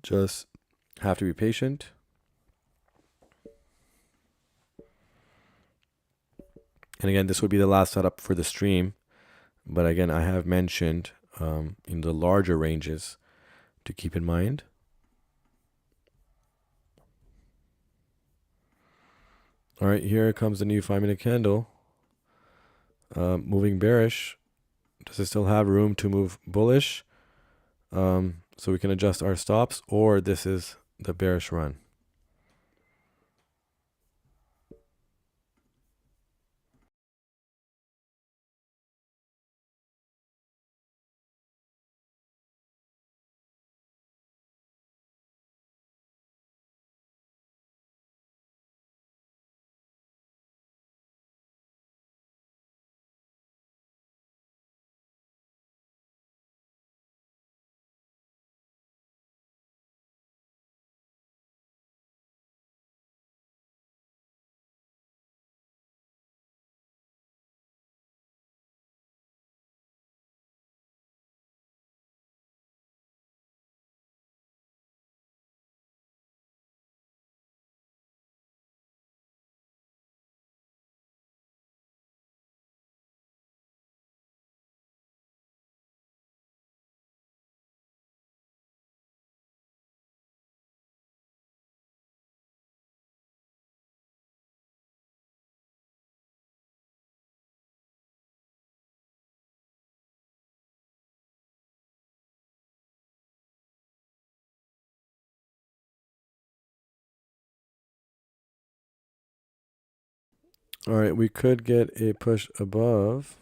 Just have to be patient. And again, this would be the last setup for the stream. But again, I have mentioned in the larger ranges to keep in mind. All right, here comes the new 5-minute candle. Moving bearish. Does it still have room to move bullish? So we can adjust our stops, or this is the bearish run. All right, we could get a push above.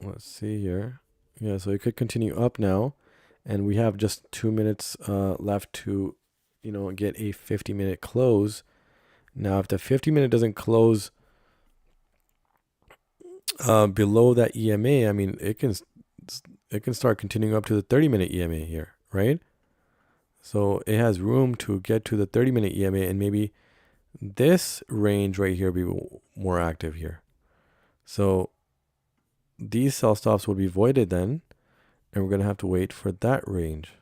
Let's see here. Yeah, so it could continue up now. And we have just 2 minutes left to, get a 50-minute close. Now, if the 50-minute doesn't close below that EMA, I mean, it can start continuing up to the 30-minute EMA here, right? So it has room to get to the 30-minute EMA, and maybe this range right here be more active here. So these sell stops will be voided then, and we're going to have to wait for that range.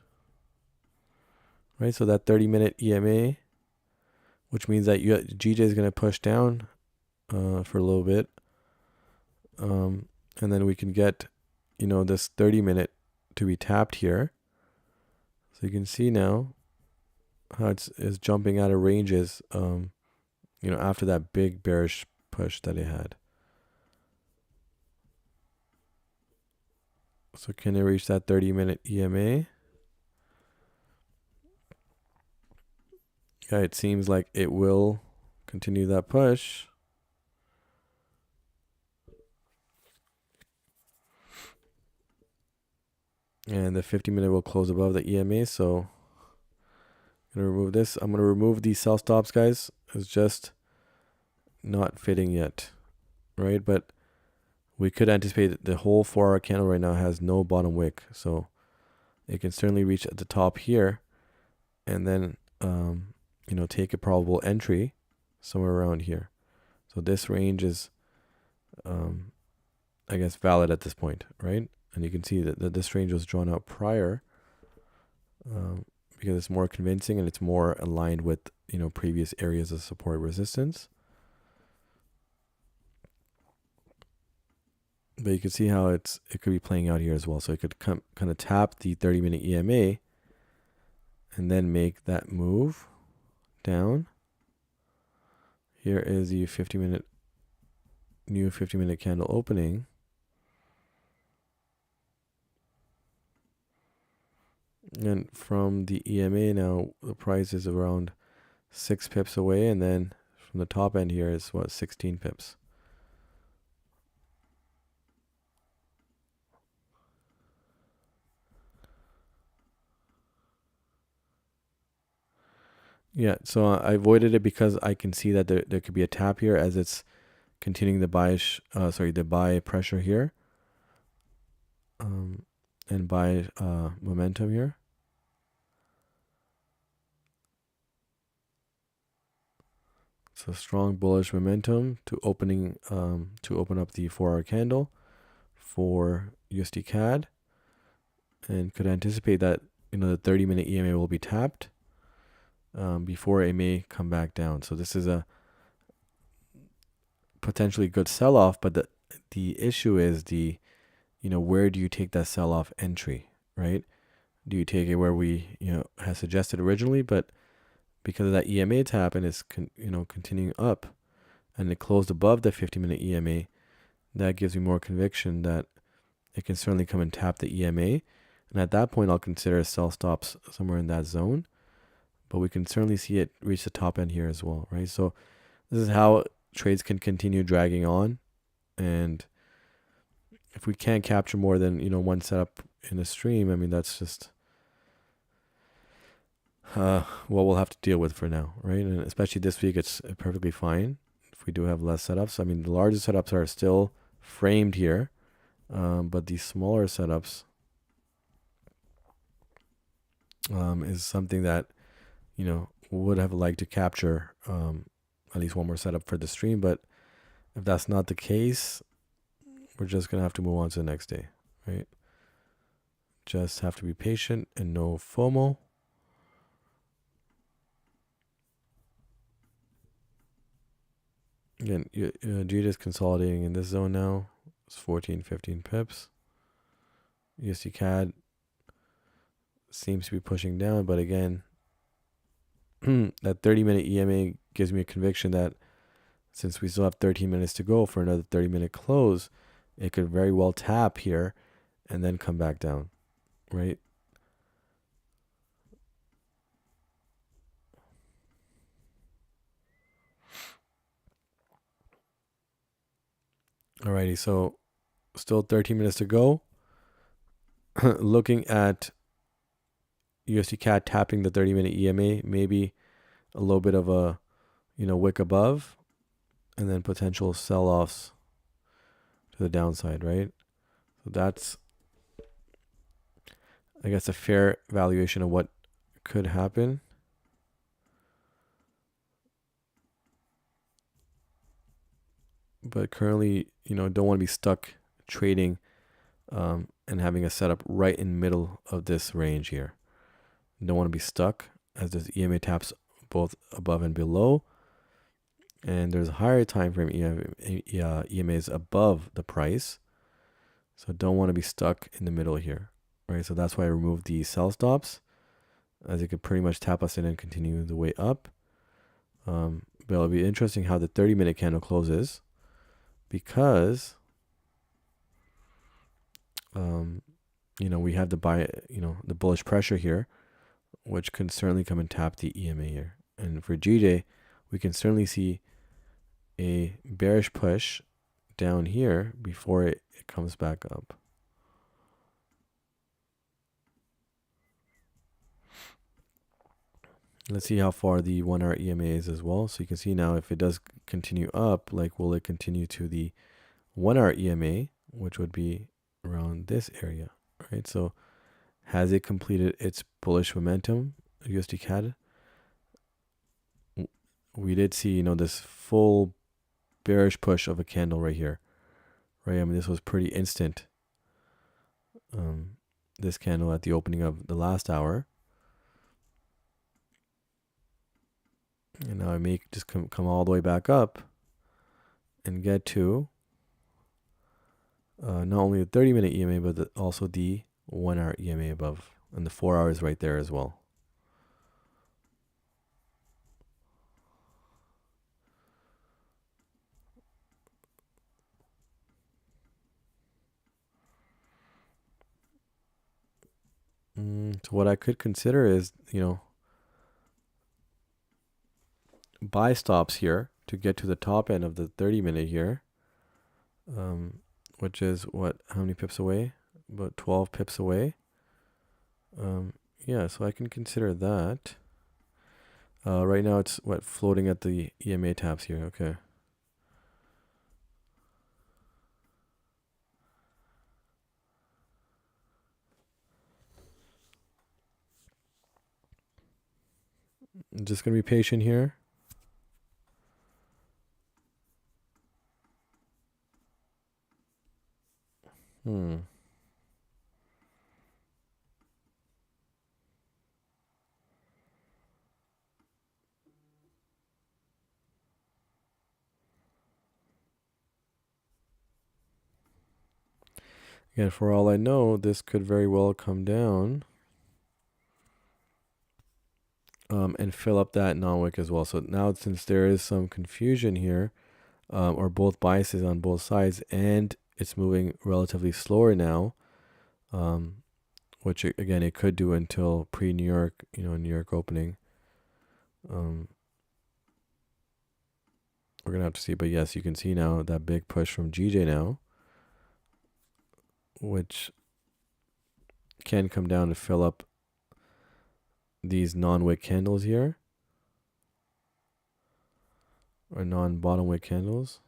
Right, so that 30-minute EMA, which means that GJ is going to push down for a little bit. And then we can get, this 30-minute to be tapped here. So you can see now how it's jumping out of ranges, after that big bearish push that it had. So can it reach that 30-minute EMA? Yeah, it seems like it will continue that push. And the 50-minute will close above the EMA, so I'm going to remove this. I'm going to remove these sell stops, guys. It's just not fitting yet, right? But we could anticipate that the whole 4-hour candle right now has no bottom wick, so it can certainly reach at the top here and then, take a probable entry. somewhere around here. So this range is, I guess, valid at this point, right? And you can see that this range was drawn out prior because it's more convincing and it's more aligned with, previous areas of support resistance. But you can see how it could be playing out here as well. So it could kind of tap the 30-minute EMA and then make that move down. Here is the 50-minute new 50-minute candle opening. And from the EMA now, the price is around 6 pips away. And then from the top end here is 16 pips. Yeah, so I avoided it because I can see that there could be a tap here as it's continuing the the buy pressure here, and buy momentum here. So strong bullish momentum to open up the 4-hour candle for USD CAD, and could anticipate that the 30-minute EMA will be tapped before it may come back down. So this is a potentially good sell-off, but the issue is where do you take that sell-off entry, right? Do you take it where we had suggested originally, but because of that EMA tap and it's continuing up and it closed above the 50-minute EMA, that gives me more conviction that it can certainly come and tap the EMA. And at that point, I'll consider sell stops somewhere in that zone. But we can certainly see it reach the top end here as well, right? So this is how trades can continue dragging on. And if we can't capture more than, one setup in a stream, I mean, that's just what we'll have to deal with for now, right? And especially this week, it's perfectly fine if we do have less setups. I mean, the largest setups are still framed here, but the smaller setups is something that, would have liked to capture at least one more setup for the stream. But if that's not the case, we're just going to have to move on to the next day, right? Just have to be patient and no FOMO. Again, GD is consolidating in this zone now. It's 14, 15 pips. USD CAD seems to be pushing down, but again, that 30-minute EMA gives me a conviction that since we still have 13 minutes to go for another 30-minute close, it could very well tap here and then come back down, right? Alrighty, so still 13 minutes to go. Looking at USD CAD tapping the 30-minute EMA, maybe a little bit of a, wick above, and then potential sell-offs to the downside, right? So that's, I guess, a fair valuation of what could happen. But currently, don't want to be stuck trading and having a setup right in the middle of this range here. Don't want to be stuck as this EMA taps both above and below. And there's a higher time frame EMAs above the price. So don't want to be stuck in the middle here, right? So that's why I removed the sell stops, as it could pretty much tap us in and continue the way up. But it'll be interesting how the 30-minute candle closes, because we have the buy, the bullish pressure here, which can certainly come and tap the EMA here. And for GJ, we can certainly see a bearish push down here before it comes back up. Let's see how far the 1-hour EMA is as well. So you can see now if it does continue up, like, will it continue to the 1-hour EMA, which would be around this area, right? So has it completed its bullish momentum, USD CAD? we did see, this full bearish push of a candle right here, right? I mean, this was pretty instant. This candle at the opening of the last hour. And now I may just come all the way back up and get to not only the 30-minute EMA, but also the 1 hour EMA above. And the 4 hours right there as well. So what I could consider is, buy stops here to get to the top end of the 30-minute here, which is how many pips away? About 12 pips away. Yeah, so I can consider that. Right now it's floating at the EMA taps here. Okay. I'm just gonna be patient here. Again, for all I know, this could very well come down and fill up that non-wick as well. So now, since there is some confusion here, or both biases on both sides, and it's moving relatively slower now, which again it could do until pre-New York, New York opening. We're gonna have to see, but yes, you can see now that big push from GJ now, which can come down to fill up these non-wick candles here, or non-bottom wick candles.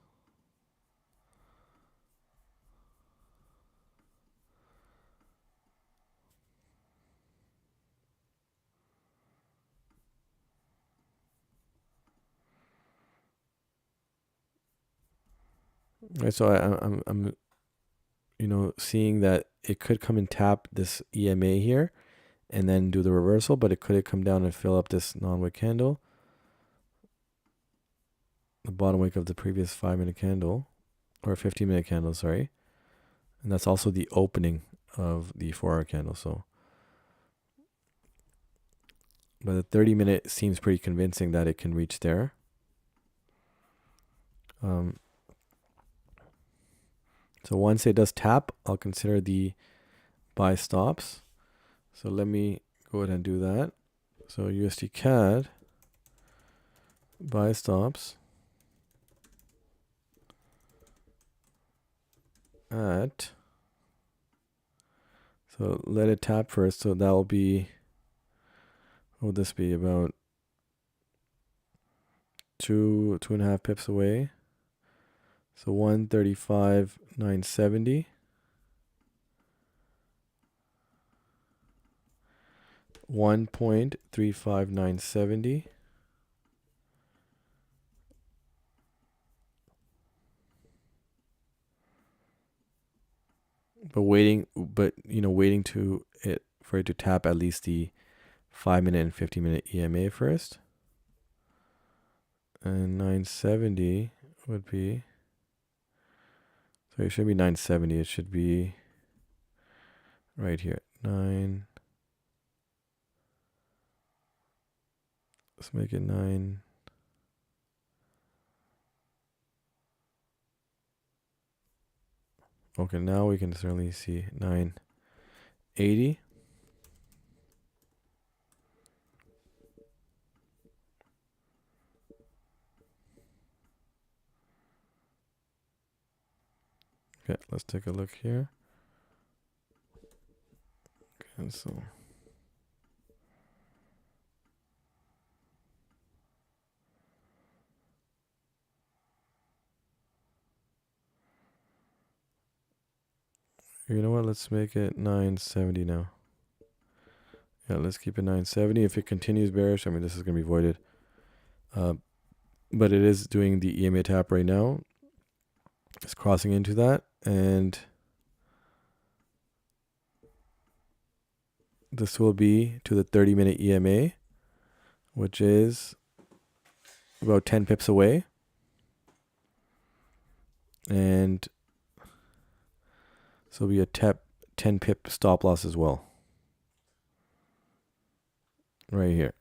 Right, so I'm seeing that it could come and tap this EMA here and then do the reversal, but it could come down and fill up this non-wick candle, the bottom wick of the previous 5-minute candle, or 15-minute candle, sorry. And that's also the opening of the 4-hour candle. So, but the 30-minute seems pretty convincing that it can reach there. So once it does tap, I'll consider the buy stops. So let me go ahead and do that. So USD CAD buy stops at, so let it tap first. So that will be, what would this be, about 2.5 pips away. So 135,970. 1.35970. Waiting for it to tap at least the 5-minute and 15-minute EMA first. And 970 would be, so it should be 970. It should be right here. Let's make it 9. Okay, now we can certainly see 980. Okay, let's take a look here. Cancel. You know what? Let's make it 970 now. Yeah, let's keep it 970. If it continues bearish, I mean, this is going to be voided. but it is doing the EMA tap right now. It's crossing into that, and this will be to the 30-minute EMA, which is about 10 pips away. And so it'll be a 10 pip stop loss as well. Right here.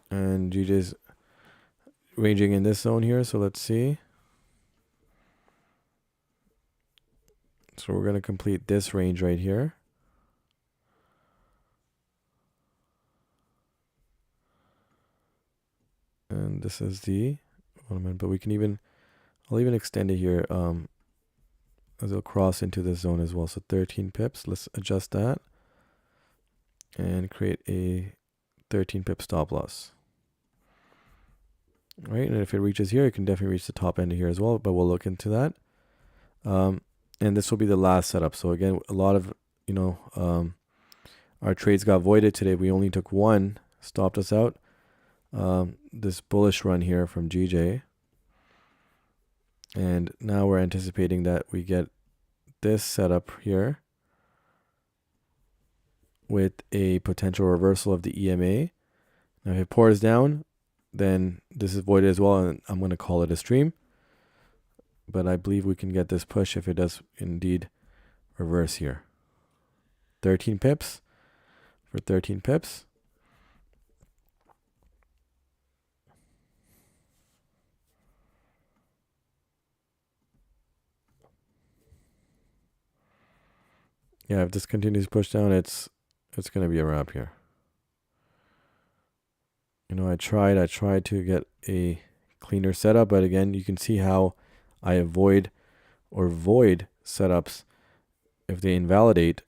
And GJ's ranging in this zone here, so let's see. So we're going to complete this range right here. And this is the 1 minute, but we can even, I'll even extend it here as it'll cross into this zone as well. So 13 pips, let's adjust that and create a 13 pip stop loss. Right, and if it reaches here, it can definitely reach the top end of here as well, but we'll look into that. And this will be the last setup. So again, a lot of, our trades got voided today. We only took one, stopped us out. This bullish run here from GJ. And now we're anticipating that we get this setup here with a potential reversal of the EMA. Now if it pours down, then this is voided as well, and I'm going to call it a stream. But I believe we can get this push if it does indeed reverse here. 13 pips for 13 pips. Yeah, if this continues to push down, it's going to be a wrap here. I tried to get a cleaner setup, but again, you can see how I avoid or void setups if they invalidate,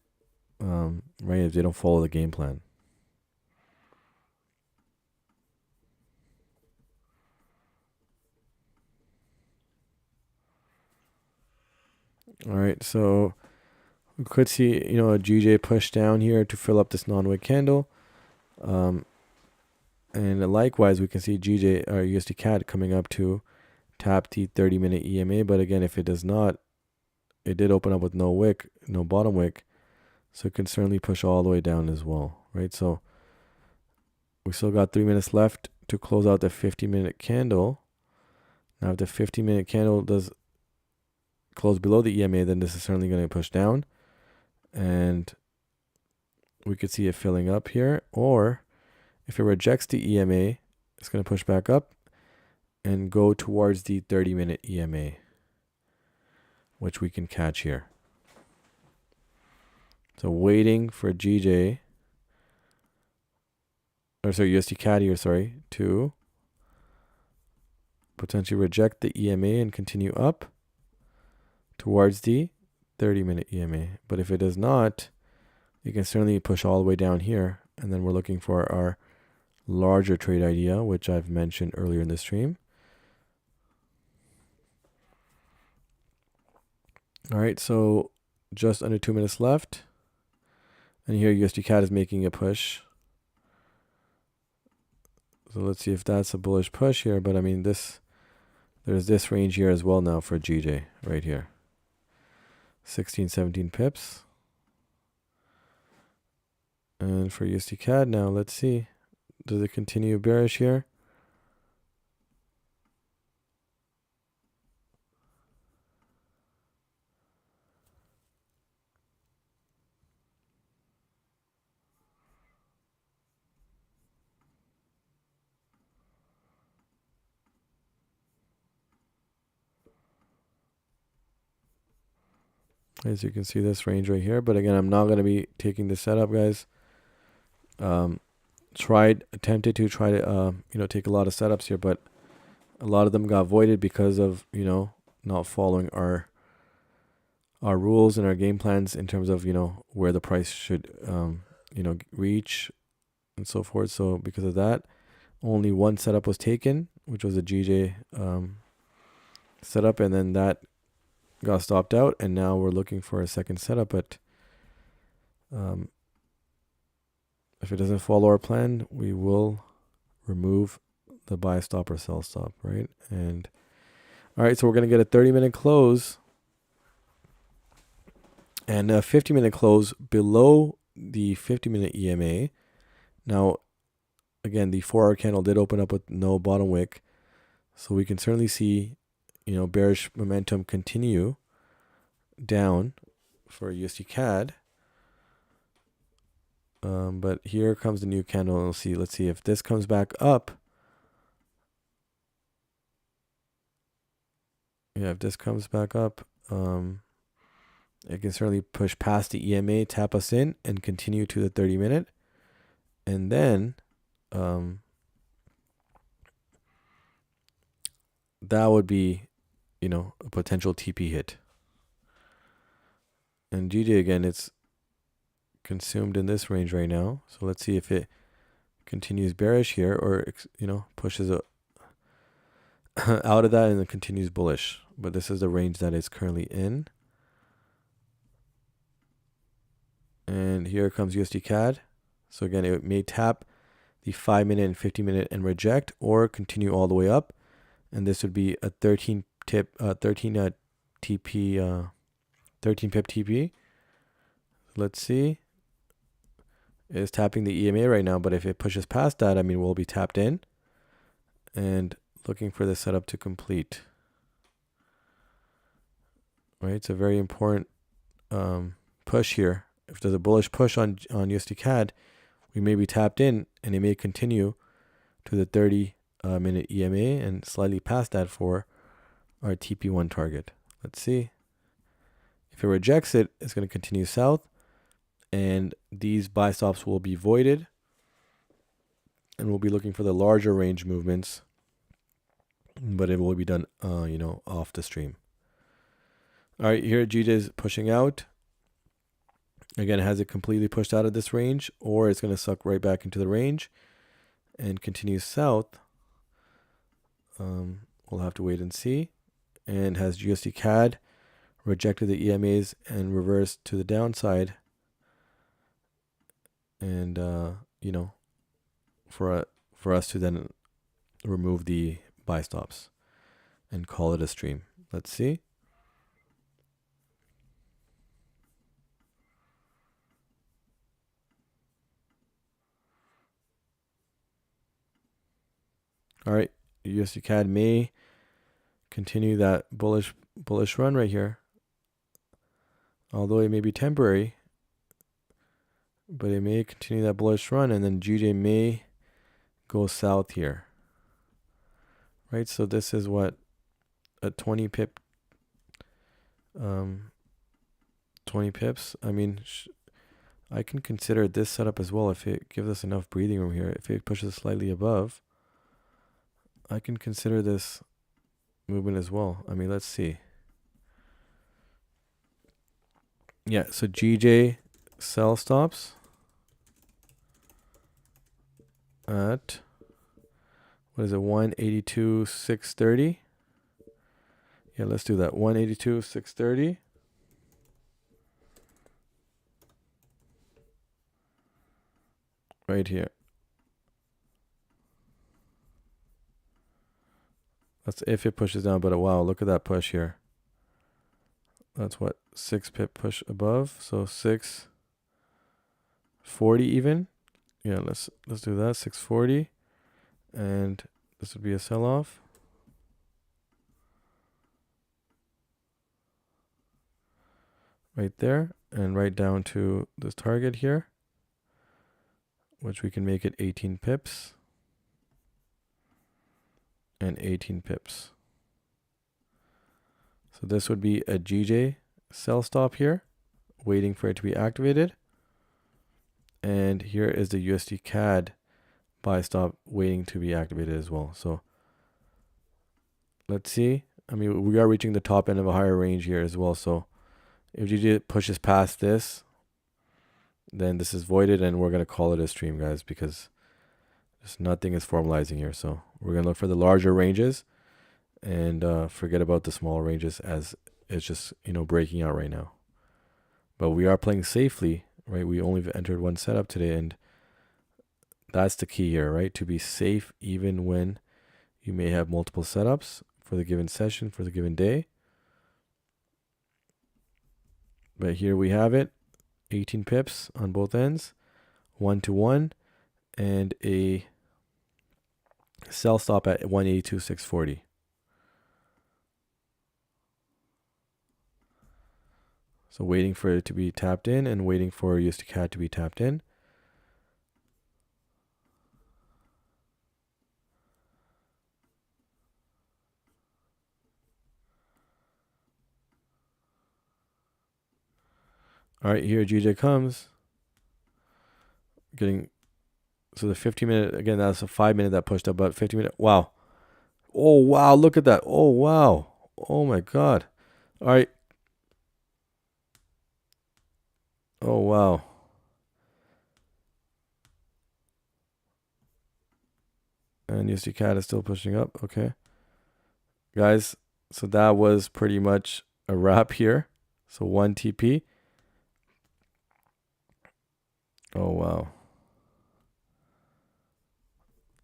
right, if they don't follow the game plan. All right, so we could see, a GJ push down here to fill up this non-wick candle. And likewise, we can see GJ or USD CAD coming up to tap the 30-minute EMA. But again, if it does not, it did open up with no wick, no bottom wick. So it can certainly push all the way down as well, right? So we still got 3 minutes left to close out the 50-minute candle. Now, if the 50-minute candle does close below the EMA, then this is certainly going to push down. And we could see it filling up here. Or if it rejects the EMA, it's going to push back up and go towards the 30-minute EMA, which we can catch here. So waiting for GJ, or sorry, USD CAD here, to potentially reject the EMA and continue up towards the 30-minute EMA. But if it does not, you can certainly push all the way down here. And then we're looking for our larger trade idea, which I've mentioned earlier in the stream. All right, so just under 2 minutes left. And here USD CAD is making a push. So let's see if that's a bullish push here. But I mean, there's this range here as well now for GJ right here. 16, 17 pips. And for USD CAD now, let's see. Does it continue bearish here? As you can see, this range right here. But again, I'm not going to be taking this setup, guys. Attempted to try to, take a lot of setups here, but a lot of them got voided because of, not following our rules and our game plans in terms of, where the price should, reach and so forth. So because of that, only one setup was taken, which was a GJ setup, and then that got stopped out, and now we're looking for a second setup. But if it doesn't follow our plan, we will remove the buy stop or sell stop, right? And all right, so we're going to get a 30-minute close and a 50-minute close below the 50-minute EMA. Now, again, the 4-hour candle did open up with no bottom wick, so we can certainly see, bearish momentum continue down for USD CAD. But here comes the new candle, and let's see if this comes back up. Yeah, if this comes back up, it can certainly push past the EMA, tap us in, and continue to the 30-minute. And then that would be, a potential TP hit. And GJ, again, it's consumed in this range right now. So let's see if it continues bearish here or, pushes out of that and then continues bullish. But this is the range that it's currently in. And here comes USD CAD. So again, it may tap the 5-minute and 50-minute and reject, or continue all the way up. And this would be a 13 pip TP. Let's see. It's tapping the EMA right now, but if it pushes past that, we'll be tapped in and looking for the setup to complete. Right, it's a very important push here. If there's a bullish push on USD CAD, we may be tapped in, and it may continue to the 30-minute EMA and slightly past that for our TP1 target. Let's see. If it rejects it, it's going to continue south, and these buy stops will be voided, and we'll be looking for the larger range movements, but it will be done, off the stream. All right, here GJ is pushing out. Again, has it completely pushed out of this range, or it's going to suck right back into the range and continue south? We'll have to wait and see. And has USD CAD rejected the EMAs and reversed to the downside? And for us to then remove the buy stops and call it a stream. Let's see. All right, USD CAD may continue that bullish run right here, although it may be temporary, but it may continue that bullish run, and then GJ may go south here. Right, so this is what, a 20 pips. I can consider this setup as well if it gives us enough breathing room here. If it pushes slightly above, I can consider this movement as well. Let's see. Yeah, so GJ sell stops at, what is it, 182,630. Yeah, let's do that. 182,630. Right here. That's if it pushes down, but wow, look at that push here. That's what, 6 pip push above, so 640 even. Yeah, let's do that, 640, and this would be a sell-off. Right there, and right down to this target here, which we can make it 18 pips. And 18 pips. So this would be a GJ sell stop here, waiting for it to be activated. And here is the USD CAD buy stop waiting to be activated as well. So let's see. We are reaching the top end of a higher range here as well. So if GJ pushes past this, then this is voided, and we're going to call it a stream, guys, because just nothing is formalizing here. So we're going to look for the larger ranges and forget about the small ranges, as it's just, breaking out right now. But we are playing safely, right? We only entered one setup today, and That's the key here, right? To be safe even when you may have multiple setups for the given session, for the given day. But here we have it, 18 pips on both ends, 1-to-1, and a sell stop at 182,640. So waiting for it to be tapped in and waiting for USD CAD to be tapped in. All right, here GJ comes. So the 50-minute, again, that's a 5-minute that pushed up, but 50-minute, wow. Oh, wow, look at that. Oh, wow. Oh, my God. All right. Oh, wow. And USD CAD is still pushing up. Okay. Guys, so that was pretty much a wrap here. So 1 TP. Oh, wow.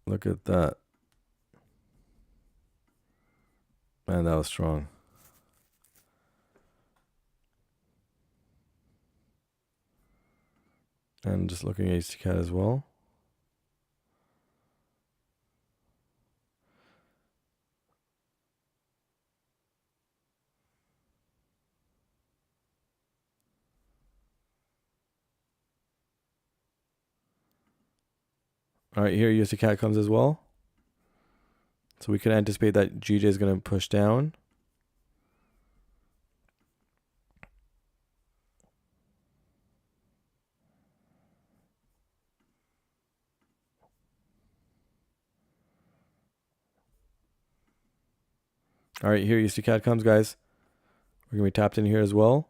Look at that. Man, that was strong. And just looking at USD CAD as well. All right, here USD CAD comes as well. So we can anticipate that GJ is going to push down. All right, here USD CAD comes, guys. We're going to be tapped in here as well.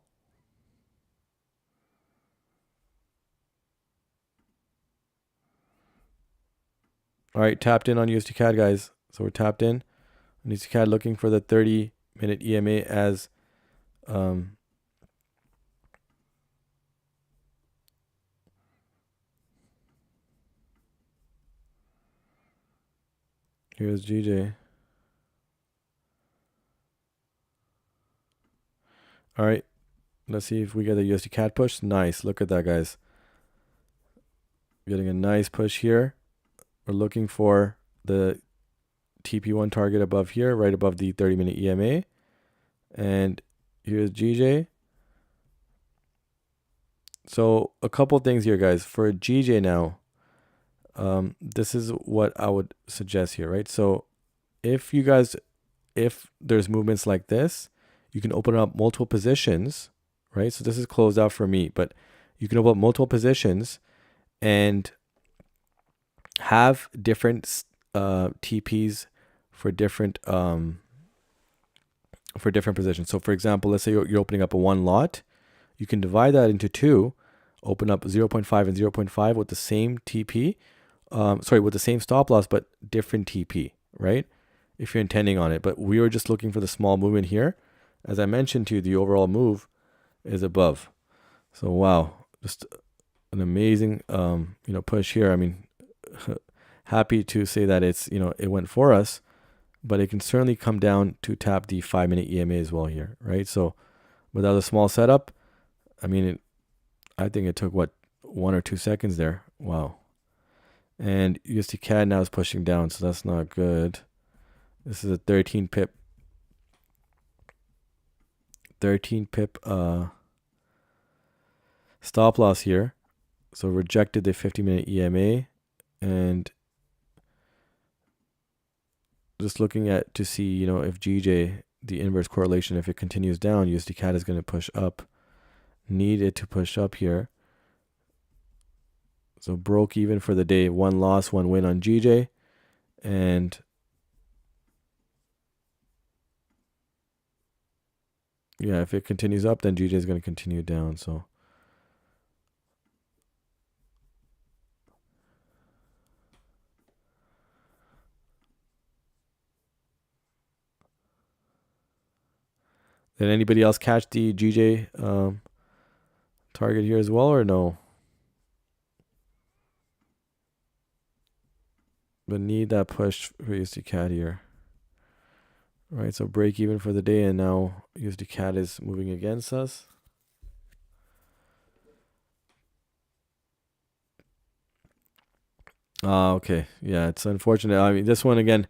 All right, tapped in on USD CAD, guys. So we're tapped in on USD CAD, looking for the 30-minute EMA as here's GJ. All right, let's see if we get a USD CAD push. Nice. Look at that, guys. Getting a nice push here. We're looking for the TP1 target above here, right above the 30-minute EMA. And here's GJ. So a couple things here, guys. For GJ now, this is what I would suggest here, right? So if there's movements like this, you can open up multiple positions, right? So this is closed out for me, but you can open up multiple positions and have different TPs for different positions. So for example, let's say you're opening up a one lot, you can divide that into two, open up 0.5 and 0.5 with the same TP, with the same stop loss, but different TP, right? If you're intending on it. But we were just looking for the small movement here. As I mentioned to you, the overall move is above. So wow, just an amazing push here. I mean, happy to say that it went for us, but it can certainly come down to tap the 5-minute EMA as well here, right? So without a small setup, I mean, I think it took 1 or 2 seconds there. Wow. And USD CAD now is pushing down, so that's not good. This is a 13 pip stop loss here. So rejected the 50-minute EMA, and just looking at to see, if GJ, the inverse correlation, if it continues down, USD CAD is going to push up. Needed to push up here. So broke even for the day. 1 loss, 1 win on GJ. And yeah, if it continues up, then GJ is going to continue down. So did anybody else catch the GJ target here as well, or no? but need that push for USD CAD here. Right, so break even for the day, and now USD CAD is moving against us. Okay. Yeah, it's unfortunate. I mean, this one again,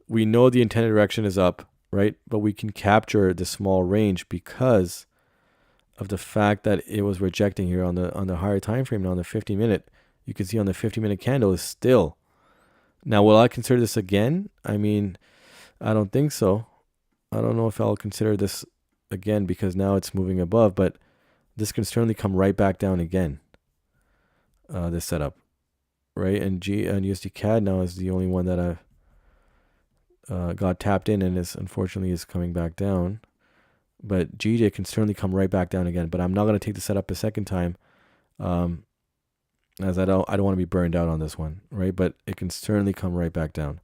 we know the intended direction is up, right? But we can capture the small range because of the fact that it was rejecting here on the higher time frame. Now on the 50-minute, you can see on the 50-minute candle is still. Now, will I consider this again? I mean, I don't think so. I don't know if I'll consider this again because now it's moving above, but this can certainly come right back down again. This setup, right? And USD CAD now is the only one that I've got tapped in and is unfortunately is coming back down. But GJ can certainly come right back down again. But I'm not going to take the setup a second time, as I don't want to be burned out on this one, right? But it can certainly come right back down.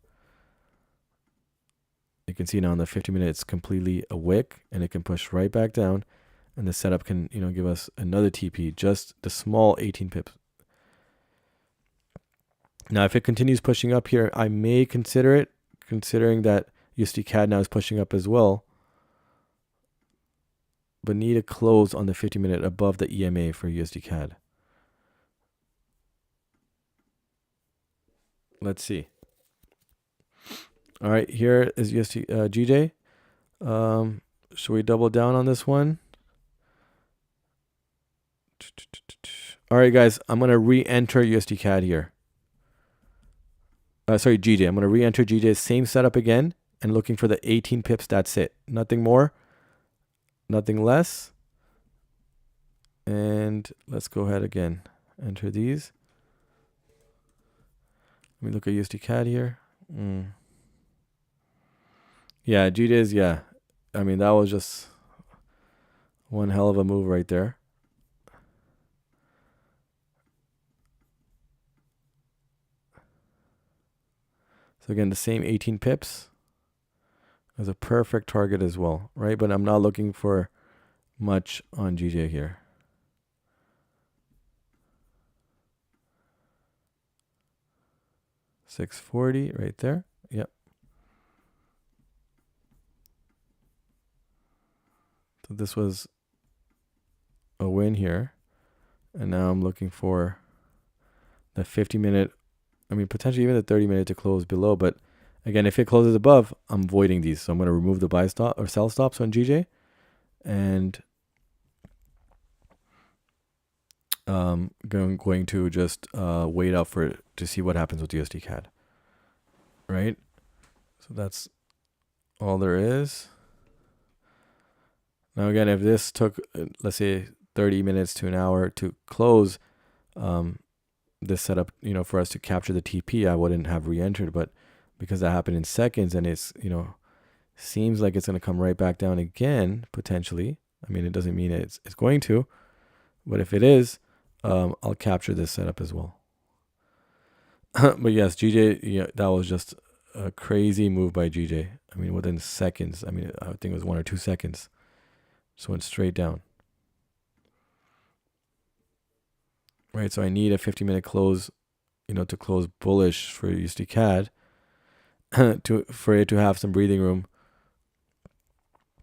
You can see now on the 50-minute it's completely a wick, and it can push right back down, and the setup can give us another TP, just the small 18 pips. Now, if it continues pushing up here, I may consider it, considering that USD CAD now is pushing up as well. But need a close on the 50-minute above the EMA for USD CAD. Let's see. All right, here is USD GJ. Should we double down on this one? All right, guys, I'm going to re-enter USD CAD here. Sorry, GJ. I'm going to re-enter GJ's same setup again and looking for the 18 pips. That's it. Nothing more. Nothing less. And let's go ahead again. Enter these. Let me look at USD CAD here. Yeah, GJ's, yeah. I mean, that was just one hell of a move right there. So again, the same 18 pips is a perfect target as well, right? But I'm not looking for much on GJ here. $640 right there. Yep. So this was a win here. And now I'm looking for the 50-minute, I mean, potentially even the 30-minute to close below. But again, if it closes above, I'm voiding these. So I'm going to remove the buy stop or sell stops on GJ. And going to just wait out for it to see what happens with USD CAD. Right? So that's all there is. Now again, if this took, let's say, 30 minutes to an hour to close this setup, for us to capture the TP, I wouldn't have re-entered. But because that happened in seconds and it's, seems like it's going to come right back down again, potentially. I mean, it doesn't mean it's going to. But if it is, I'll capture this setup as well. But yes, GJ, that was just a crazy move by GJ. I mean, within seconds. I mean, I think it was 1 or 2 seconds. Just went straight down. Right, so I need a 50-minute close, to close bullish for USD CAD, for it to have some breathing room,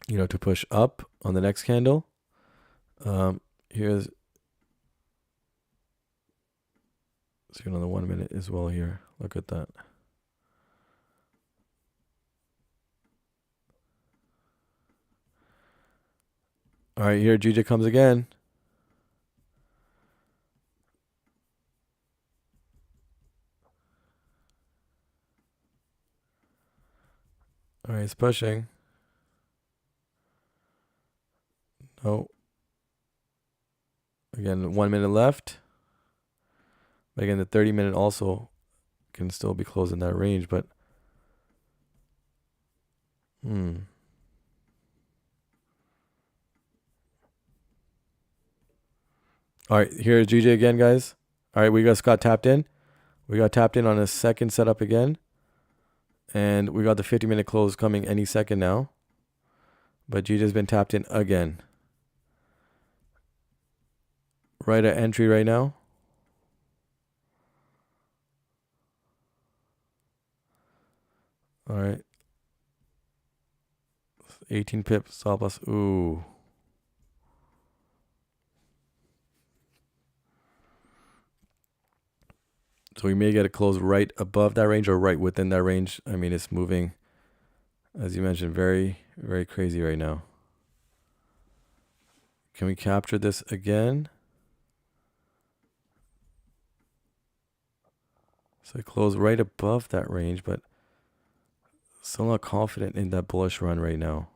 to push up on the next candle. Here's another 1 minute as well here. Look at that. All right, here GJ comes again. All right, it's pushing. No. Again, 1 minute left. But again, the 30-minute also can still be closed in that range, but All right, here's GJ again, guys. All right, we just got tapped in. We got tapped in on a second setup again. And we got the 50-minute close coming any second now. But GJ's been tapped in again. Right at entry right now. All right. 18 pips stop loss. Ooh. So we may get a close right above that range or right within that range. I mean, it's moving, as you mentioned, very, very crazy right now. Can we capture this again? So it closed right above that range, but still not confident in that bullish run right now.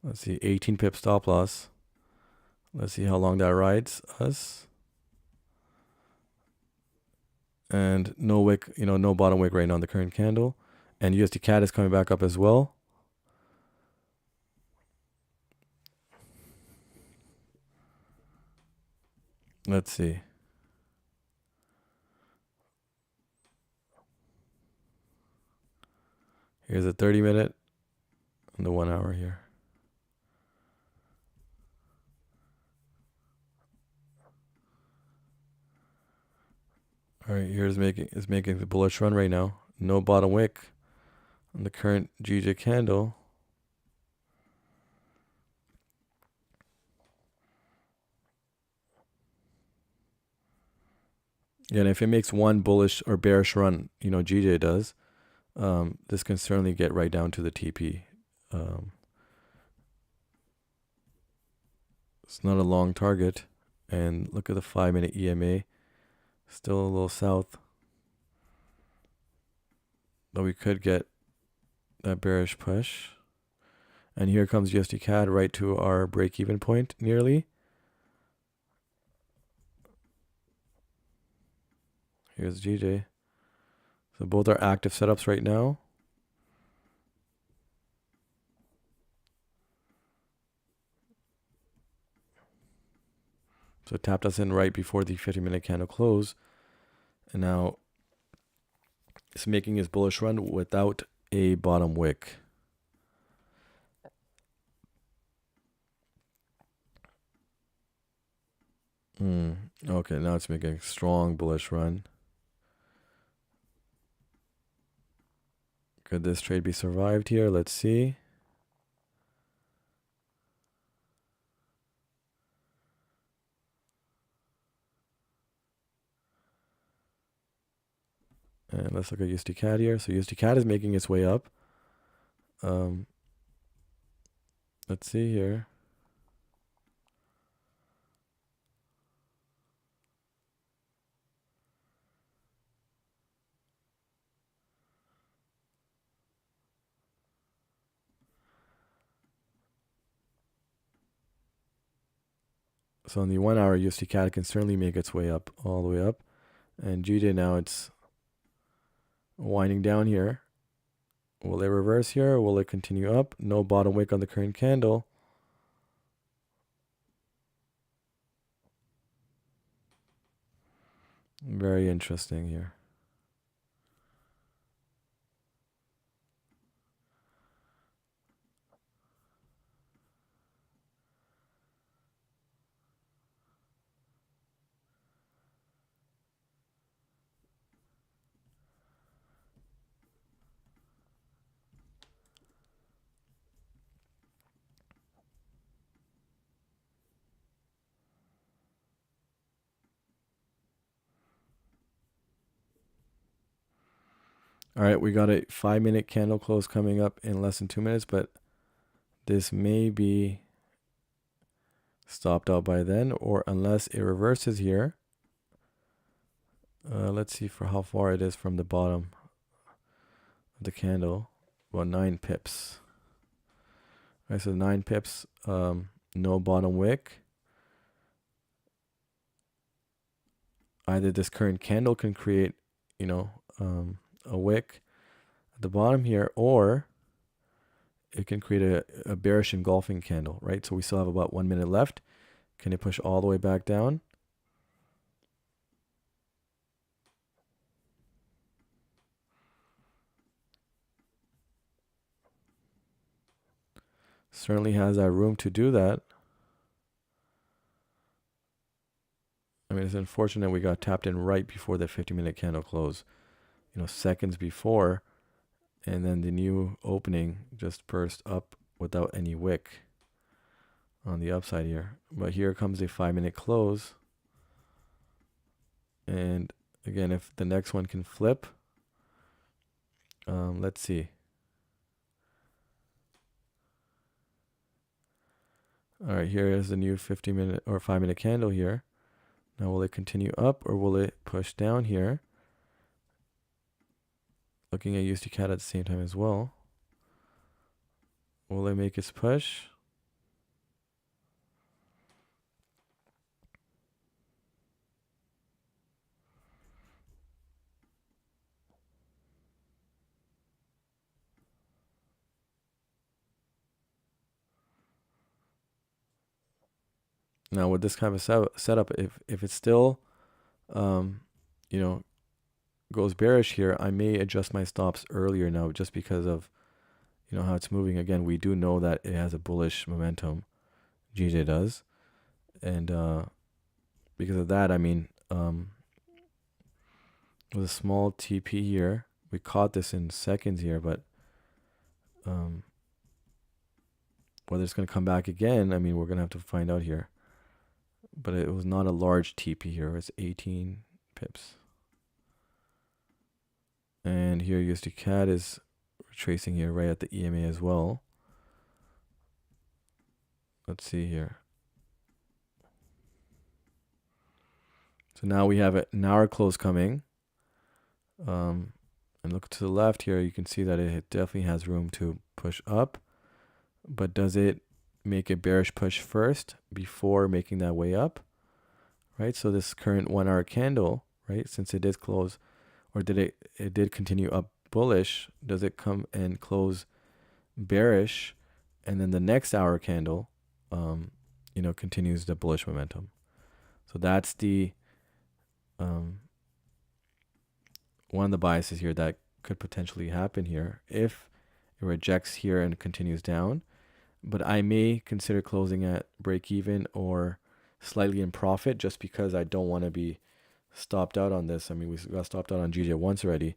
Let's see, 18 pip stop loss. Let's see how long that rides us. And no wick, no bottom wick right now on the current candle. And USD CAD is coming back up as well. Let's see. Here's a 30-minute and the 1 hour here. All right, here's making the bullish run right now. No bottom wick on the current GJ candle. Yeah, and if it makes one bullish or bearish run, GJ does, this can certainly get right down to the TP. It's not a long target. And look at the 5-minute EMA. Still a little south. But we could get that bearish push. And here comes USD CAD right to our break-even point nearly. Here's GJ. So both are active setups right now. So it tapped us in right before the 50-minute candle close. And now it's making his bullish run without a bottom wick. Okay, now it's making a strong bullish run. Could this trade be survived here? Let's see. And let's look at USD CAD here. So USD CAD is making its way up. Let's see here. So on the 1 hour, USD CAD can certainly make its way up, all the way up. And GJ now it's winding down here. Will it reverse here or will it continue up? No bottom wick on the current candle. Very interesting here. All right, we got a 5-minute candle close coming up in less than 2 minutes, but this may be stopped out by then, or unless it reverses here. Let's see for how far it is from the bottom of the candle. About 9 pips. All right, so 9 pips, no bottom wick. Either this current candle can create, a wick at the bottom here, or it can create a bearish engulfing candle, right? So we still have about 1 minute left. Can it push all the way back down? Certainly has that room to do that. I mean, it's unfortunate we got tapped in right before the 50-minute candle close, seconds before, and then the new opening just burst up without any wick on the upside here. But here comes a 5-minute close. And again, if the next one can flip, let's see. All right, here is the new 50-minute or 5-minute candle here. Now, will it continue up or will it push down here? Looking at USD CAD at the same time as well. Will it make its push? Now, with this kind of setup, if it's still, goes bearish here, I may adjust my stops earlier now just because of, how it's moving. Again, we do know that it has a bullish momentum. GJ does. And because of that, I mean, with a small TP here, we caught this in seconds here, but whether it's going to come back again, I mean, we're going to have to find out here. But it was not a large TP here. It's 18 pips. And here USD CAD is retracing here right at the EMA as well. Let's see here. So now we have an hour close coming. And look to the left here, you can see that it definitely has room to push up. But does it make a bearish push first before making that way up? Right? So this current 1 hour candle, right, since it did close, or it did continue up bullish, does it come and close bearish, and then the next hour candle continues the bullish momentum? So that's the one of the biases here that could potentially happen here if it rejects here and continues down. But I may consider closing at break even or slightly in profit just because I don't want to be stopped out on this. I mean, we got stopped out on GJ once already.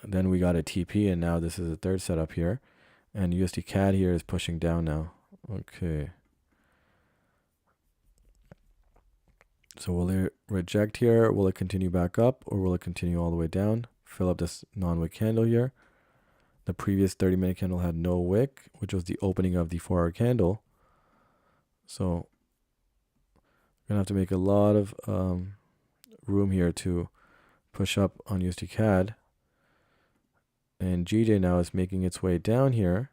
Then we got a TP, and now this is a third setup here. And USD CAD here is pushing down now. Okay. So will it reject here? Will it continue back up, or will it continue all the way down? Fill up this non-wick candle here. The previous 30-minute candle had no wick, which was the opening of the 4-hour candle. So we're going to have to make a lot of room here to push up on USD CAD. And GJ now is making its way down here.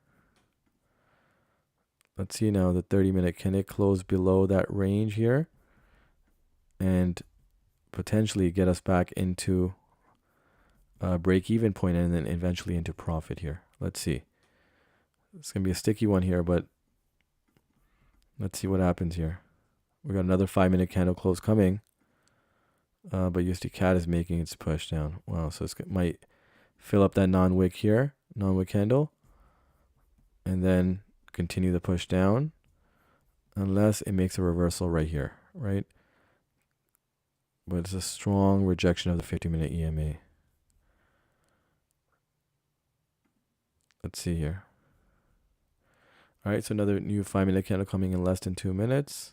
Let's see now the 30-minute. Can it close below that range here? And potentially get us back into break-even point and then eventually into profit here. Let's see. It's going to be a sticky one here, but let's see what happens here. We got another 5-minute candle close coming, but USD CAD is making its push down. Wow, so it might fill up that non-wick here, non-wick candle, and then continue the push down unless it makes a reversal right here, right? But it's a strong rejection of the 50-minute EMA. Let's see here. All right, so another new 5-minute candle coming in less than 2 minutes.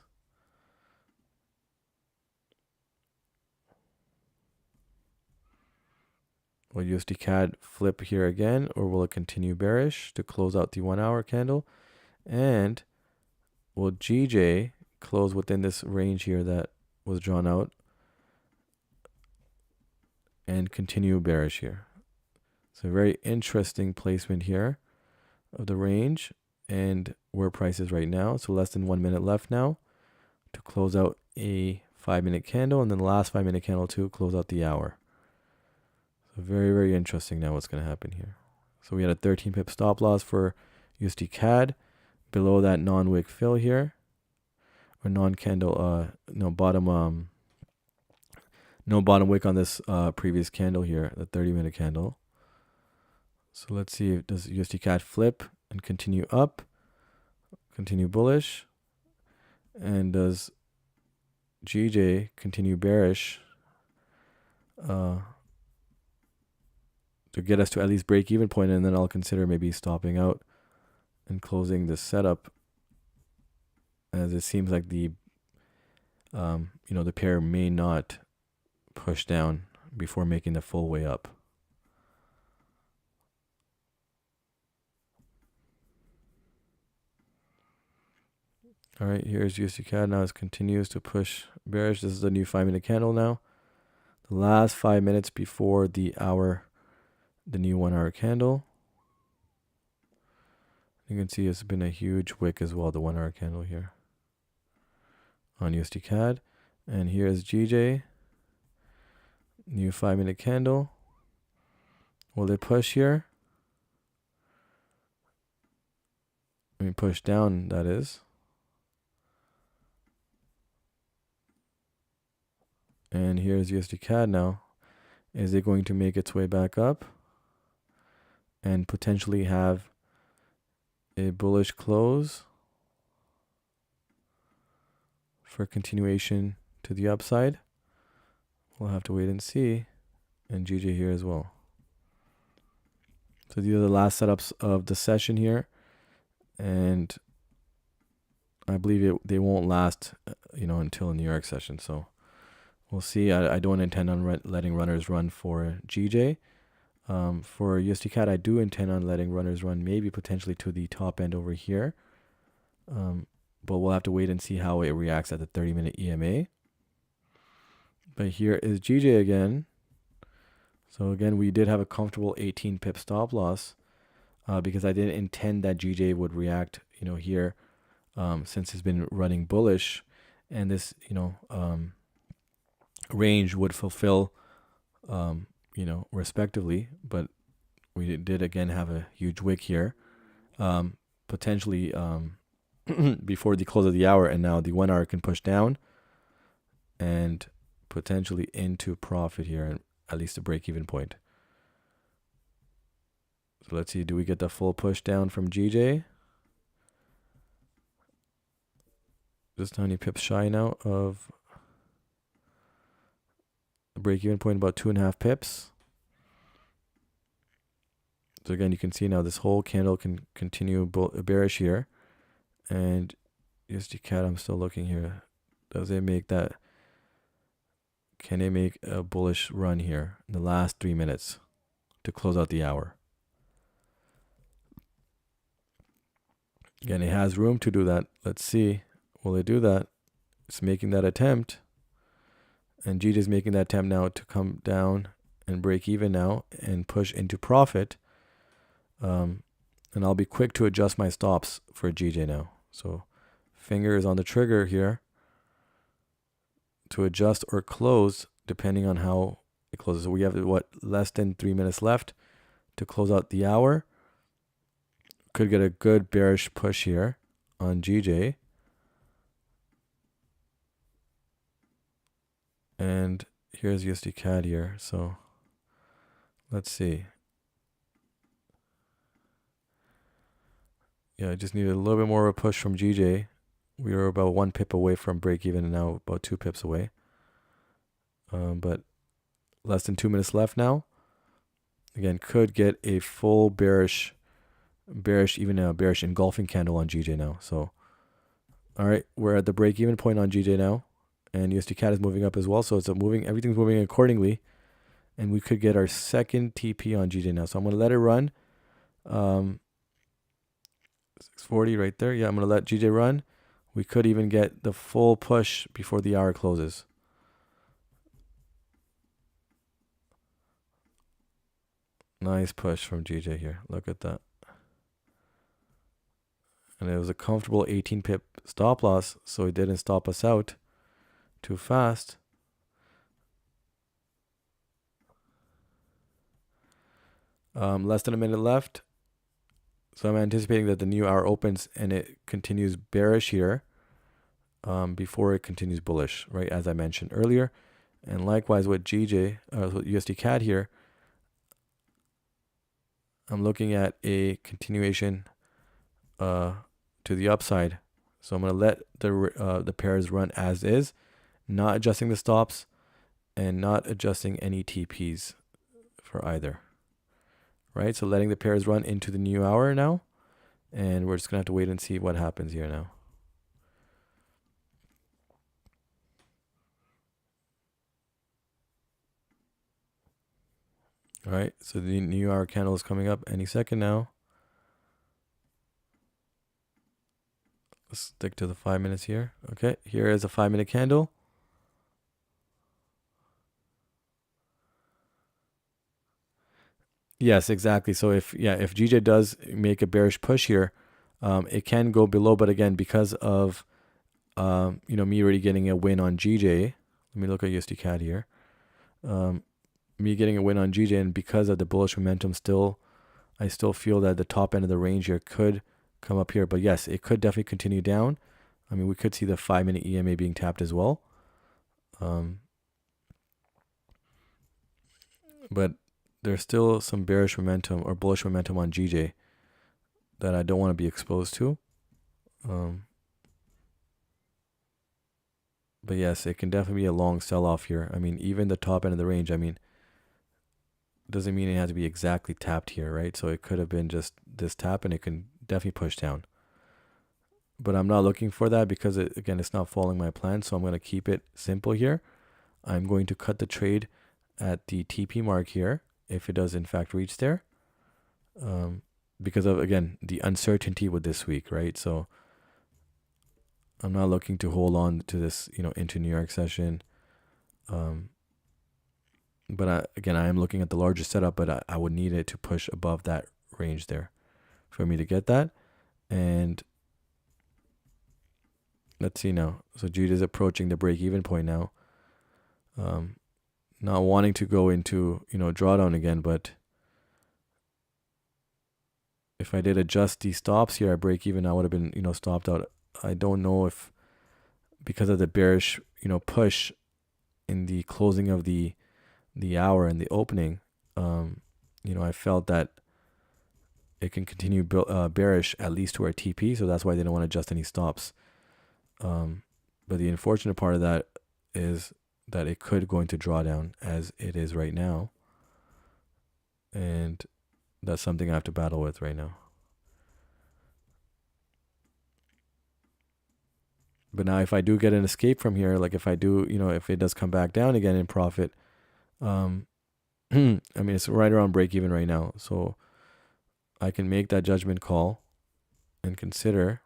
Will USD CAD flip here again, or will it continue bearish to close out the 1 hour candle? And will GJ close within this range here that was drawn out and continue bearish here? So very interesting placement here of the range and where price is right now. So less than 1 minute left now to close out a 5-minute candle, and then the last 5-minute candle to close out the hour. So very, very interesting now what's going to happen here. So we had a 13 pip stop loss for USD CAD below that non-wick fill here, or non-candle, no bottom wick on this previous candle here, the 30-minute candle. So let's see, does USD CAD flip and continue up, continue bullish, and does GJ continue bearish to get us to at least break even point, and then I'll consider maybe stopping out and closing the setup, as it seems like the the pair may not push down before making the full way up. All right, here's USD CAD now. It continues to push bearish. This is the new 5-minute candle now. The last 5 minutes before the new 1 hour candle. You can see it's been a huge wick as well, the 1 hour candle here on USD CAD. And here is GJ, new 5-minute candle. Will they push here? I mean, push down, that is. And here's USD CAD now. Is it going to make its way back up and potentially have a bullish close for continuation to the upside? We'll have to wait and see. And GJ here as well. So these are the last setups of the session here, and I believe they won't last, until New York session. So we'll see. I don't intend on letting runners run for GJ. For USD CAD, I do intend on letting runners run maybe potentially to the top end over here. But we'll have to wait and see how it reacts at the 30-minute EMA. But here is GJ again. So again, we did have a comfortable 18 pip stop loss because I didn't intend that GJ would react, here, since it's been running bullish, and this, range would fulfill, respectively. But we did again have a huge wick here, potentially before the close of the hour, and now the 1 hour can push down and potentially into profit here, and at least a break-even point. So let's see, do we get the full push down from GJ? Just 90 pips shy now of the break-even point, about 2.5 pips. So again, you can see now this whole candle can continue bearish here. And USD CAD, I'm still looking here. Does it make that? Can it make a bullish run here in the last 3 minutes to close out the hour? Again, it has room to do that. Let's see. Will it do that? It's making that attempt. And GJ is making that attempt now to come down and break even now and push into profit. And I'll be quick to adjust my stops for GJ now. So finger is on the trigger here to adjust or close depending on how it closes. So we have less than 3 minutes left to close out the hour. Could get a good bearish push here on GJ. And here's USD CAD here. So let's see. Yeah, I just needed a little bit more of a push from GJ. We were about 1 pip away from break even, and now about 2 pips away. But less than 2 minutes left now. Again, could get a full bearish, even a bearish engulfing candle on GJ now. So, all right, we're at the break even point on GJ now, and USD CAD is moving up as well. So everything's moving accordingly, and we could get our second TP on GJ now. So I'm gonna let it run. 640 right there. Yeah, I'm gonna let GJ run. We could even get the full push before the hour closes. Nice push from GJ here. Look at that. And it was a comfortable 18 pip stop loss, so it didn't stop us out too fast. Less than a minute left. So I'm anticipating that the new hour opens and it continues bearish here before it continues bullish, right, as I mentioned earlier. And likewise with GJ, with USD CAD here, I'm looking at a continuation to the upside. So I'm going to let the pairs run as is. not adjusting the stops and not adjusting any TPs for either, right? So letting the pairs run into the new hour now, and we're just gonna have to wait and see what happens here now. All right, so the new hour candle is coming up any second now. Let's stick to the 5 minutes here. Okay, here is a 5-minute candle. Yes, exactly. So if GJ does make a bearish push here, it can go below. But again, because of me already getting a win on GJ, let me look at USD CAD here. Me getting a win on GJ, and because of the bullish momentum, I still feel that the top end of the range here could come up here. But yes, it could definitely continue down. I mean, we could see the 5-minute EMA being tapped as well. But there's still some bearish momentum or bullish momentum on GJ that I don't want to be exposed to. But yes, it can definitely be a long sell-off here. I mean, even the top end of the range, I mean, doesn't mean it has to be exactly tapped here, right? So it could have been just this tap, and it can definitely push down. But I'm not looking for that because, again, it's not following my plan. So I'm going to keep it simple here. I'm going to cut the trade at the TP mark here if it does in fact reach there. Because of, again, the uncertainty with this week, right? So I'm not looking to hold on to this, into New York session. But again, I am looking at the larger setup, but I would need it to push above that range there for me to get that. And let's see now. So Jude is approaching the break-even point now. Not wanting to go into, drawdown again, but if I did adjust the stops here at break even, I would have been, stopped out. I don't know if because of the bearish, push in the closing of the hour and the opening, I felt that it can continue bearish at least to our TP. So that's why I didn't want to adjust any stops. But the unfortunate part of that is that it could go into drawdown as it is right now. And that's something I have to battle with right now. But now if I do get an escape from here, like if I do, if it does come back down again in profit, I mean, it's right around break even right now. So I can make that judgment call and consider.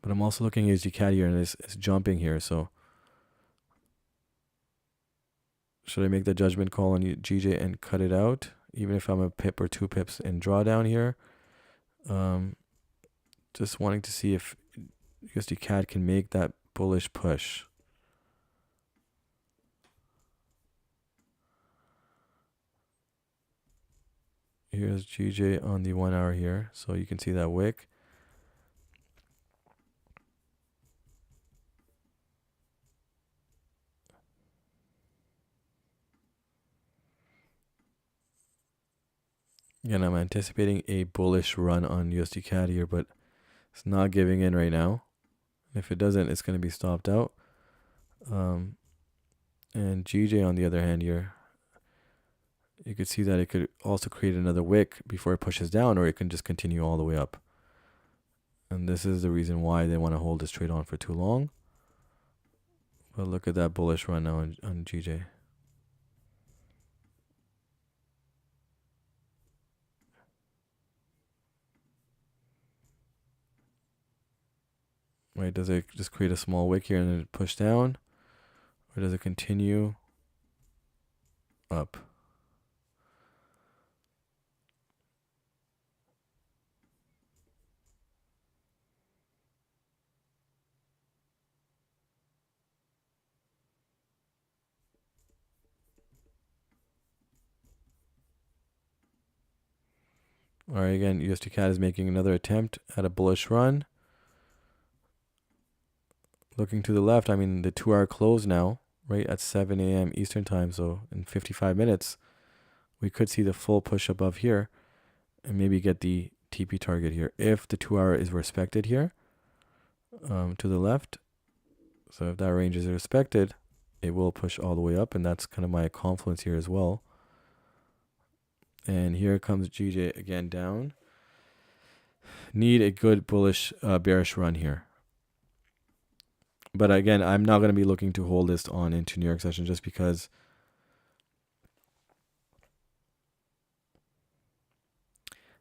But I'm also looking at USD CAD here, and it's jumping here. So should I make the judgment call on GJ and cut it out, even if I'm a pip or 2 pips in drawdown here? Just wanting to see if USD CAD can make that bullish push. Here's GJ on the 1 hour here. So you can see that wick. Again, I'm anticipating a bullish run on USD CAD here, but it's not giving in right now. If it doesn't, it's going to be stopped out. And GJ, on the other hand here, you could see that it could also create another wick before it pushes down, or it can just continue all the way up. And this is the reason why they want to hold this trade on for too long. But look at that bullish run now on GJ. Right, does it just create a small wick here and then push down? Or does it continue up? All right, again, USD CAD is making another attempt at a bullish run. Looking to the left, I mean, the 2 hour close now, right at 7 a.m. Eastern time. So in 55 minutes, we could see the full push above here and maybe get the TP target here if the 2 hour is respected here to the left. So if that range is respected, it will push all the way up, and that's kind of my confluence here as well. And here comes GJ again down. Need a good bullish bearish run here. But again, I'm not going to be looking to hold this on into New York session just because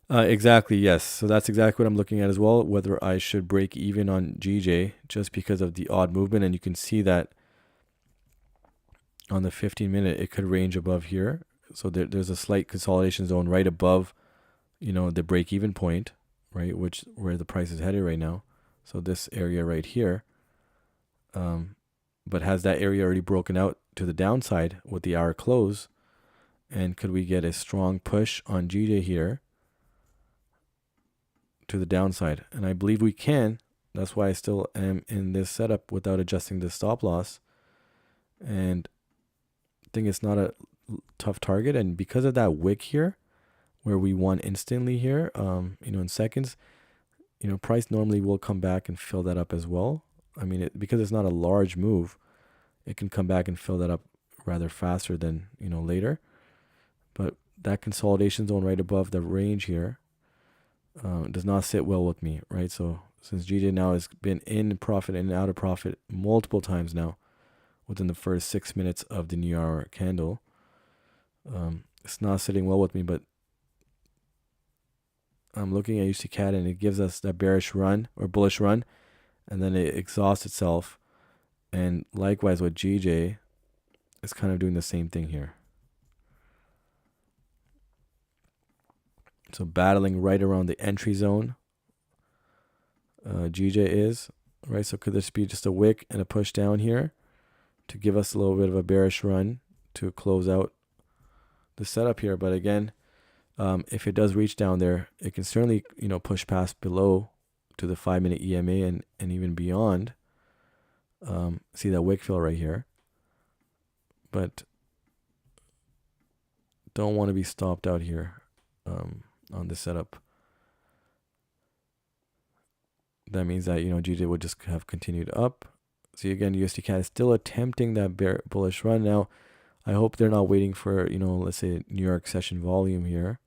exactly, yes. So that's exactly what I'm looking at as well, whether I should break even on GJ just because of the odd movement. And you can see that on the 15-minute, it could range above here. So there's a slight consolidation zone right above, the break-even point, right, where the price is headed right now. So this area right here, but has that area already broken out to the downside with the hour close? And could we get a strong push on GJ here to the downside? And I believe we can. That's why I still am in this setup without adjusting the stop loss. And I think it's not a tough target. And because of that wick here, where we won instantly here, in seconds, price normally will come back and fill that up as well. I mean, because it's not a large move, it can come back and fill that up rather faster than, later. But that consolidation zone right above the range here does not sit well with me, right? So since GJ now has been in profit and out of profit multiple times now within the first 6 minutes of the new hour candle, it's not sitting well with me. But I'm looking at USD-CAD and it gives us that bearish run or bullish run, and then it exhausts itself. And likewise with GJ, it's kind of doing the same thing here. So battling right around the entry zone, GJ is, right? So could this be just a wick and a push down here to give us a little bit of a bearish run to close out the setup here? But again, if it does reach down there, it can certainly, push past below to the 5-minute EMA and even beyond. See that wick fill right here. But don't want to be stopped out here on the setup. That means that, GJ would just have continued up. See, again, USD-CAD is still attempting that bullish run. Now, I hope they're not waiting for, let's say New York session volume here.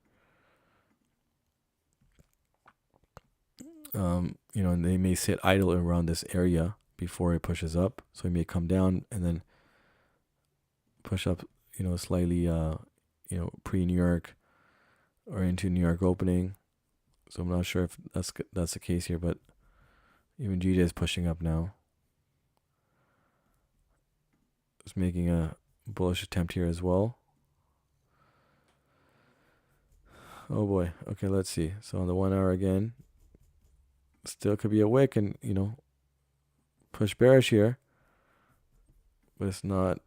And they may sit idle around this area before it pushes up. So it may come down and then push up, slightly, pre-New York or into New York opening. So I'm not sure if that's the case here, but even GJ is pushing up now. It's making a bullish attempt here as well. Oh boy. Okay, let's see. So on the 1 hour again, still could be a wick and, push bearish here. But it's not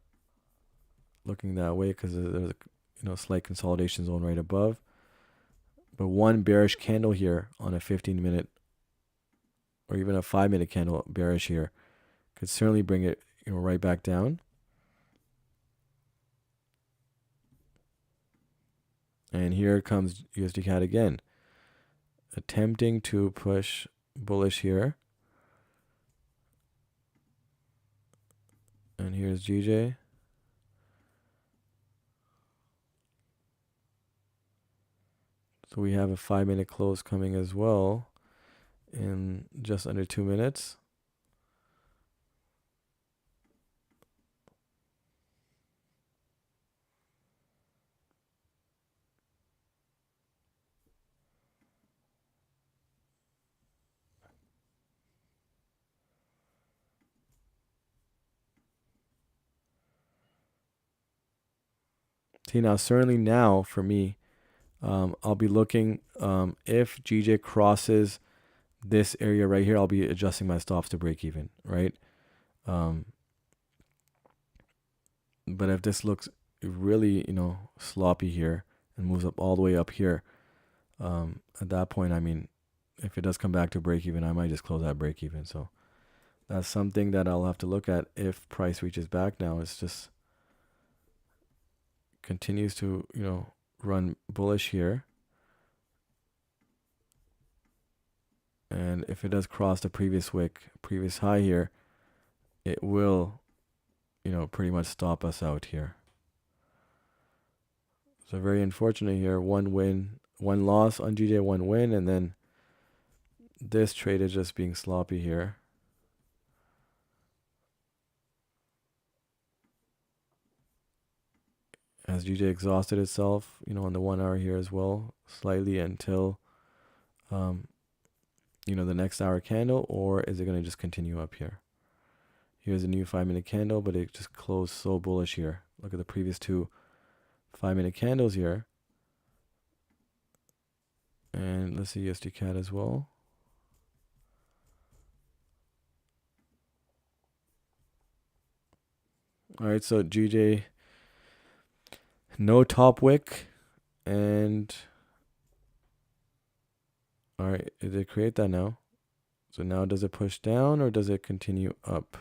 looking that way because there's a, slight consolidation zone right above. But one bearish candle here on a 15-minute or even a 5-minute candle bearish here could certainly bring it, right back down. And here comes USD-CAD again, attempting to push bullish here. And here's GJ. So we have a 5-minute close coming as well in just under 2 minutes. See, now certainly now for me, I'll be looking if GJ crosses this area right here, I'll be adjusting my stops to break even, right? But if this looks really, sloppy here and moves up all the way up here, at that point, I mean, if it does come back to break even, I might just close that break even. So that's something that I'll have to look at if price reaches back now. It's just continues to, run bullish here. And if it does cross the previous wick, previous high here, it will, pretty much stop us out here. So very unfortunate here. One win, one loss on GJ, one win, and then this trade is just being sloppy here. As GJ exhausted itself, on the 1 hour here as well, slightly until, the next hour candle, or is it going to just continue up here? Here's a new 5-minute candle, but it just closed so bullish here. Look at the previous two 5-minute candles here. And let's see USD CAD as well. All right, so GJ, no top wick, and all right, did it create that now? So now does it push down or does it continue up?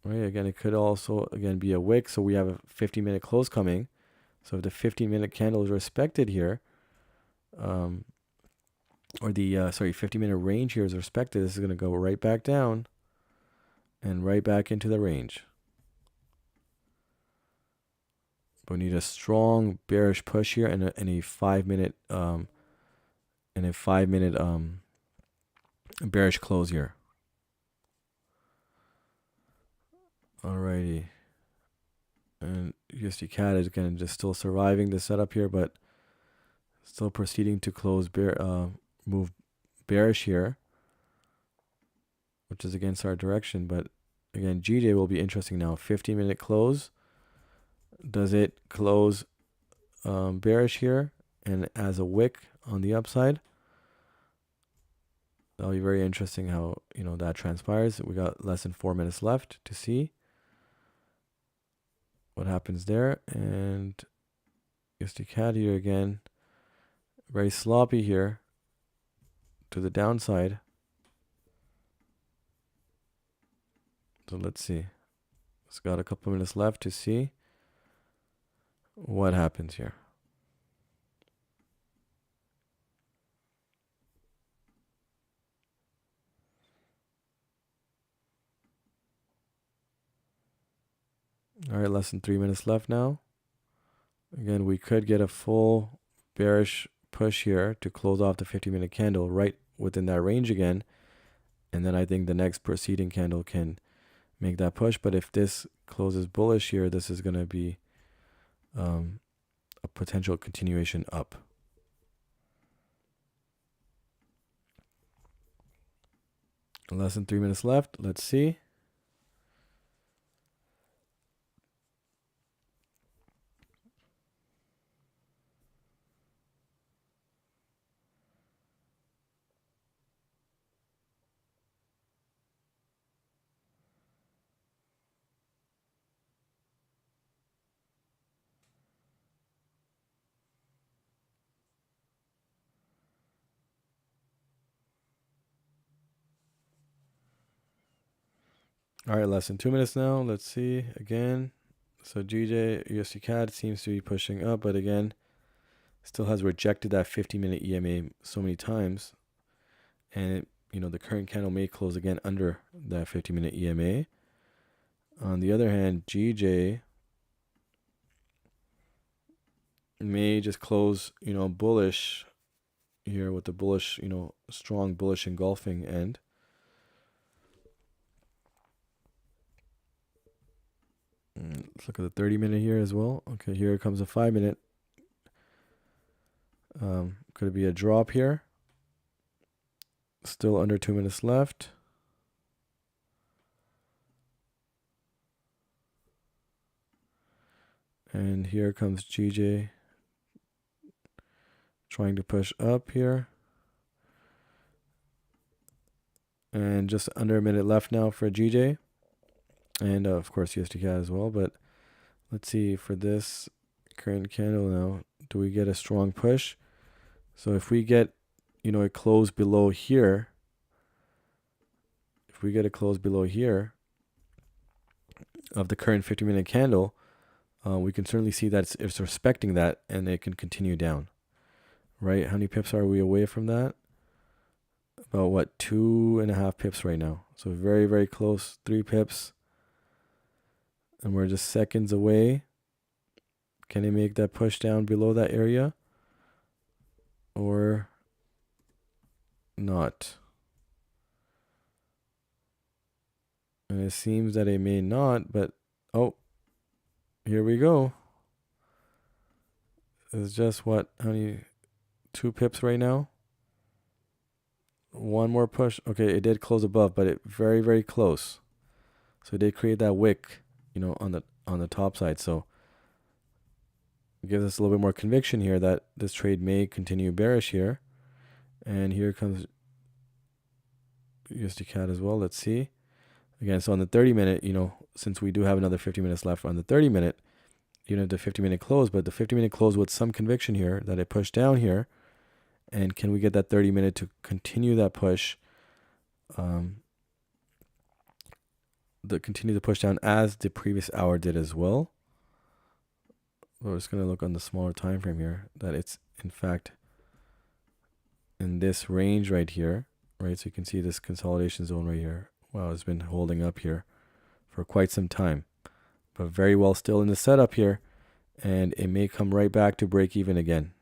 Right, again, it could also, be a wick. So we have a 50-minute close coming. So if the 15-minute candle is respected here, or the, 50-minute range here is respected, this is going to go right back down and right back into the range. But we need a strong bearish push here and a 5-minute, bearish close here. Alrighty. And USD CAD is again just still surviving the setup here, but still proceeding to close move bearish here, which is against our direction. But again, GJ will be interesting now. 15-minute close. Does it close bearish here and as a wick on the upside? That'll be very interesting how that transpires. We got less than 4 minutes left to see what happens there. And USD CAD here again, very sloppy here to the downside. So let's see. It's got a couple minutes left to see what happens here. All right, less than 3 minutes left now. Again, we could get a full bearish push here to close off the 50-minute candle right within that range again. And then I think the next preceding candle can make that push. But if this closes bullish here, this is going to be a potential continuation up. Less than 3 minutes left. Let's see. All right, less than 2 minutes now. Let's see again. So GJ, USD CAD seems to be pushing up, but again, still has rejected that 50-minute EMA so many times. And, the current candle may close again under that 50-minute EMA. On the other hand, GJ may just close, bullish here with the bullish, strong bullish engulfing end. Let's look at the 30-minute here as well. Okay, here comes a 5-minute. Could it be a drop here? Still under 2 minutes left. And here comes GJ trying to push up here. And just under a minute left now for GJ. And of course USD CAD as well. But let's see for this current candle now. Do we get a strong push? So if we get, a close below here. If we get a close below here of the current 50-minute candle, we can certainly see that it's respecting that and it can continue down. Right? How many pips are we away from that? about what, 2.5 pips right now. So very, very close, 3 pips. And we're just seconds away. Can they make that push down below that area? Or not? And it seems that it may not, but oh, here we go. It's just what, how many, 2 pips right now? One more push. Okay, it did close above, but it very, very close. So it did create that wick, on the top side. So it gives us a little bit more conviction here that this trade may continue bearish here. And here comes USD CAD as well. Let's see. Again, so on the 30-minute, since we do have another 50 minutes left on the 30-minute, the 50-minute close, but the 50-minute close with some conviction here that it pushed down here. And can we get that 30-minute to continue that push? Continue the push down as the previous hour did as well. We're just going to look on the smaller time frame here that it's in fact in this range right here, right? So you can see this consolidation zone right here. Wow, it's been holding up here for quite some time, but very well still in the setup here, and it may come right back to break even again.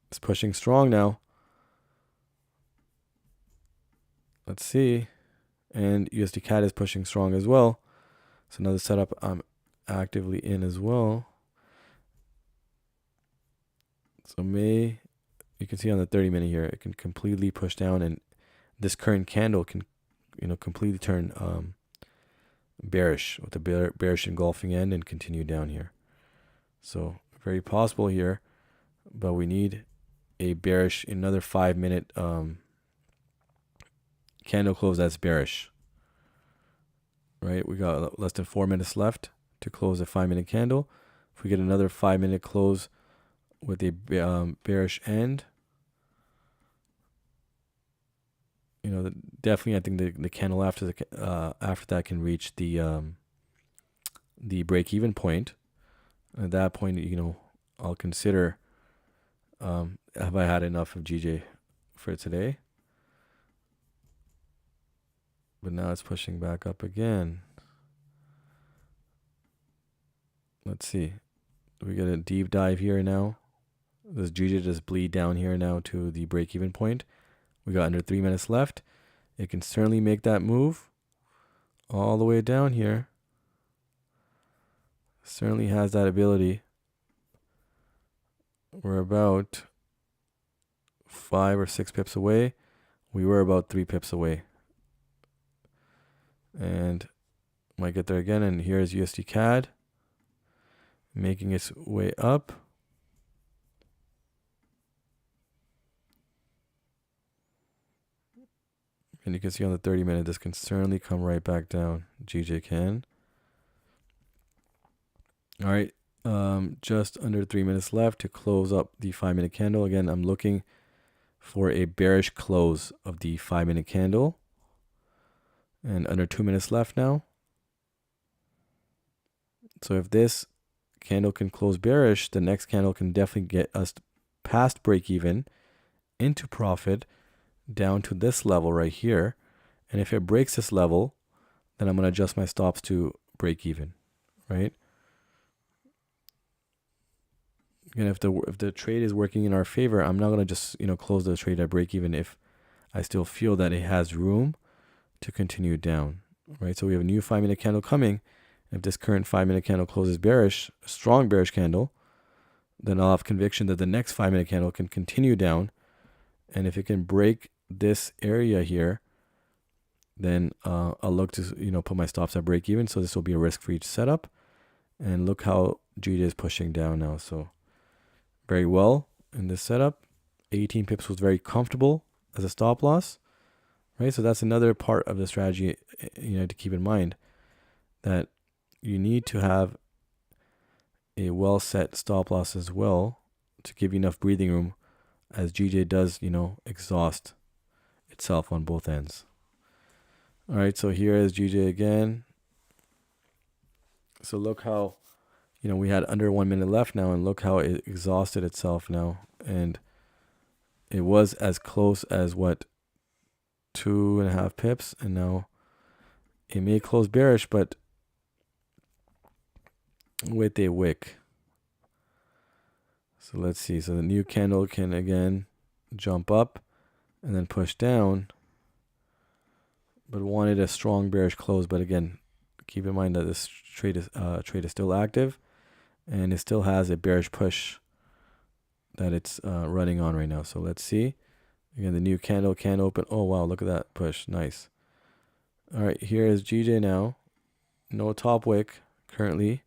It's pushing strong now. Let's see. And USD CAD is pushing strong as well. So another setup I'm actively in as well. So you can see on the 30-minute here, it can completely push down, and this current candle can, completely turn bearish with the bearish engulfing end and continue down here. So very possible here, but we need a bearish, another 5-minute candle close that's bearish. Right, we got less than 4 minutes left to close a 5-minute candle. If we get another 5-minute close with a bearish end, definitely I think the candle after that can reach the break-even point. At that point, I'll consider have I had enough of GJ for today. But now it's pushing back up again. Let's see. We get a deep dive here now. Does GJ just bleed down here now to the break-even point? We got under 3 minutes left. It can certainly make that move all the way down here. Certainly has that ability. We're about 5 or 6 pips away. We were about 3 pips away. And might get there again. And here's USD CAD making its way up. And you can see on the 30-minute, this can certainly come right back down. GJ can. All right. Just under 3 minutes left to close up the 5-minute candle. Again, I'm looking for a bearish close of the 5-minute candle. And under 2 minutes left now. So if this candle can close bearish, the next candle can definitely get us past break even into profit down to this level right here. And if it breaks this level, then I'm going to adjust my stops to break even, right? And if the trade is working in our favor, I'm not going to just, close the trade at break even if I still feel that it has room to continue down, right? So we have a new 5-minute candle coming. If this current 5-minute candle closes bearish, a strong bearish candle, then I'll have conviction that the next 5-minute candle can continue down. And if it can break this area here, then I'll look to, put my stops at break even. So this will be a risk-free setup. And look how GJ is pushing down now. So very well in this setup. 18 pips was very comfortable as a stop loss, right? So that's another part of the strategy, to keep in mind, that you need to have a well set stop loss as well to give you enough breathing room as GJ does, exhaust itself on both ends. All right, so here is GJ again. So look how, we had under 1 minute left now, and look how it exhausted itself now. And it was as close as what 2.5 pips, and now it may close bearish, but with a wick. So let's see. So the new candle can again jump up and then push down, but wanted a strong bearish close. But again, keep in mind that this trade is still active, and it still has a bearish push that it's running on right now. So let's see. Again, the new candle can open. Oh wow, look at that push. Nice. All right, here is GJ now. No top wick currently.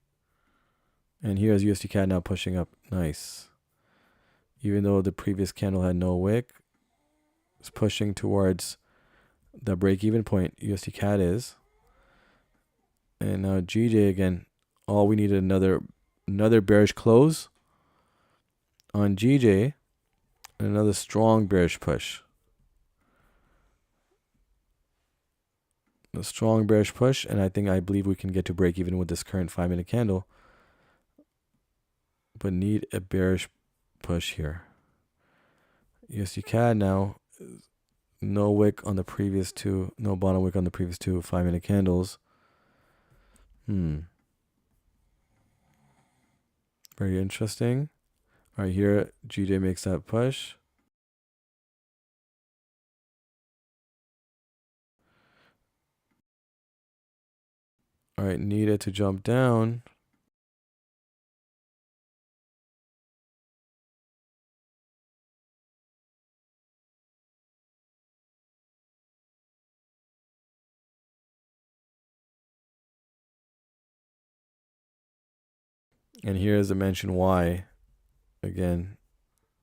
And here is USD CAD now pushing up. Nice. Even though the previous candle had no wick, it's pushing towards the break-even point USD CAD is. And now GJ again. All we needed another bearish close on GJ. And another strong bearish push. A strong bearish push, and I believe we can get to break even with this current 5-minute candle. But need a bearish push here. USD CAD now, no wick on the previous two, no bottom wick on the previous two 5-minute candles. Very interesting. All right, here GJ makes that push. All right, need it to jump down. And here is the mention why. Again,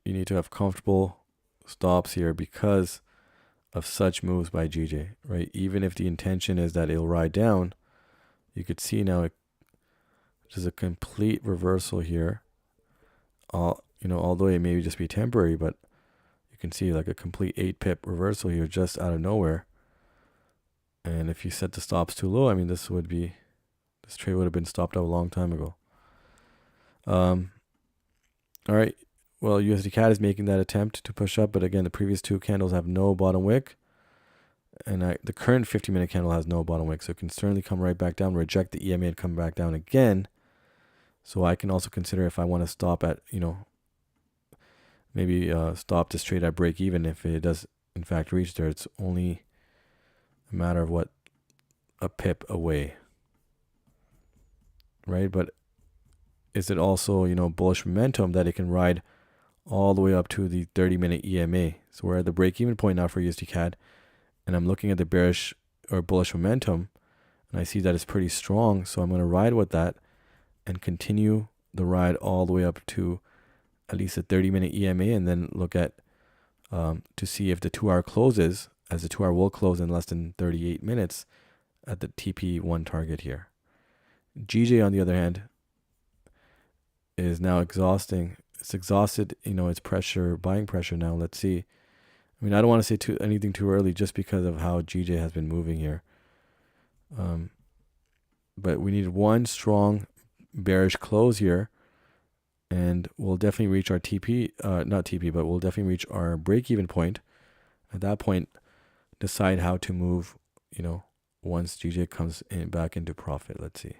you need to have comfortable stops here because of such moves by GJ, right? Even if the intention is that it'll ride down, you could see now it is a complete reversal here. Although it may just be temporary, but you can see like a complete 8-pip reversal here just out of nowhere. And if you set the stops too low, I mean, this trade would have been stopped out a long time ago. All right. Well, USD CAD is making that attempt to push up, but again, the previous two candles have no bottom wick, and the current 50-minute candle has no bottom wick, so it can certainly come right back down, reject the EMA, and come back down again. So I can also consider if I want to stop at, maybe stop this trade at break even if it does in fact reach there. It's only a matter of what, a pip away, right? But is it also, bullish momentum that it can ride all the way up to the 30-minute EMA? So we're at the break-even point now for USD CAD, and I'm looking at the bearish or bullish momentum, and I see that it's pretty strong. So I'm going to ride with that and continue the ride all the way up to at least a 30-minute EMA, and then look at to see if the 2-hour closes, as the 2-hour will close in less than 38 minutes at the TP1 target here. GJ, on the other hand, is now exhausting. It's exhausted, its pressure, buying pressure now. Let's see. I mean, I don't want to say anything too early just because of how GJ has been moving here. But we need one strong bearish close here, and we'll definitely reach our but we'll definitely reach our break-even point. At that point, decide how to move, once GJ comes back into profit. Let's see.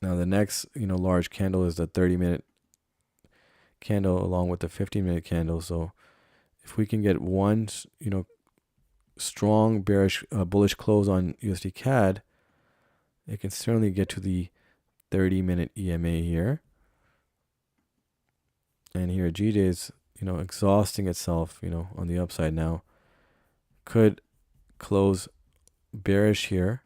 Now the next, large candle is the 30-minute candle along with the 15-minute candle. So if we can get one, strong bearish bullish close on USD CAD, it can certainly get to the 30-minute EMA here. And here GJ is, exhausting itself, on the upside now. Could close bearish here.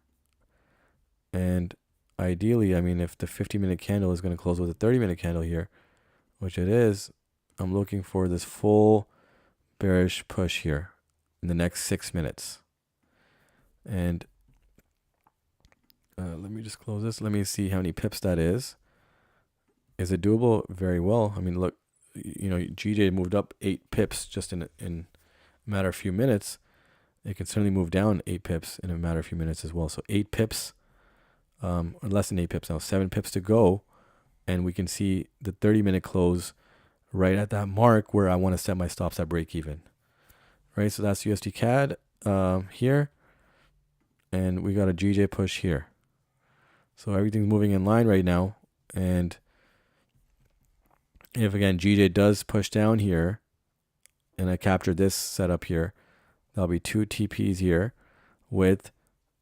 And ideally, I mean, if the 50-minute candle is going to close with a 30-minute candle here, which it is, I'm looking for this full bearish push here in the next 6 minutes. And let me just close this. Let me see how many pips that is. Is it doable? Very well. I mean, look, GJ moved up 8 pips just in a matter of a few minutes. It can certainly move down 8 pips in a matter of a few minutes as well. So 8 pips, or less than 8 pips now, 7 pips to go. And we can see the 30-minute close right at that mark where I want to set my stops at break even. Right, so that's USD CAD here, and we got a GJ push here. So everything's moving in line right now, and if again GJ does push down here, and I capture this setup here, that'll be 2 TPs here with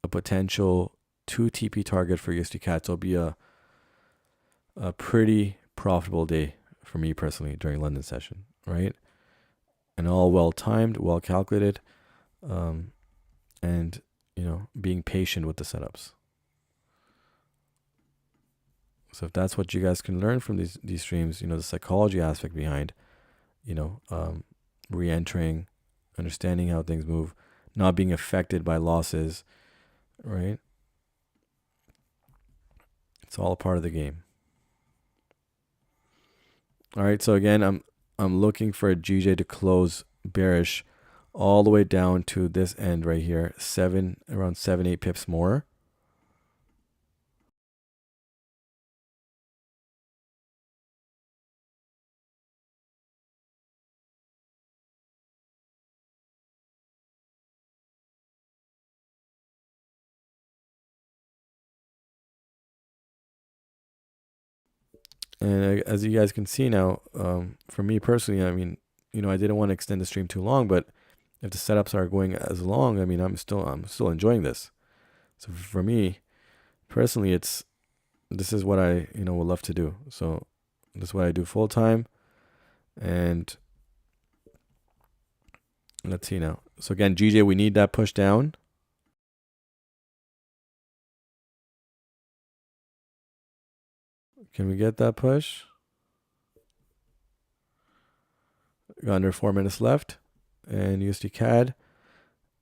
a potential 2 TP target for USD CAD. So it'll be a pretty profitable day for me personally during London session, right? And all well timed, well calculated, and being patient with the setups. So if that's what you guys can learn from these streams, the psychology aspect behind, re-entering, understanding how things move, not being affected by losses, right? It's all a part of the game. All right, so again, I'm looking for a GJ to close bearish all the way down to this end right here, around 7-8 pips more. And as you guys can see now, for me personally, I mean, I didn't want to extend the stream too long, but if the setups are going as long, I mean, I'm still enjoying this. So for me personally, this is what I would love to do. So this is what I do full time, and let's see now. So again, GJ, we need that push down. Can we get that push? Got under 4 minutes left, and USD CAD.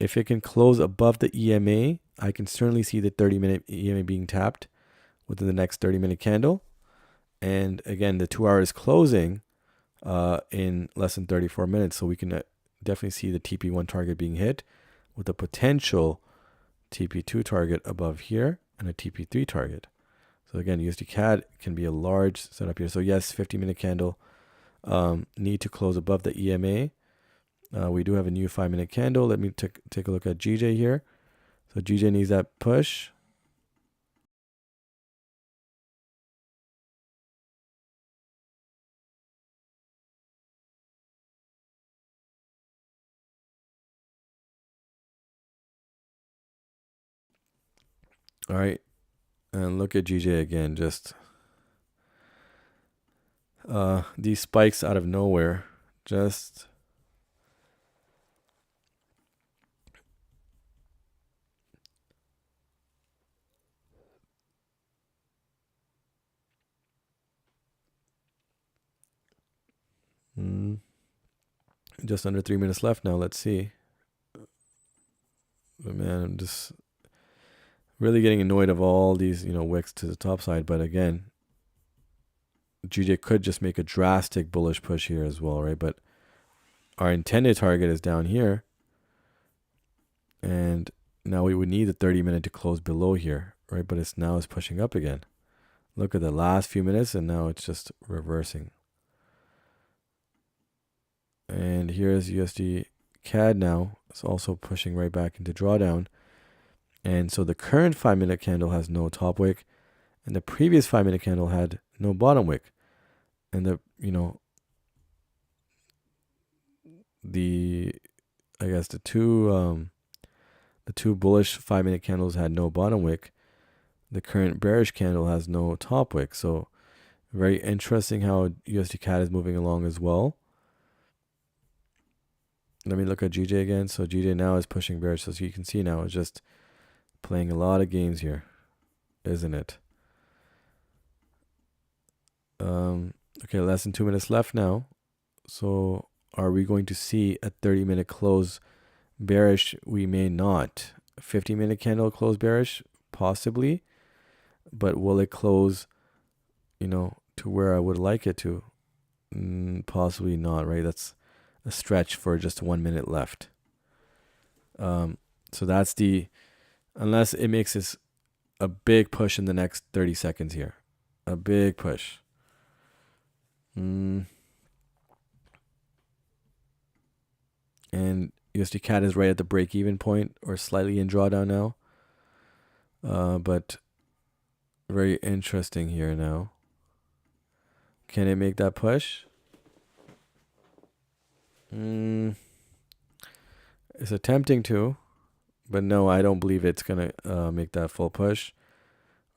If it can close above the EMA, I can certainly see the 30-minute EMA being tapped within the next 30-minute candle. And again, the 2 hour is closing in less than 34 minutes. So we can definitely see the TP1 target being hit with a potential TP2 target above here and a TP3 target. So again, USD CAD can be a large setup here. So yes, 50-minute candle need to close above the EMA. We do have a new 5-minute candle. Let me take a look at GJ here. So GJ needs that push. All right. And look at GJ again. Just these spikes out of nowhere. Just just under 3 minutes left now. Let's see. But man, I'm just really getting annoyed of all these, wicks to the top side. But again, GJ could just make a drastic bullish push here as well, right? But our intended target is down here. And now we would need the 30-minute to close below here, right? But it's pushing up again. Look at the last few minutes, and now it's just reversing. And here's USD CAD now. It's also pushing right back into drawdown. And so the current 5-minute candle has no top wick, and the previous 5-minute candle had no bottom wick. And the two bullish 5-minute candles had no bottom wick. The current bearish candle has no top wick. So very interesting how USD CAD is moving along as well. Let me look at GJ again. So GJ now is pushing bearish. So you can see now it's just playing a lot of games here, isn't it? Okay, less than 2 minutes left now. So are we going to see a 30-minute close bearish? We may not. 50-minute candle close bearish, possibly. But will it close, to where I would like it to? Possibly not, right? That's a stretch for just 1 minute left. So that's unless it makes this a big push in the next 30 seconds here. A big push. And USD CAD is right at the break-even point or slightly in drawdown now. But very interesting here now. Can it make that push? It's attempting to, but no, I don't believe it's going to make that full push.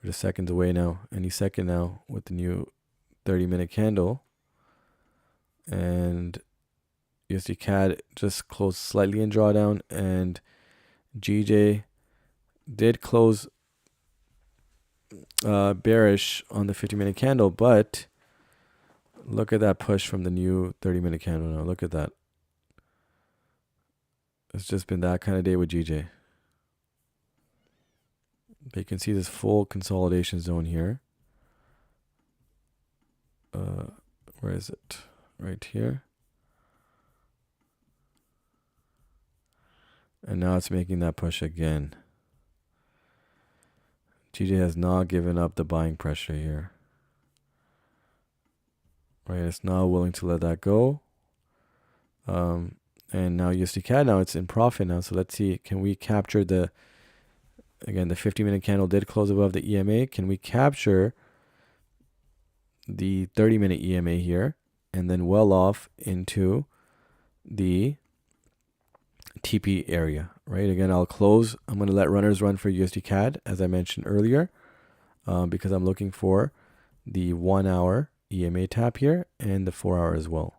We're just seconds away now. Any second now with the new 30-minute candle. And USD CAD just closed slightly in drawdown, and GJ did close bearish on the 50-minute candle, but look at that push from the new 30-minute candle now. Look at that. It's just been that kind of day with GJ. You can see this full consolidation zone here. Where is it? Right here. And now it's making that push again. GJ has not given up the buying pressure here. Right, it's not willing to let that go. And now USD CAD, now it's in profit now. So let's see, can we capture the 50-minute candle did close above the EMA. Can we capture the 30-minute EMA here and then well off into the TP area, right? Again, I'll close. I'm going to let runners run for USD CAD, as I mentioned earlier, because I'm looking for the 1 hour EMA tap here and the 4 hour as well.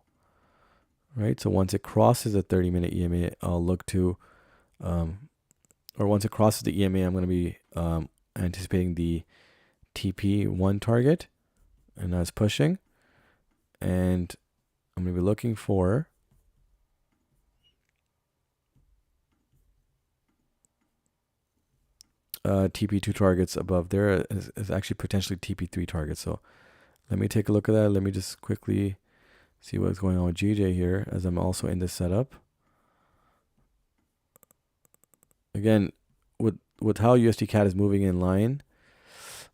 Right, so once it crosses the 30-minute EMA, I'll look to, or once it crosses the EMA, I'm going to be anticipating the TP1 target, and that's pushing, and I'm going to be looking for TP2 targets above there. Is actually potentially TP3 targets. So let me take a look at that. Let me just quickly see what's going on with GJ here as I'm also in this setup. Again, with how USD CAD is moving in line,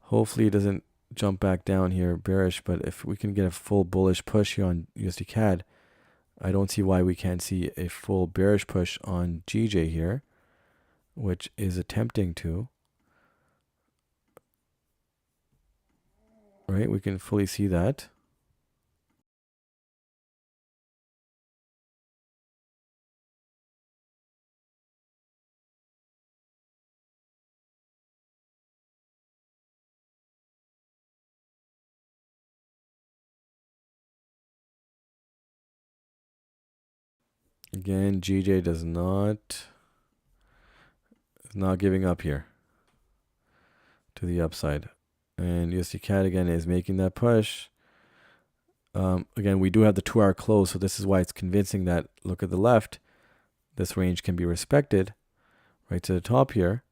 hopefully it doesn't jump back down here bearish, but if we can get a full bullish push here on USD CAD, I don't see why we can't see a full bearish push on GJ here, which is attempting to. Right, we can fully see that. Again, GJ is not giving up here to the upside. And USD CAD again is making that push. Again, we do have the 2 hour close, so this is why it's convincing that, look at the left, this range can be respected right to the top here.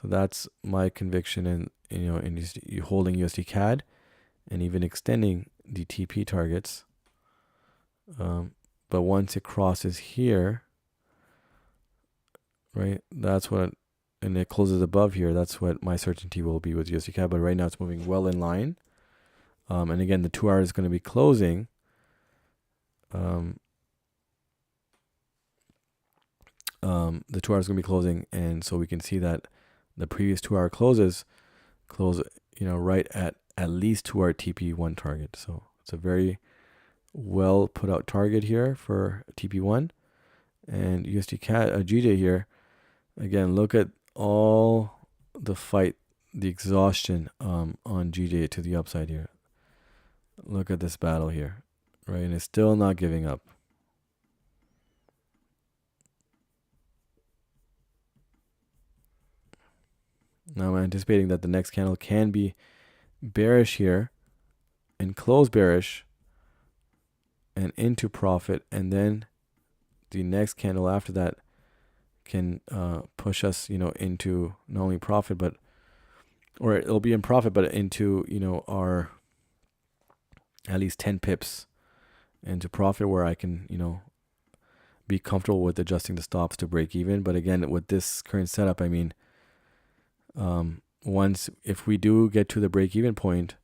So that's my conviction in holding USD CAD and even extending the TP targets. But once it crosses here, right, that's what, and it closes above here, that's what my certainty will be with USD CAD. But right now it's moving well in line. And again, the 2 hour is going to be closing. The 2 hour is going to be closing, and so we can see that the previous 2 hour close, right at least 2 hour TP1 target. So it's a very well put out target here for TP1 and USD CAD, GJ here. Again, look at all the fight, the exhaustion on GJ to the upside here. Look at this battle here, right? And it's still not giving up. Now I'm anticipating that the next candle can be bearish here and close bearish and into profit, and then the next candle after that can push us, into not only profit, or it'll be in profit, but into, our at least 10 pips into profit, where I can, be comfortable with adjusting the stops to break even. But again, with this current setup, I mean, if we do get to the break even point,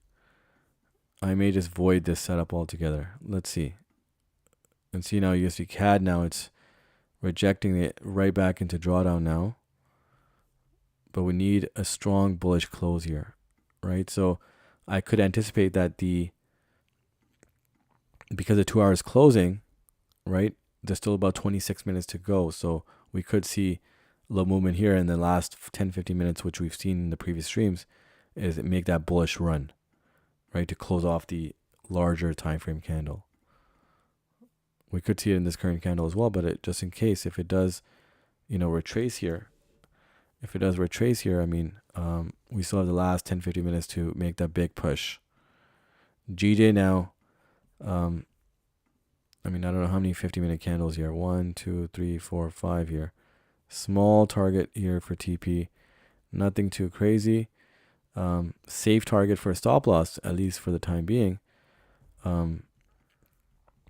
I may just void this setup altogether. Let's see. And see now USD CAD, now it's rejecting it right back into drawdown now. But we need a strong bullish close here, right? So I could anticipate that because the 2 hours closing, right? There's still about 26 minutes to go. So we could see a little movement here in the last 10, 15 minutes, which we've seen in the previous streams, is it make that bullish run, right? To close off the larger time frame candle. We could see it in this current candle as well, but just in case, if it does, retrace here, I mean, we still have the last 10, 15 minutes to make that big push. GJ now, I mean, I don't know how many 50-minute candles here. 1, 2, 3, 4, 5 here. Small target here for TP. Nothing too crazy. Safe target for a stop loss, at least for the time being.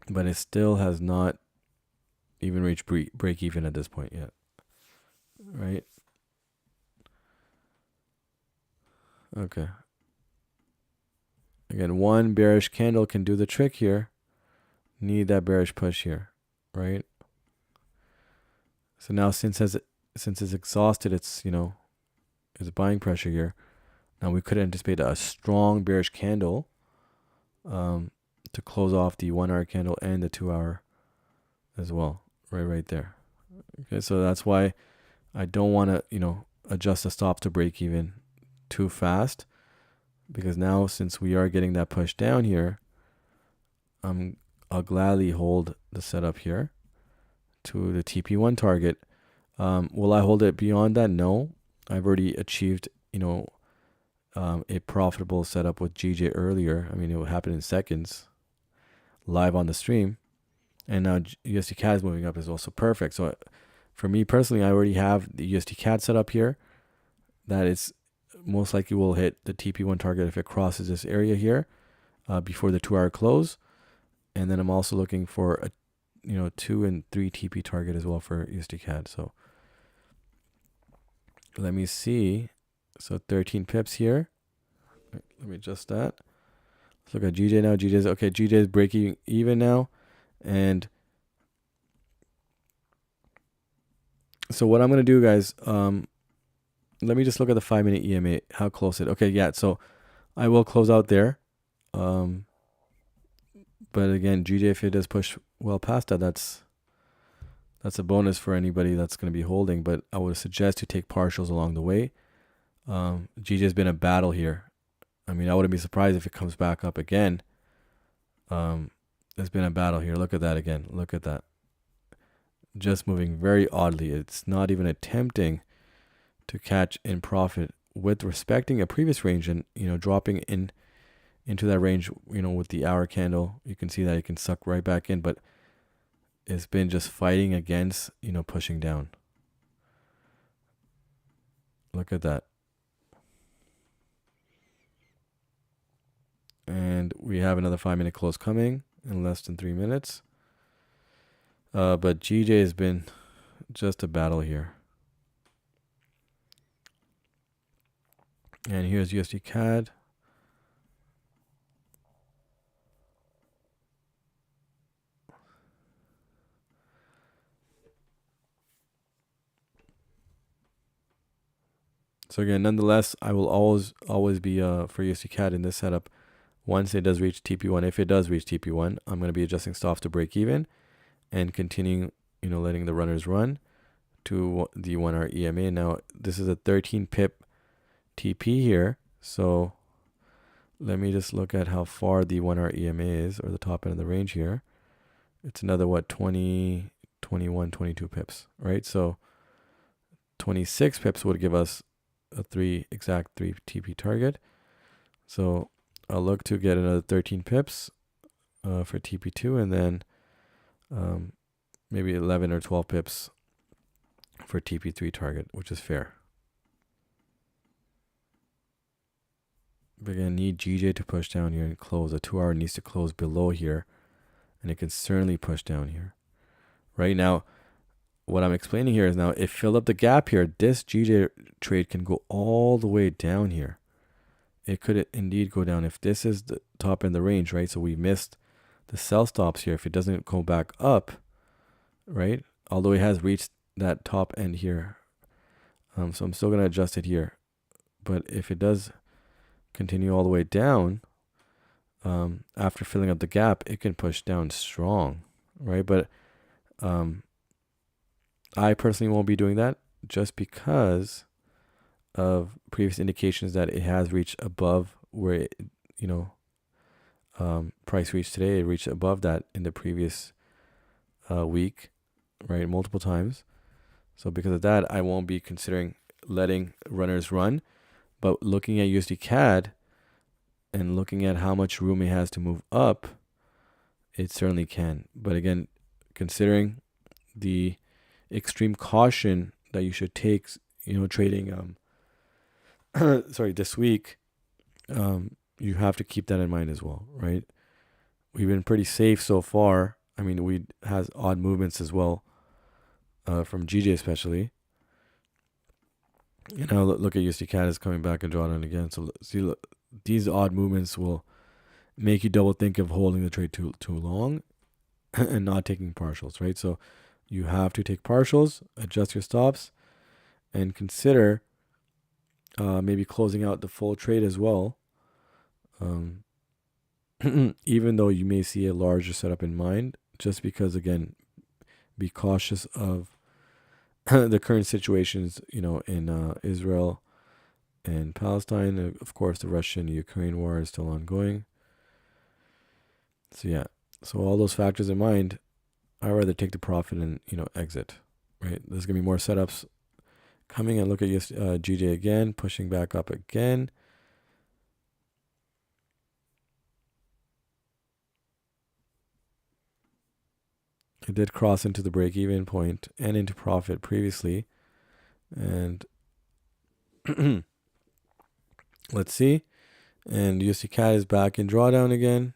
But it still has not even reached break even at this point yet. Right? Okay. Again, one bearish candle can do the trick here. Need that bearish push here, right? So now since it's exhausted its its buying pressure here, now we could anticipate a strong bearish candle to close off the 1 hour candle and the 2 hour as well, right there. Okay, so that's why I don't want to adjust the stop to break even too fast, because now since we are getting that push down here, I'll gladly hold the setup here to the TP1 target. Will I hold it beyond that? No. I've already achieved, a profitable setup with GJ earlier. I mean, it would happen in seconds live on the stream. And now USD CAD is moving up is also perfect. So for me personally, I already have the USD CAD set up here. That is most likely will hit the TP1 target if it crosses this area here before the 2 hour close. And then I'm also looking for a 2 and 3 TP target as well for USD CAD. So let me see. So 13 pips here. Let me adjust that. Let's look at GJ now. GJ is breaking even now. And so what I'm going to do, guys, let me just look at the 5-minute EMA, how close it. Okay, yeah, so I will close out there. But again, GJ, if it does push well past that, that's a bonus for anybody that's going to be holding. But I would suggest to take partials along the way. GJ has been a battle here. I mean, I wouldn't be surprised if it comes back up again. There's been a battle here. Look at that again. Look at that. Just moving very oddly. It's not even attempting to catch in profit with respecting a previous range and, dropping into that range, with the hour candle. You can see that it can suck right back in, but it's been just fighting against, pushing down. Look at that. And we have another 5-minute close coming in less than 3 minutes. But GJ has been just a battle here. And here's USD CAD. So again, nonetheless, I will always be for USD CAD in this setup. Once it does reach TP1, if it does reach TP1, I'm going to be adjusting stops to break even and continuing, letting the runners run to the 1 hour EMA. Now, this is a 13 pip TP here. So let me just look at how far the 1 hour EMA is, or the top end of the range here. It's another, 20, 21, 22 pips, right? So 26 pips would give us a exact 3 TP target. So I'll look to get another 13 pips for TP2, and then maybe 11 or 12 pips for TP3 target, which is fair. But again, need GJ to push down here and close. The 2 hour needs to close below here, and it can certainly push down here. Right now, what I'm explaining here is now it filled up the gap here. This GJ trade can go all the way down here. It could indeed go down if this is the top end of the range, right? So we missed the sell stops here. If it doesn't go back up, right? although it has reached that top end here. So I'm still going to adjust it here. But if it does continue all the way down, after filling up the gap, it can push down strong, right? But I personally won't be doing that just because of previous indications that it has reached above where it, price reached today. It reached above that in the previous week, right? Multiple times. So because of that, I won't be considering letting runners run. But looking at USD CAD and looking at how much room it has to move up, it certainly can. But again, considering the extreme caution that you should take, trading this week, you have to keep that in mind as well, right? We've been pretty safe so far. I mean, we has odd movements as well, from GJ especially. Now look at USD CAD is coming back and drawdown again. So see, look, these odd movements will make you double think of holding the trade too long and not taking partials, right? So you have to take partials, adjust your stops, and consider maybe closing out the full trade as well. Even though you may see a larger setup in mind, just because, again, be cautious of the current situations, in Israel and Palestine. Of course, the Russian-Ukraine war is still ongoing. So yeah, so all those factors in mind, I'd rather take the profit and exit. Right, there's gonna be more setups coming. And look at GJ again, pushing back up again. It did cross into the break-even point and into profit previously. And let's see. And USD CAD is back in drawdown again.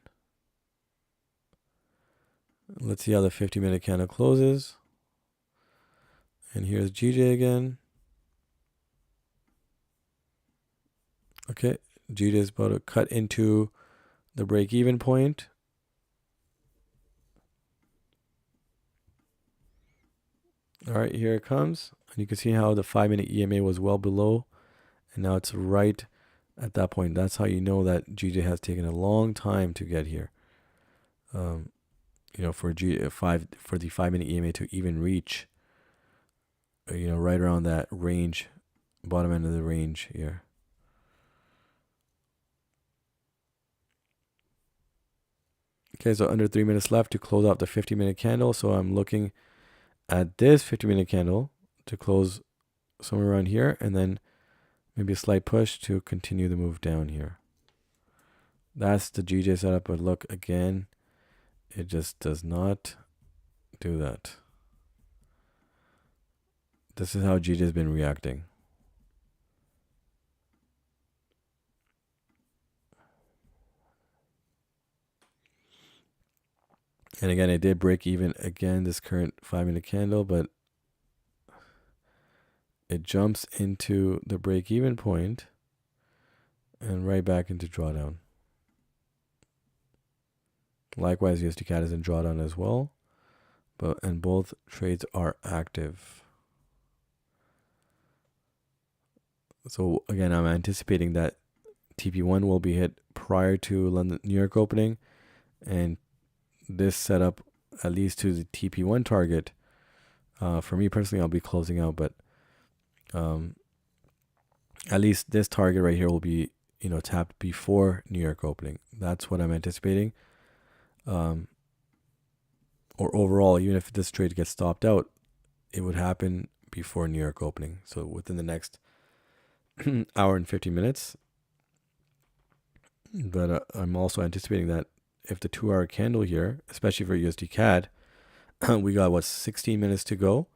Let's see how the 50-minute candle closes. And here's GJ again. Okay, GJ is about to cut into the break-even point. All right, here it comes. And you can see how the 5-minute EMA was well below. And now it's right at that point. That's how you know that GJ has taken a long time to get here. For the 5-minute EMA to even reach, right around that range, bottom end of the range here. Okay, so under 3 minutes left to close out the 50-minute candle. So I'm looking at this 50-minute candle to close somewhere around here, and then maybe a slight push to continue the move down here. That's the GJ setup, but look again, it just does not do that. This is how GJ has been reacting. And again, it did break even again, this current 5-minute candle, but it jumps into the break-even point and right back into drawdown. Likewise, USD CAD is in drawdown as well, and both trades are active. So again, I'm anticipating that TP1 will be hit prior to New York opening, and this setup at least to the TP1 target. For me personally, I'll be closing out, but at least this target right here will be tapped before New York opening. That's what I'm anticipating. Or overall, even if this trade gets stopped out, it would happen before New York opening. So within the next hour and 50 minutes. But I'm also anticipating that if the 2-hour candle here, especially for USD CAD, we got 16 minutes to go.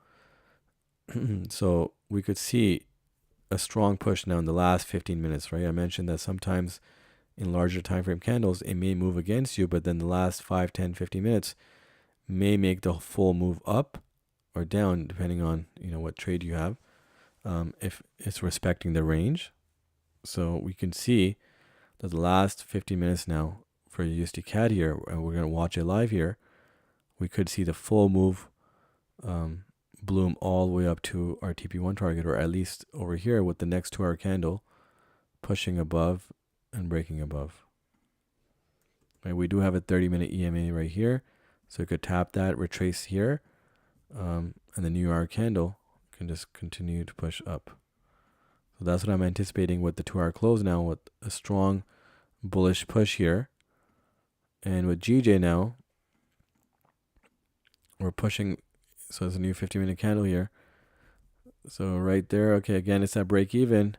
So we could see a strong push now in the last 15 minutes, right? I mentioned that sometimes in larger time frame candles, it may move against you, but then the last 5, 10, 15 minutes may make the full move up or down, depending on what trade you have, if it's respecting the range. So we can see that the last 15 minutes now for USD CAD here, and we're going to watch it live here, we could see the full move bloom all the way up to our TP1 target, or at least over here with the next 2-hour candle pushing above and breaking above. Right, we do have a 30-minute EMA right here, so we could tap that, retrace here, and the new hour candle can just continue to push up. So that's what I'm anticipating with the 2-hour close now, with a strong bullish push here. And with GJ now, we're pushing, so it's a new 50-minute candle here. So right there, okay, again, it's that break even.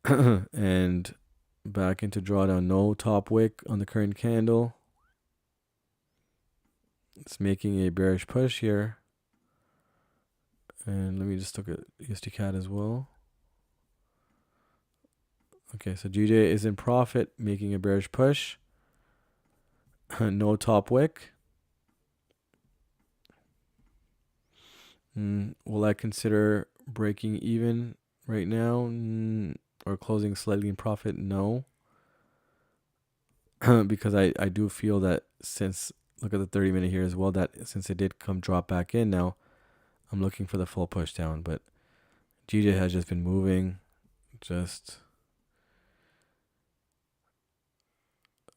And back into drawdown, no top wick on the current candle. It's making a bearish push here. And let me just look at USD CAD as well. Okay, so GJ is in profit, making a bearish push. No top wick. Will I consider breaking even right now or closing slightly in profit? No. Because I do feel that since, look at the 30-minute here as well, that since it did come drop back in now, I'm looking for the full push down. But GJ has just been moving.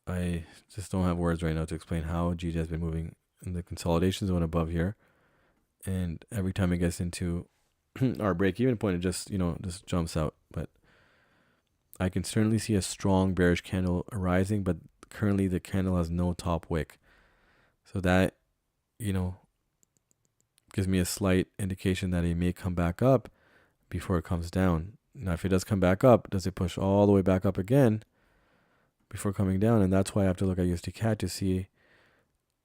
I just don't have words right now to explain how GJ has been moving in the consolidation zone above here. And every time it gets into our break-even point, it just jumps out. But I can certainly see a strong bearish candle arising, but currently the candle has no top wick. So that, gives me a slight indication that it may come back up before it comes down. Now, if it does come back up, does it push all the way back up again before coming down? And that's why I have to look at USD CAD to see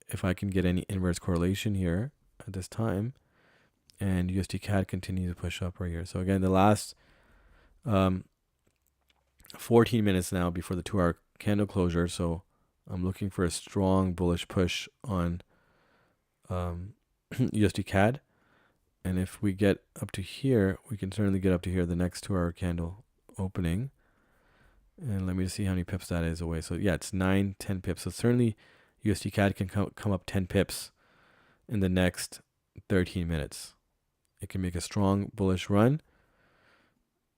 if I can get any inverse correlation here at this time. And USD CAD continues to push up right here. So again, the last 14 minutes now before the 2-hour candle closure. So I'm looking for a strong bullish push on USD CAD. And if we get up to here, we can certainly get up to here, the next 2-hour candle opening. And let me just see how many pips that is away. So yeah, it's 9-10 pips. So certainly USD CAD can come up 10 pips in the next 13 minutes. It can make a strong bullish run.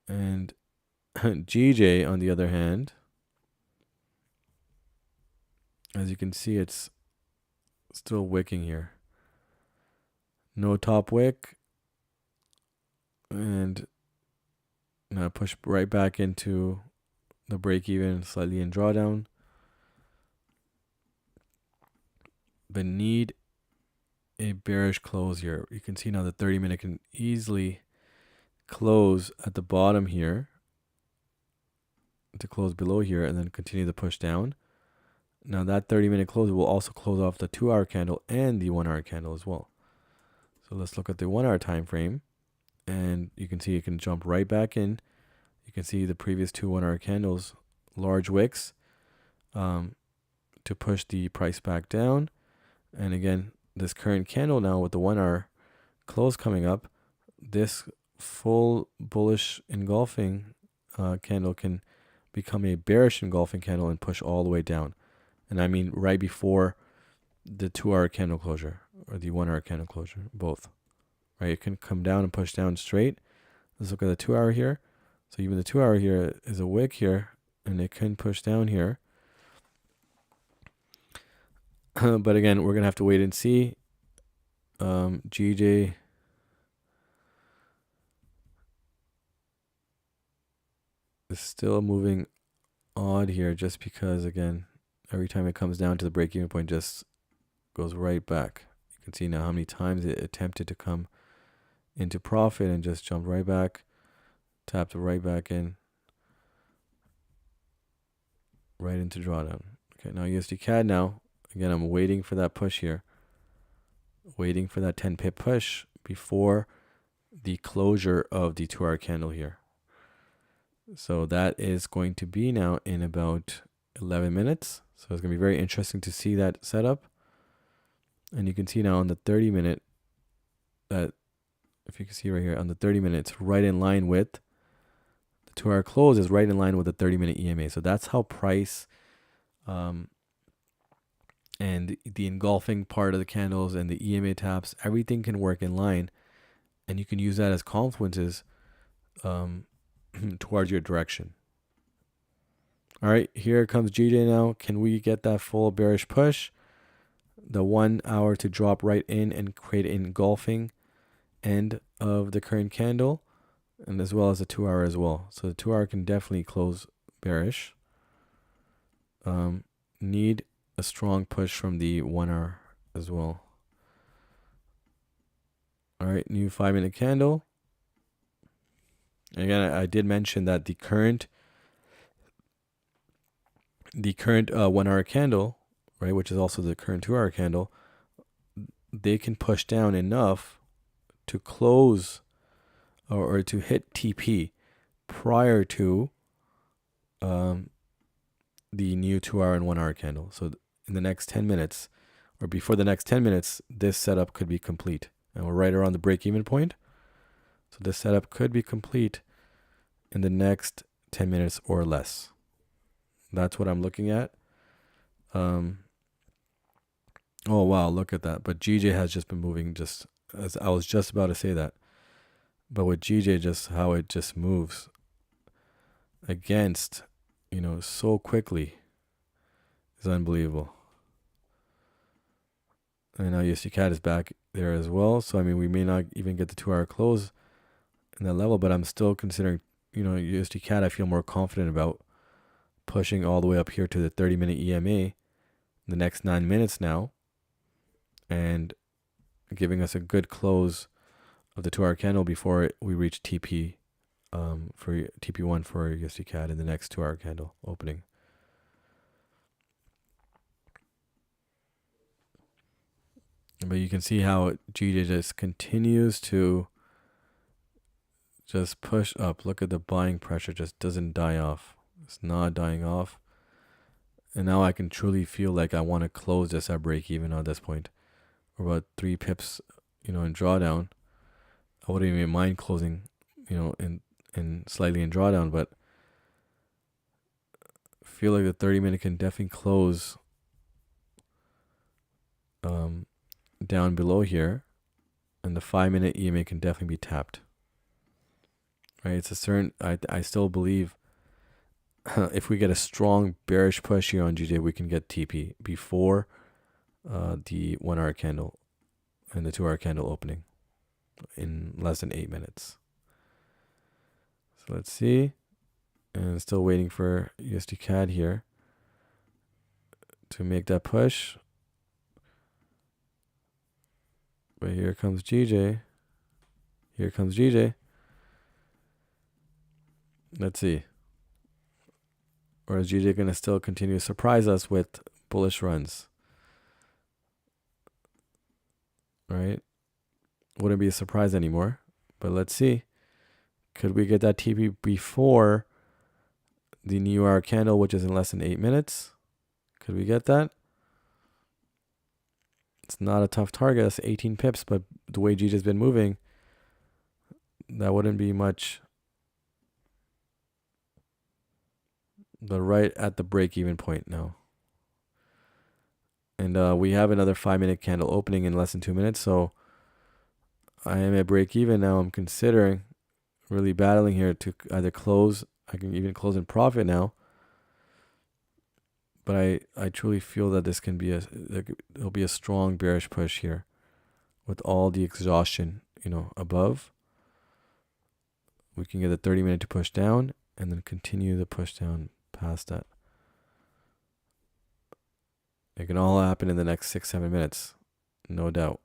And GJ, on the other hand, as you can see, it's still wicking here. No top wick. And now push right back into the break even, slightly in drawdown. But need a bearish close here. You can see now the 30-minute can easily close at the bottom here to close below here and then continue to push down. Now that 30-minute close will also close off the 2-hour candle and the 1-hour candle as well. So let's look at the 1-hour time frame, and you can see it can jump right back in. You can see the previous 2 1-hour candles, large wicks, to push the price back down. And again, this current candle now with the 1-hour close coming up, this full bullish engulfing candle can become a bearish engulfing candle and push all the way down. And I mean right before the 2-hour candle closure or the 1-hour candle closure, both. Right, it can come down and push down straight. Let's look at the 2-hour here. So even the 2-hour here is a wick here, and it can push down here. But again, we're going to have to wait and see. GJ is still moving odd here just because, again, every time it comes down to the break-even point, just goes right back. You can see now how many times it attempted to come into profit and just jumped right back, tapped right back in, right into drawdown. Okay, now USD CAD now. Again, I'm waiting for that push here. Waiting for that 10 pip push before the closure of the 2-hour candle here. So that is going to be now in about 11 minutes. So it's going to be very interesting to see that setup. And you can see now on the 30-minute that, if you can see right here, on the 30-minute, it's right in line with the 2-hour close is right in line with the 30-minute EMA. So that's how price and the engulfing part of the candles and the EMA taps, everything can work in line, and you can use that as confluences towards your direction. All right, here comes GJ now. Can we get that full bearish push? The 1 hour to drop right in and create an engulfing end of the current candle, and as well as the 2 hour as well. So the 2 hour can definitely close bearish. Need a strong push from the 1 hour as well. All right, new 5-minute candle. Again, I did mention that the current 1 hour candle, right, which is also the current 2 hour candle, they can push down enough to close or to hit TP prior to the new 2 hour and 1 hour candle. So in the next 10 minutes or before the next 10 minutes, this setup could be complete. And we're right around the break-even point. So this setup could be complete in the next 10 minutes or less. That's what I'm looking at. Oh, wow, look at that. But GJ has just been moving just as I was just about to say that. But with GJ, just how it just moves against, so quickly is unbelievable. And now USD CAD is back there as well. So, I mean, we may not even get the 2 hour close in that level, but I'm still considering, USD CAD, I feel more confident about pushing all the way up here to the 30-minute EMA in the next 9 minutes now and giving us a good close of the 2 hour candle before we reach TP for TP1 for USD CAD in the next 2 hour candle opening. But you can see how GJ just continues to just push up. Look at the buying pressure, just doesn't die off. It's not dying off. And now I can truly feel like I want to close this at break even at this point. We're about 3 pips, in drawdown. I wouldn't even mind closing, in slightly in drawdown, but I feel like the 30-minute can definitely close down below here, and the 5-minute EMA can definitely be tapped. Right? It's a certain. I still believe if we get a strong bearish push here on GJ, we can get TP before the 1 hour candle and the 2 hour candle opening in less than 8 minutes. So let's see. And still waiting for USD CAD here to make that push. But here comes GJ. Here comes GJ. Let's see. Or is GJ going to still continue to surprise us with bullish runs? Right? Wouldn't be a surprise anymore. But let's see. Could we get that TP before the new hour candle, which is in less than 8 minutes? Could we get that? It's not a tough target. That's 18 pips, but the way GJ's been moving, that wouldn't be much. But right at the break-even point now. And we have another 5-minute candle opening in less than 2 minutes, so I am at break-even now. I'm considering really battling here to either close. I can even close in profit now. But I truly feel that this can be there'll be a strong bearish push here with all the exhaustion, above. We can get the 30-minute to push down and then continue the push down past that. It can all happen in the next 6-7 minutes, no doubt.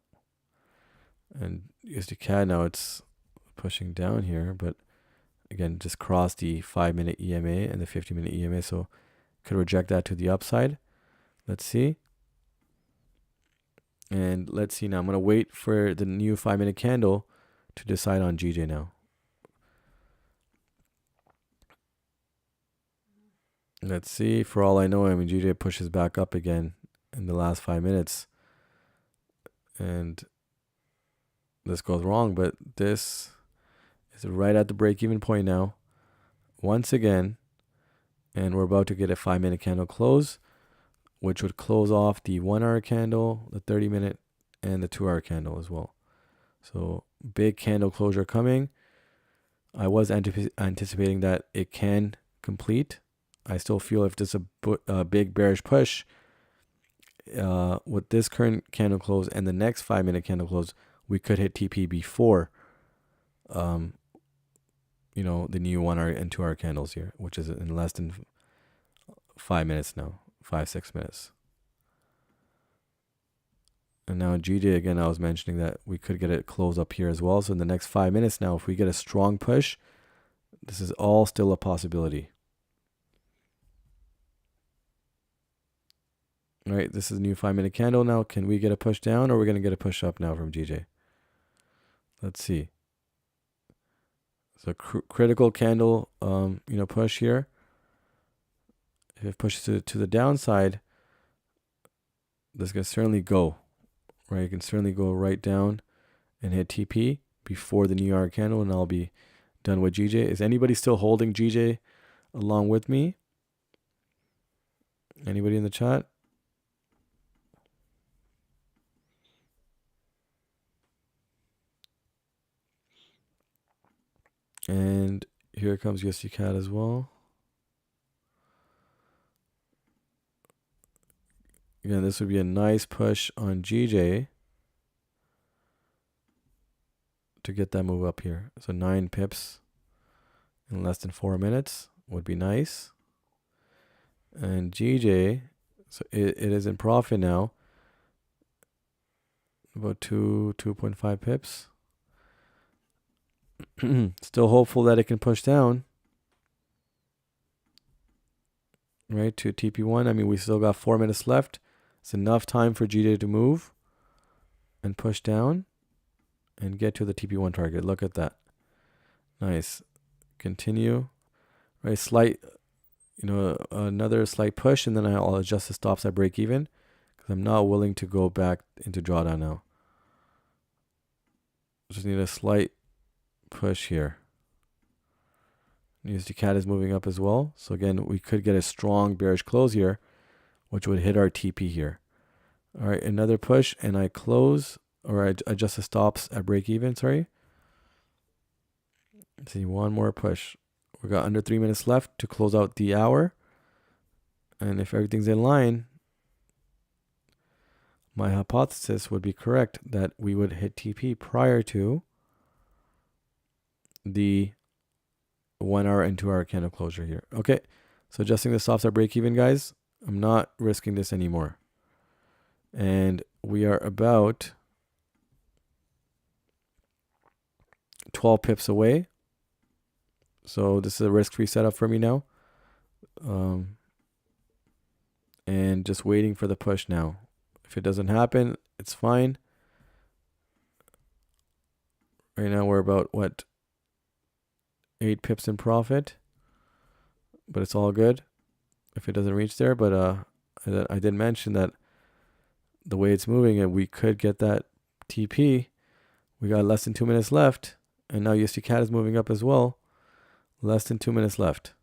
And USD CAD now, it's pushing down here, but again, just crossed the 5-minute EMA and the 50-minute EMA, so could reject that to the upside. Let's see. And let's see now. I'm going to wait for the new 5-minute candle to decide on GJ now. Let's see. For all I know, GJ pushes back up again in the last 5 minutes. And this goes wrong, but this is right at the break-even point now. Once again. And we're about to get a 5-minute candle close which would close off the 1 hour candle, the 30-minute, and the 2 hour candle as well. So big candle closure coming. I was anticipating that it can complete. I still feel if there's a big bearish push with this current candle close and the next 5-minute candle close, we could hit TP before the new 1 hour and 2 hour candles here, which is in less than 5 minutes now, 5-6 minutes. And now GJ, again, I was mentioning that we could get it close up here as well. So in the next 5 minutes now, if we get a strong push, this is all still a possibility. All right, this is a new 5-minute candle now. Can we get a push down, or are we going to get a push up now from GJ? Let's see. So critical candle, push here. If it pushes to the downside, this can certainly go. Right, you can certainly go right down and hit TP before the New York candle, and I'll be done with GJ. Is anybody still holding GJ along with me? Anybody in the chat? And here comes USD CAD as well. Again, this would be a nice push on GJ to get that move up here. So 9 pips in less than 4 minutes would be nice. And GJ, so it is in profit now. About 2.5 pips. Still hopeful that it can push down. Right, to TP1. I mean, we still got 4 minutes left. It's enough time for GJ to move and push down and get to the TP1 target. Look at that. Nice. Continue. Right, slight, another slight push, and then I'll adjust the stops at break even because I'm not willing to go back into drawdown now. Just need a slight push here. USD CAD is moving up as well. So again, we could get a strong bearish close here, which would hit our TP here. All right, another push, and I close, or I adjust the stops at break even, sorry. Let's see, one more push. We got under 3 minutes left to close out the hour. And if everything's in line, my hypothesis would be correct that we would hit TP prior to the 1 hour and 2 hour candle closure here. Okay, so adjusting the stops at break even, guys. I'm not risking this anymore. And we are about 12 pips away. So this is a risk-free setup for me now. And just waiting for the push now. If it doesn't happen, it's fine. Right now we're about, 8 pips in profit. But it's all good if it doesn't reach there. But I did mention that the way it's moving, and we could get that TP. We got less than 2 minutes left. And now USD CAD is moving up as well. Less than 2 minutes left.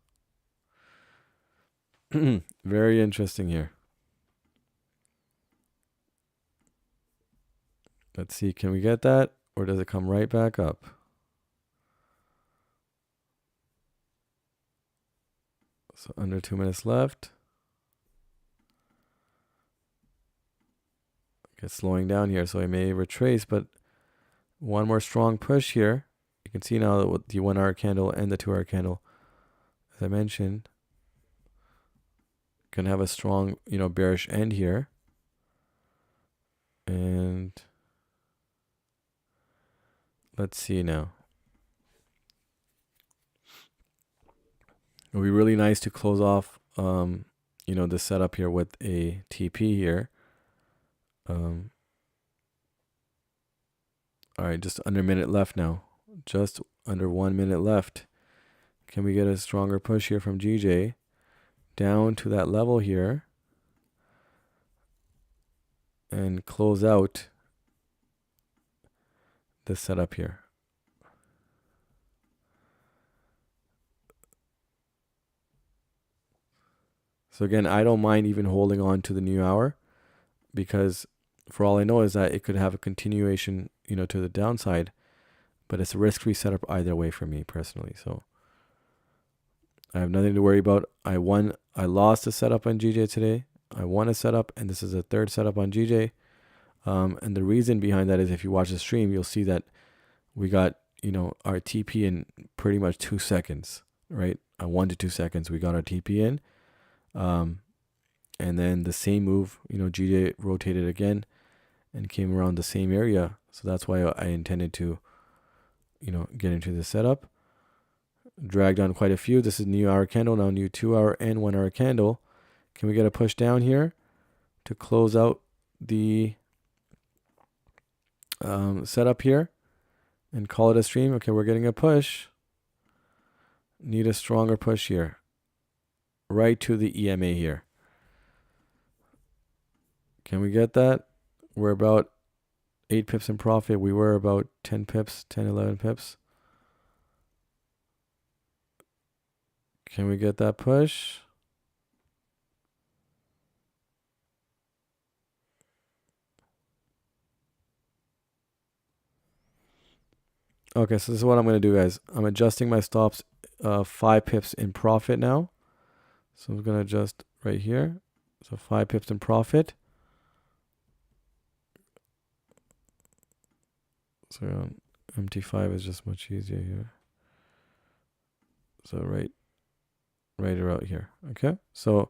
Very interesting here. Let's see, can we get that? Or does it come right back up? So under 2 minutes left. It's slowing down here, so I may retrace, but one more strong push here. You can see now that with the 1 hour candle and the 2 hour candle, as I mentioned, can have a strong, bearish end here. And let's see now. It would be really nice to close off, this setup here with a TP here. All right, just under a minute left now. Just under 1 minute left. Can we get a stronger push here from GJ down to that level here and close out this setup here? So again, I don't mind even holding on to the new hour, because for all I know is that it could have a continuation, to the downside, but it's a risk-free setup either way for me personally. So I have nothing to worry about. I lost a setup on GJ today. I won a setup, and this is a third setup on GJ. And the reason behind that is, if you watch the stream, you'll see that we got, our TP in pretty much 2 seconds, right? 1 to 2 seconds, we got our TP in. And then the same move, GJ rotated again and came around the same area. So that's why I intended to, get into the setup. Dragged on quite a few. This is new hour candle, now new 2 hour and 1 hour candle. Can we get a push down here to close out the setup here and call it a stream? Okay, we're getting a push. Need a stronger push here. Right to the EMA here. Can we get that? We're about 8 pips in profit. We were about 10 pips, 10, 11 pips. Can we get that push? Okay, so this is what I'm going to do, guys. I'm adjusting my stops 5 pips in profit now. So I'm going to adjust right here. So 5 pips in profit. So MT5 is just much easier here. So right around here. Okay, so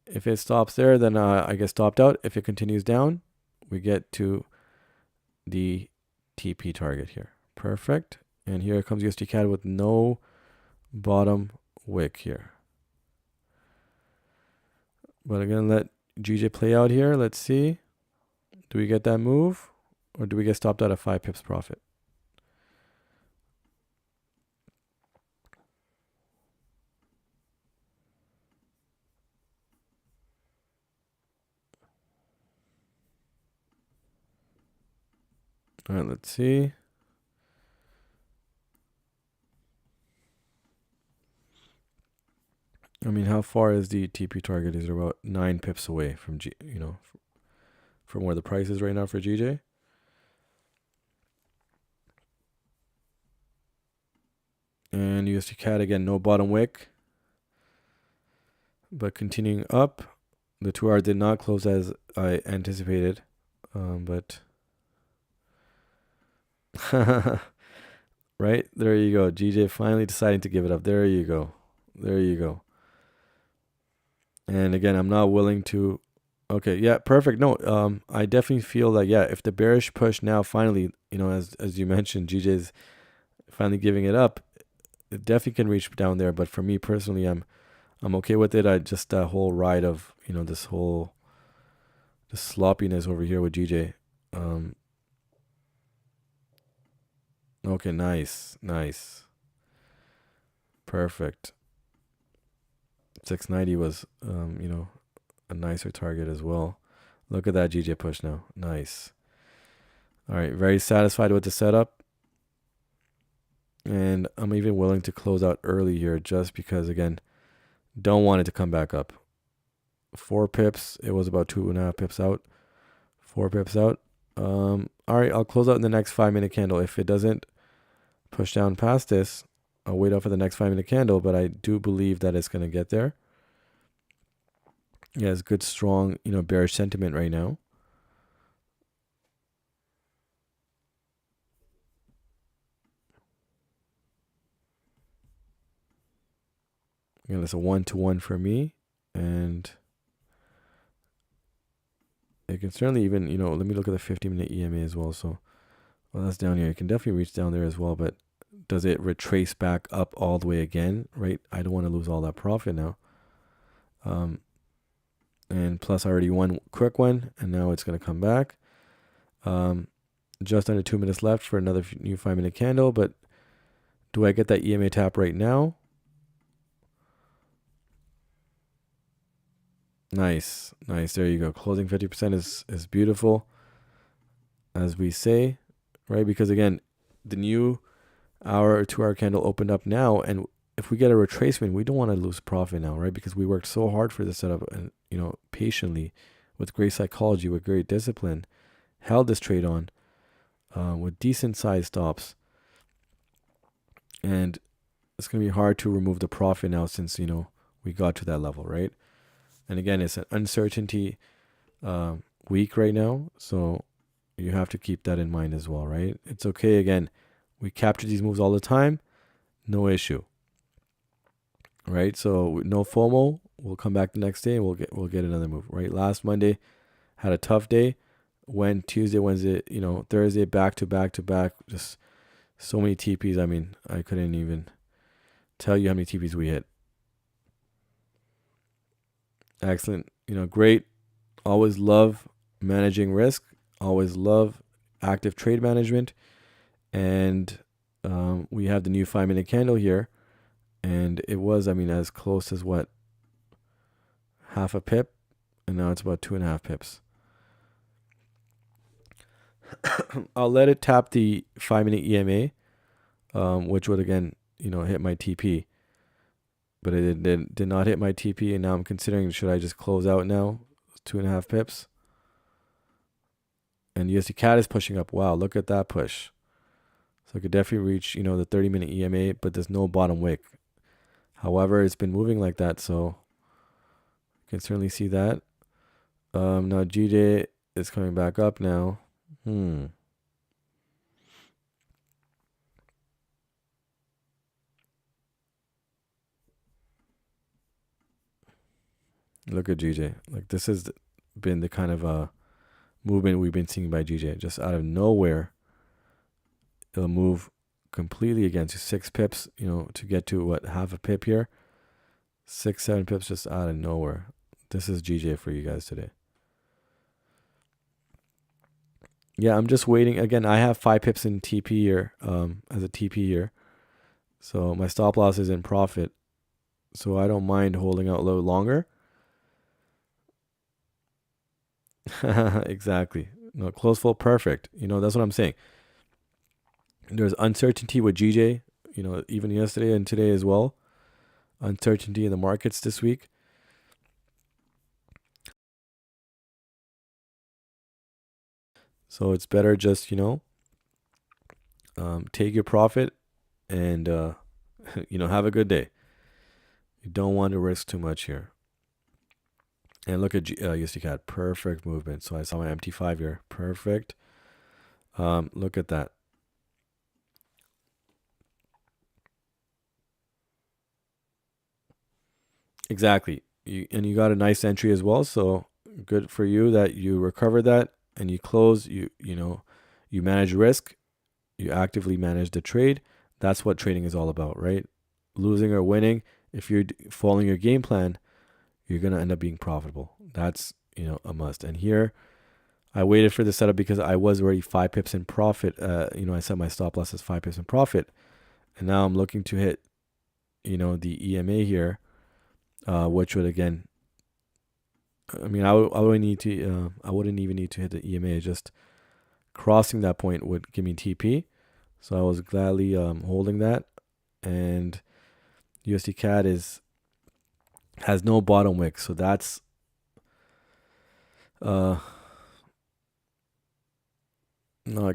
if it stops there, then I get stopped out. If it continues down, we get to the TP target here. Perfect. And here comes USD CAD with no bottom wick here. But again, let GJ play out here. Let's see. Do we get that move, or do we get stopped out at 5 pips profit? All right, let's see. I mean, how far is the TP target? Is it about 9 pips away from from where the price is right now for GJ? And USD CAD again, no bottom wick, but continuing up. The 2 hour did not close as I anticipated, but right there you go. GJ finally deciding to give it up. There you go. There you go. And again, I'm not willing to. Okay, yeah, perfect. No, I definitely feel that, yeah, if the bearish push now finally, as you mentioned, GJ's finally giving it up, it definitely can reach down there. But for me personally, I'm okay with it. I just that whole ride of this sloppiness over here with GJ. Okay, nice, perfect. 690 was a nicer target as well. Look at that GJ push now. Nice. All right, very satisfied with the setup. And I'm even willing to close out early here just because, again, don't want it to come back up. 4 pips. It was about 2.5 pips out. 4 pips out. All right, I'll close out in the next 5-minute candle. If it doesn't push down past this, I'll wait out for the next 5-minute candle, but I do believe that it's going to get there. Yeah, it's good, strong, bearish sentiment right now. Again, it's a 1-to-1 for me, and it can certainly even, let me look at the 50-minute EMA as well. So, well, that's down here. It can definitely reach down there as well, but does it retrace back up all the way again, right? I don't want to lose all that profit now. And plus I already won quick one, and now it's going to come back. Just under 2 minutes left for another new 5-minute candle, but do I get that EMA tap right now? Nice. There you go. Closing 50% is beautiful, as we say, right? Because again, the new hour or 2 hour candle opened up now, and if we get a retracement, we don't want to lose profit now, right? Because we worked so hard for this setup and, patiently with great psychology, with great discipline, held this trade on with decent sized stops. And it's going to be hard to remove the profit now since, we got to that level, right? And again, it's an uncertainty week right now. So you have to keep that in mind as well, right? It's okay. Again, we capture these moves all the time. No issue. Right? So no FOMO. We'll come back the next day and we'll get another move, right? Last Monday had a tough day. Went Tuesday, Wednesday, Thursday back to back to back. Just so many TPs. I mean, I couldn't even tell you how many TPs we hit. Excellent. Great. Always love managing risk. Always love active trade management. And we have the new 5-minute candle here. And it was, as close as what? Half a pip. And now it's about 2.5 pips. I'll let it tap the 5-minute EMA, which would again, hit my TP. But it did not hit my TP, and now I'm considering, should I just close out now? 2.5 pips. And USD CAD is pushing up. Wow, look at that push. So it could definitely reach, the 30-minute EMA, but there's no bottom wick. However, it's been moving like that, so you can certainly see that. Now GJ is coming back up now. Look at GJ. Like, this has been the kind of movement we've been seeing by GJ. Just out of nowhere, it'll move completely again to 6 pips, to get to what, half a pip here. 6, 7 pips just out of nowhere. This is GJ for you guys today. Yeah, I'm just waiting. Again, I have 5 pips in TP here, as a TP here. So my stop loss is in profit. So I don't mind holding out a little longer. Exactly. No, close full perfect. That's what I'm saying. There's uncertainty with GJ, even yesterday and today as well. Uncertainty in the markets this week. So it's better just, take your profit and, have a good day. You don't want to risk too much here. And look at USD CAD. Perfect movement. So I saw my MT5 here. Perfect. Look at that. Exactly. You got a nice entry as well. So good for you that you recovered that and you close. You manage risk. You actively manage the trade. That's what trading is all about, right? Losing or winning. If you're following your game plan, you're going to end up being profitable. That's, a must. And here, I waited for the setup because I was already 5 pips in profit. I set my stop loss as 5 pips in profit. And now I'm looking to hit, the EMA here, which would again, I wouldn't even need to hit the EMA. Just crossing that point would give me TP. So I was gladly holding that. And USD CAD has no bottom wick, so that's not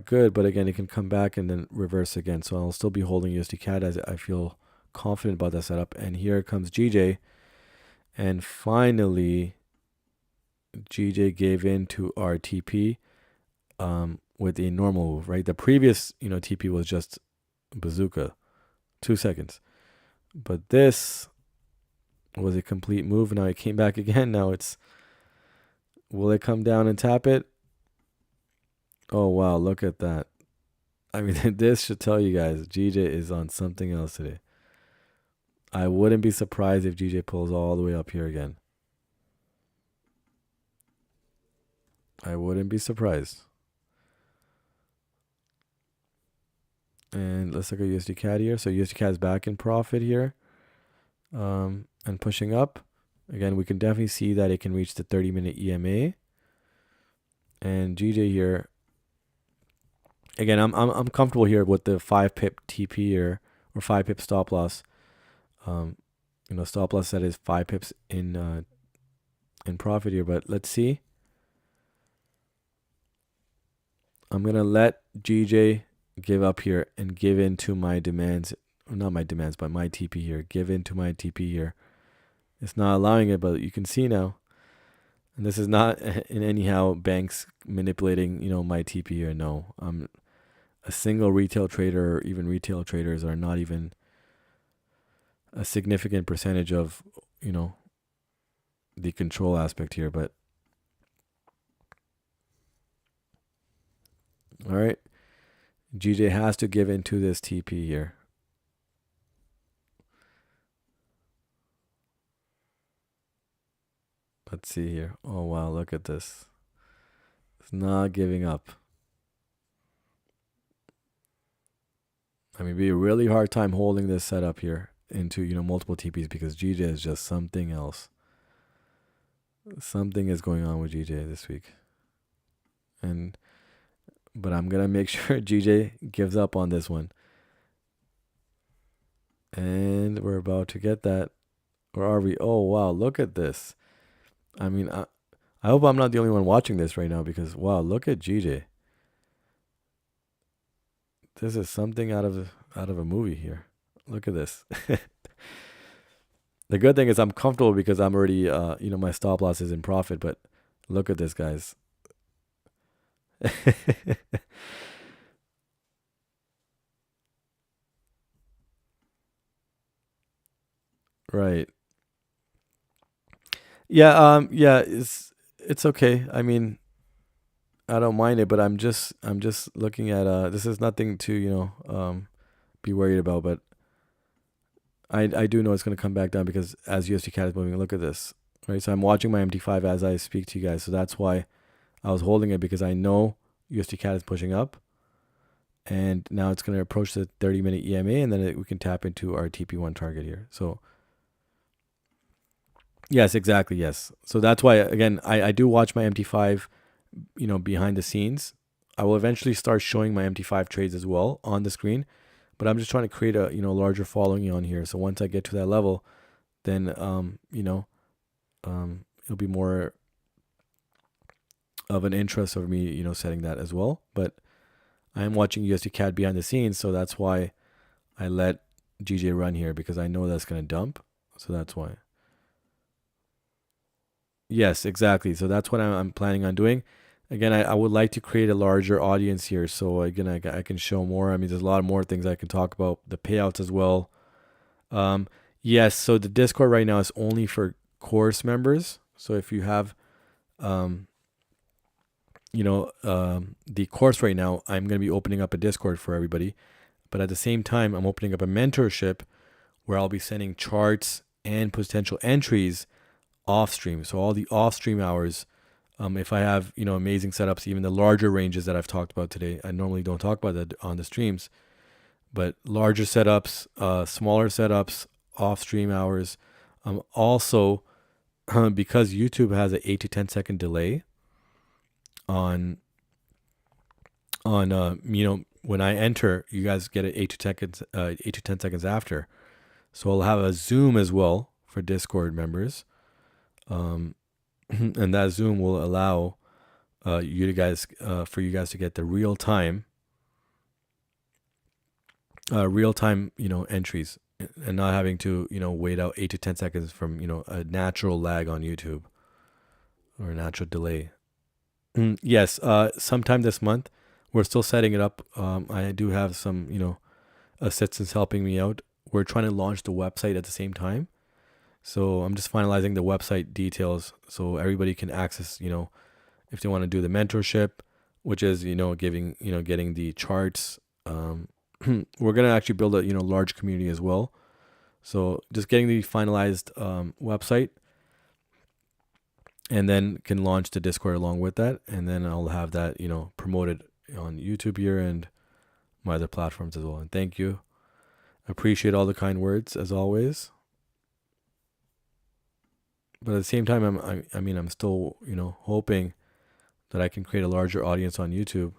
good. But again, it can come back and then reverse again. So I'll still be holding USD CAD as I feel confident about that setup. And here comes GJ, and finally, GJ gave in to our TP with a normal move. Right, the previous TP was just bazooka, 2 seconds, but this was a complete move. Now it came back again. Now will it come down and tap it? Oh, wow. Look at that. This should tell you guys, GJ is on something else today. I wouldn't be surprised if GJ pulls all the way up here again. I wouldn't be surprised. And let's look at USD CAD here. So USD CAD is back in profit here. And pushing up. Again, we can definitely see that it can reach the 30-minute EMA. And GJ here. Again, I'm comfortable here with the 5 pip TP here, or 5 pip stop loss. stop loss set is 5 pips in profit here. But let's see. I'm gonna let GJ give up here and give in to my demands. Not my demands, but my TP here. Give in to my TP here. It's not allowing it, but you can see now. And this is not in anyhow banks manipulating, my TP here. No, a single retail trader or even retail traders are not even a significant percentage of, the control aspect here. But all right, GJ has to give into this TP here. Let's see here. Oh, wow. Look at this. It's not giving up. I mean, it'd be a really hard time holding this setup here into, multiple TPs because GJ is just something else. Something is going on with GJ this week. But I'm going to make sure GJ gives up on this one. And we're about to get that. Or are we? Oh, wow. Look at this. I mean, I hope I'm not the only one watching this right now because, wow, look at GJ. This is something out of a movie here. Look at this. The good thing is I'm comfortable because I'm already, my stop loss is in profit. But look at this, guys. Right. Yeah. Yeah. It's okay. I mean, I don't mind it, but I'm just looking at this is nothing to be worried about, but I do know it's going to come back down because as USD CAD is moving, look at this, right? So I'm watching my MT5 as I speak to you guys, so that's why I was holding it because I know USD CAD is pushing up, and now it's going to approach the 30-minute EMA, and then we can tap into our TP1 target here. So yes, exactly, yes. So that's why again I do watch my MT5. Behind the scenes. I will eventually start showing my MT5 trades as well on the screen, but I'm just trying to create a larger following on here. So once I get to that level, then it'll be more of an interest of me setting that as well. But I am watching USD CAD behind the scenes, so that's why I let GJ run here because I know that's going to dump. So that's why. Yes, exactly. So that's what I'm planning on doing. Again, I would like to create a larger audience here. So again, I can show more. I mean, there's a lot more things I can talk about. The payouts as well. Yes, so the Discord right now is only for course members. So if you have, the course right now, I'm going to be opening up a Discord for everybody. But at the same time, I'm opening up a mentorship where I'll be sending charts and potential entries off stream. So all the off stream hours, if I have, amazing setups, even the larger ranges that I've talked about today, I normally don't talk about that on the streams, but larger setups, smaller setups, off stream hours. Also, because YouTube has an 8 to 10 second delay on when I enter, you guys get it 8 to 10 seconds after. So I'll have a Zoom as well for Discord members. And that Zoom will allow for you guys to get the real time entries and not having to wait out 8 to 10 seconds from a natural lag on YouTube or a natural delay. Yes, sometime this month. We're still setting it up. I do have some assistants helping me out. We're trying to launch the website at the same time. So I'm just finalizing the website details so everybody can access, if they want to do the mentorship, which is, getting the charts. We're going to actually build a, large community as well. So just getting the finalized website and then can launch the Discord along with that. And then I'll have that, promoted on YouTube here and my other platforms as well. And thank you. Appreciate all the kind words as always. But at the same time, I'm still, hoping that I can create a larger audience on YouTube.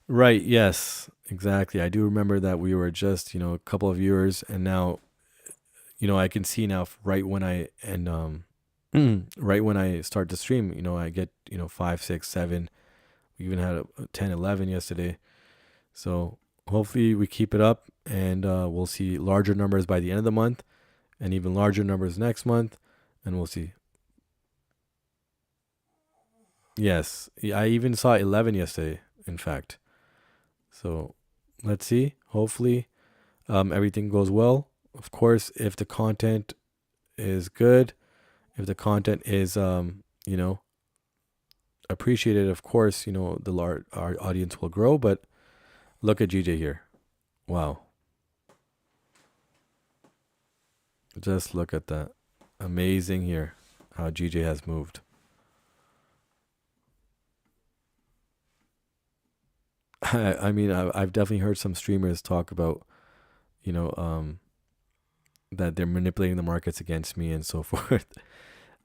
Right. Yes. Exactly. I do remember that we were just, a couple of viewers, and now, I can see now right when I and right when I start to stream, I get, 5, 6, 7. We even had a 10, 11 yesterday. So hopefully we keep it up, and we'll see larger numbers by the end of the month, and even larger numbers next month, and we'll see. Yes, I even saw 11 yesterday, in fact. So let's see. Hopefully, everything goes well. Of course, if the content is good, if the content is, appreciated, of course, our audience will grow. But look at GJ here. Wow. Just look at that. Amazing here how GJ has moved. I mean, I've definitely heard some streamers talk about, you know, that they're manipulating the markets against me and so forth.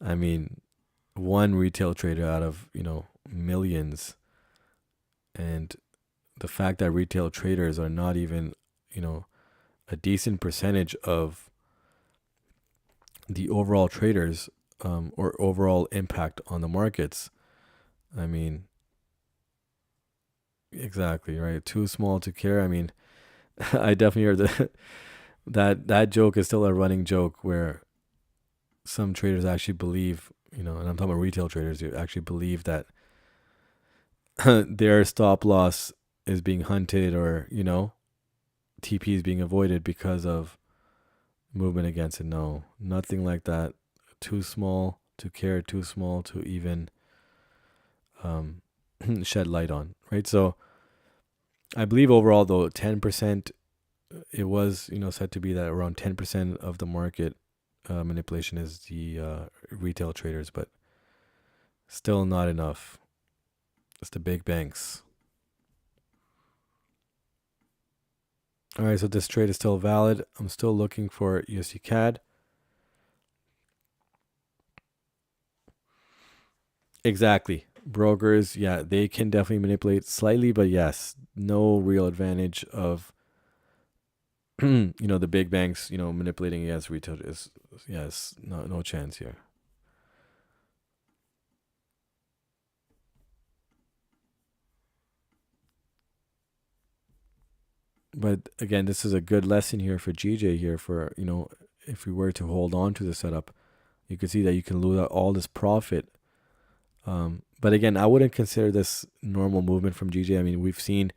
I mean, one retail trader out of, millions. And the fact that retail traders are not even, a decent percentage of the overall traders, or overall impact on the markets. I mean, exactly, right? Too small to care. I mean, I definitely heard that joke is still a running joke where some traders actually believe, and I'm talking about retail traders who actually believe that their stop loss is being hunted, or, TP is being avoided because of movement against it. No, nothing like that. Too small to care, too small to even shed light on, right? So I believe overall, though, 10%, it was, said to be that around 10% of the market manipulation is the retail traders, but still not enough. It's the big banks. All right, so this trade is still valid. I'm still looking for USD CAD. Exactly. Brokers, yeah, they can definitely manipulate slightly, but yes, no real advantage of the big banks, manipulating against retail is, yes, no chance here. But again, this is a good lesson here for GJ here for, if we were to hold on to the setup, you can see that you can lose out all this profit. But again, I wouldn't consider this normal movement from GJ. I mean, we've seen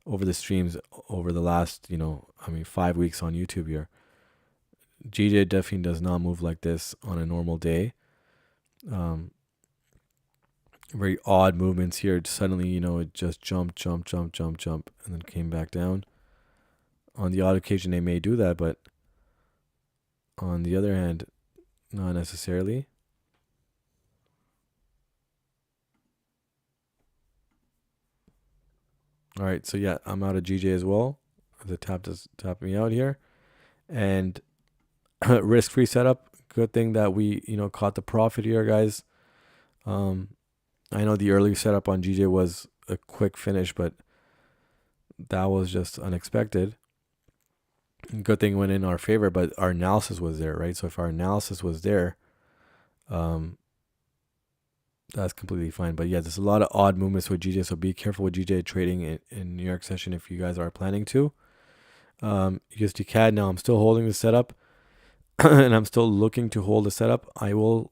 over the streams over the last, 5 weeks on YouTube here, GJ definitely does not move like this on a normal day. Very odd movements here. Suddenly, it just jumped, and then came back down. On the odd occasion, they may do that, but on the other hand, not necessarily. All right, so yeah, I'm out of GJ as well. The tap me out here, and risk-free setup. Good thing that we caught the profit here, guys. I know the early setup on GJ was a quick finish, but that was just unexpected. Good thing went in our favor, but our analysis was there, right? So if our analysis was there, that's completely fine. But yeah, there's a lot of odd movements with GJ, so be careful with GJ trading in New York session if you guys are planning to. USD CAD, now I'm still holding the setup and I'm still looking to hold the setup. I will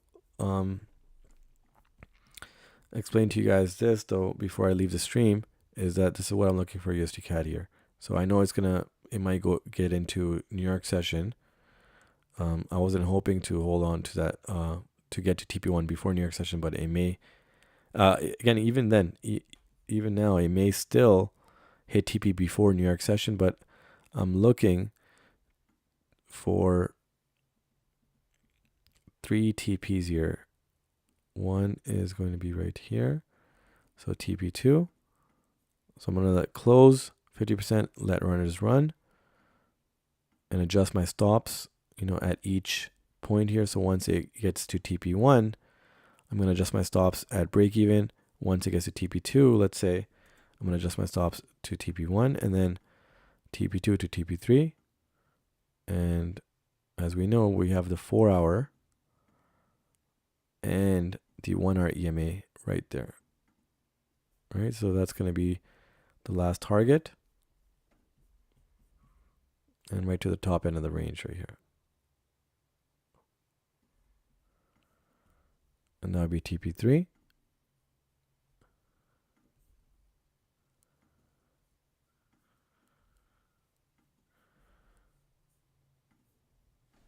explain to you guys this though before I leave the stream, is that this is what I'm looking for USD CAD here. So I know it might get into New York session. I wasn't hoping to hold on to that to get to TP1 before New York session, but it may again, even then, even now, it may still hit TP before New York session, but I'm looking for 3 TPs here. One is going to be right here. So TP2. So I'm going to let close 50%, let runners run, and adjust my stops, at each point here. So once it gets to TP1, I'm going to adjust my stops at break even. Once it gets to TP2, let's say, I'm going to adjust my stops to TP1 and then TP2 to TP3. And as we know, we have the 4-hour and the 1-hour EMA right there. All right, so that's going to be the last target. And right to the top end of the range right here. And that would be TP3.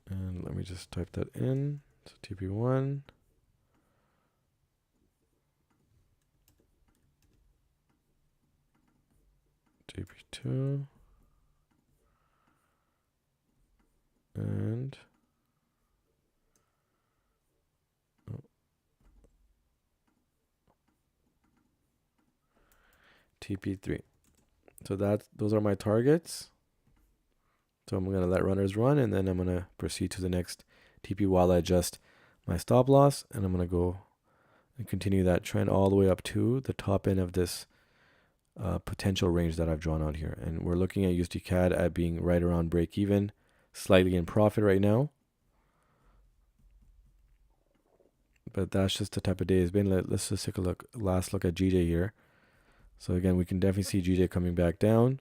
And let me just type that in. So TP1. TP2. And TP3. So those are my targets. So I'm going to let runners run, and then I'm going to proceed to the next TP while I adjust my stop loss, and I'm going to go and continue that trend all the way up to the top end of this potential range that I've drawn out here. And we're looking at USD CAD at being right around break even, slightly in profit right now. But that's just the type of day it's been. Let's just take a last look at GJ here. So again, we can definitely see GJ coming back down,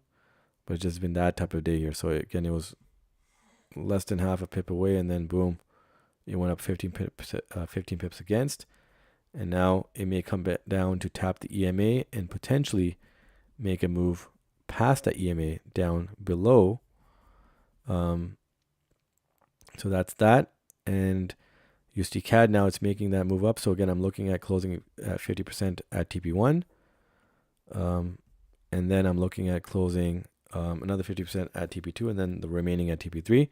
but it's just been that type of day here. So again, it was less than half a pip away, and then boom, it went up 15 pips against. And now it may come back down to tap the EMA and potentially make a move past that EMA down below. So that's that. And USD CAD now it's making that move up. So again, I'm looking at closing at 50% at TP1. And then I'm looking at closing another 50% at TP2 and then the remaining at TP3,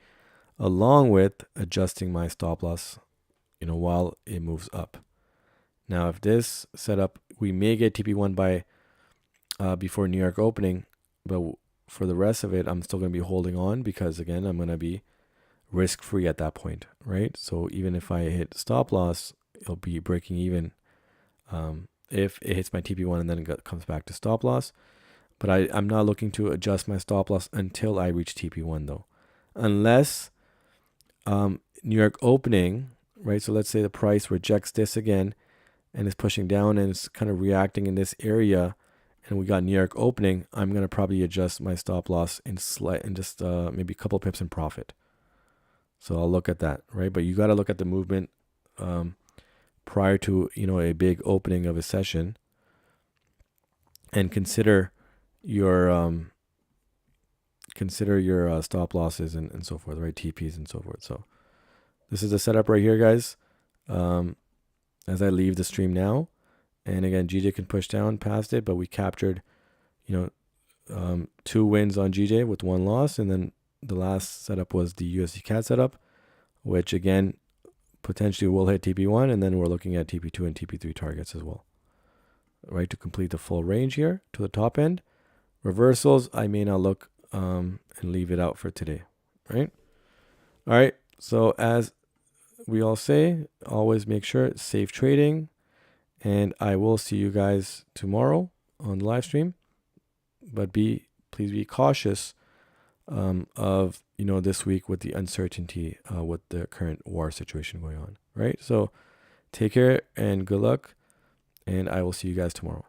along with adjusting my stop loss, while it moves up. Now, if this setup, we may get TP1 by before New York opening, but for the rest of it, I'm still going to be holding on because again, I'm going to be risk-free at that point, right? So even if I hit stop loss, it'll be breaking even if it hits my TP1 and then it comes back to stop loss. But I'm not looking to adjust my stop loss until I reach TP1 though. Unless New York opening, right? So let's say the price rejects this again and is pushing down and it's kind of reacting in this area and we got New York opening, I'm going to probably adjust my stop loss in just maybe a couple pips in profit. So I'll look at that, right? But you got to look at the movement prior to, a big opening of a session and consider your stop losses and so forth, right? TPs and so forth. So this is the setup right here, guys. As I leave the stream now, and again, GJ can push down past it, but we captured, 2 wins on GJ with 1 loss, and then the last setup was the USD CAD setup, which again potentially will hit TP1, and then we're looking at TP2 and TP3 targets as well, right, to complete the full range here to the top end. Reversals, I may not look and leave it out for today, right? All right, so as we all say, always make sure it's safe trading, and I will see you guys tomorrow on the live stream. But please be cautious of this week with the uncertainty with the current war situation going on, right? So take care and good luck, and I will see you guys tomorrow.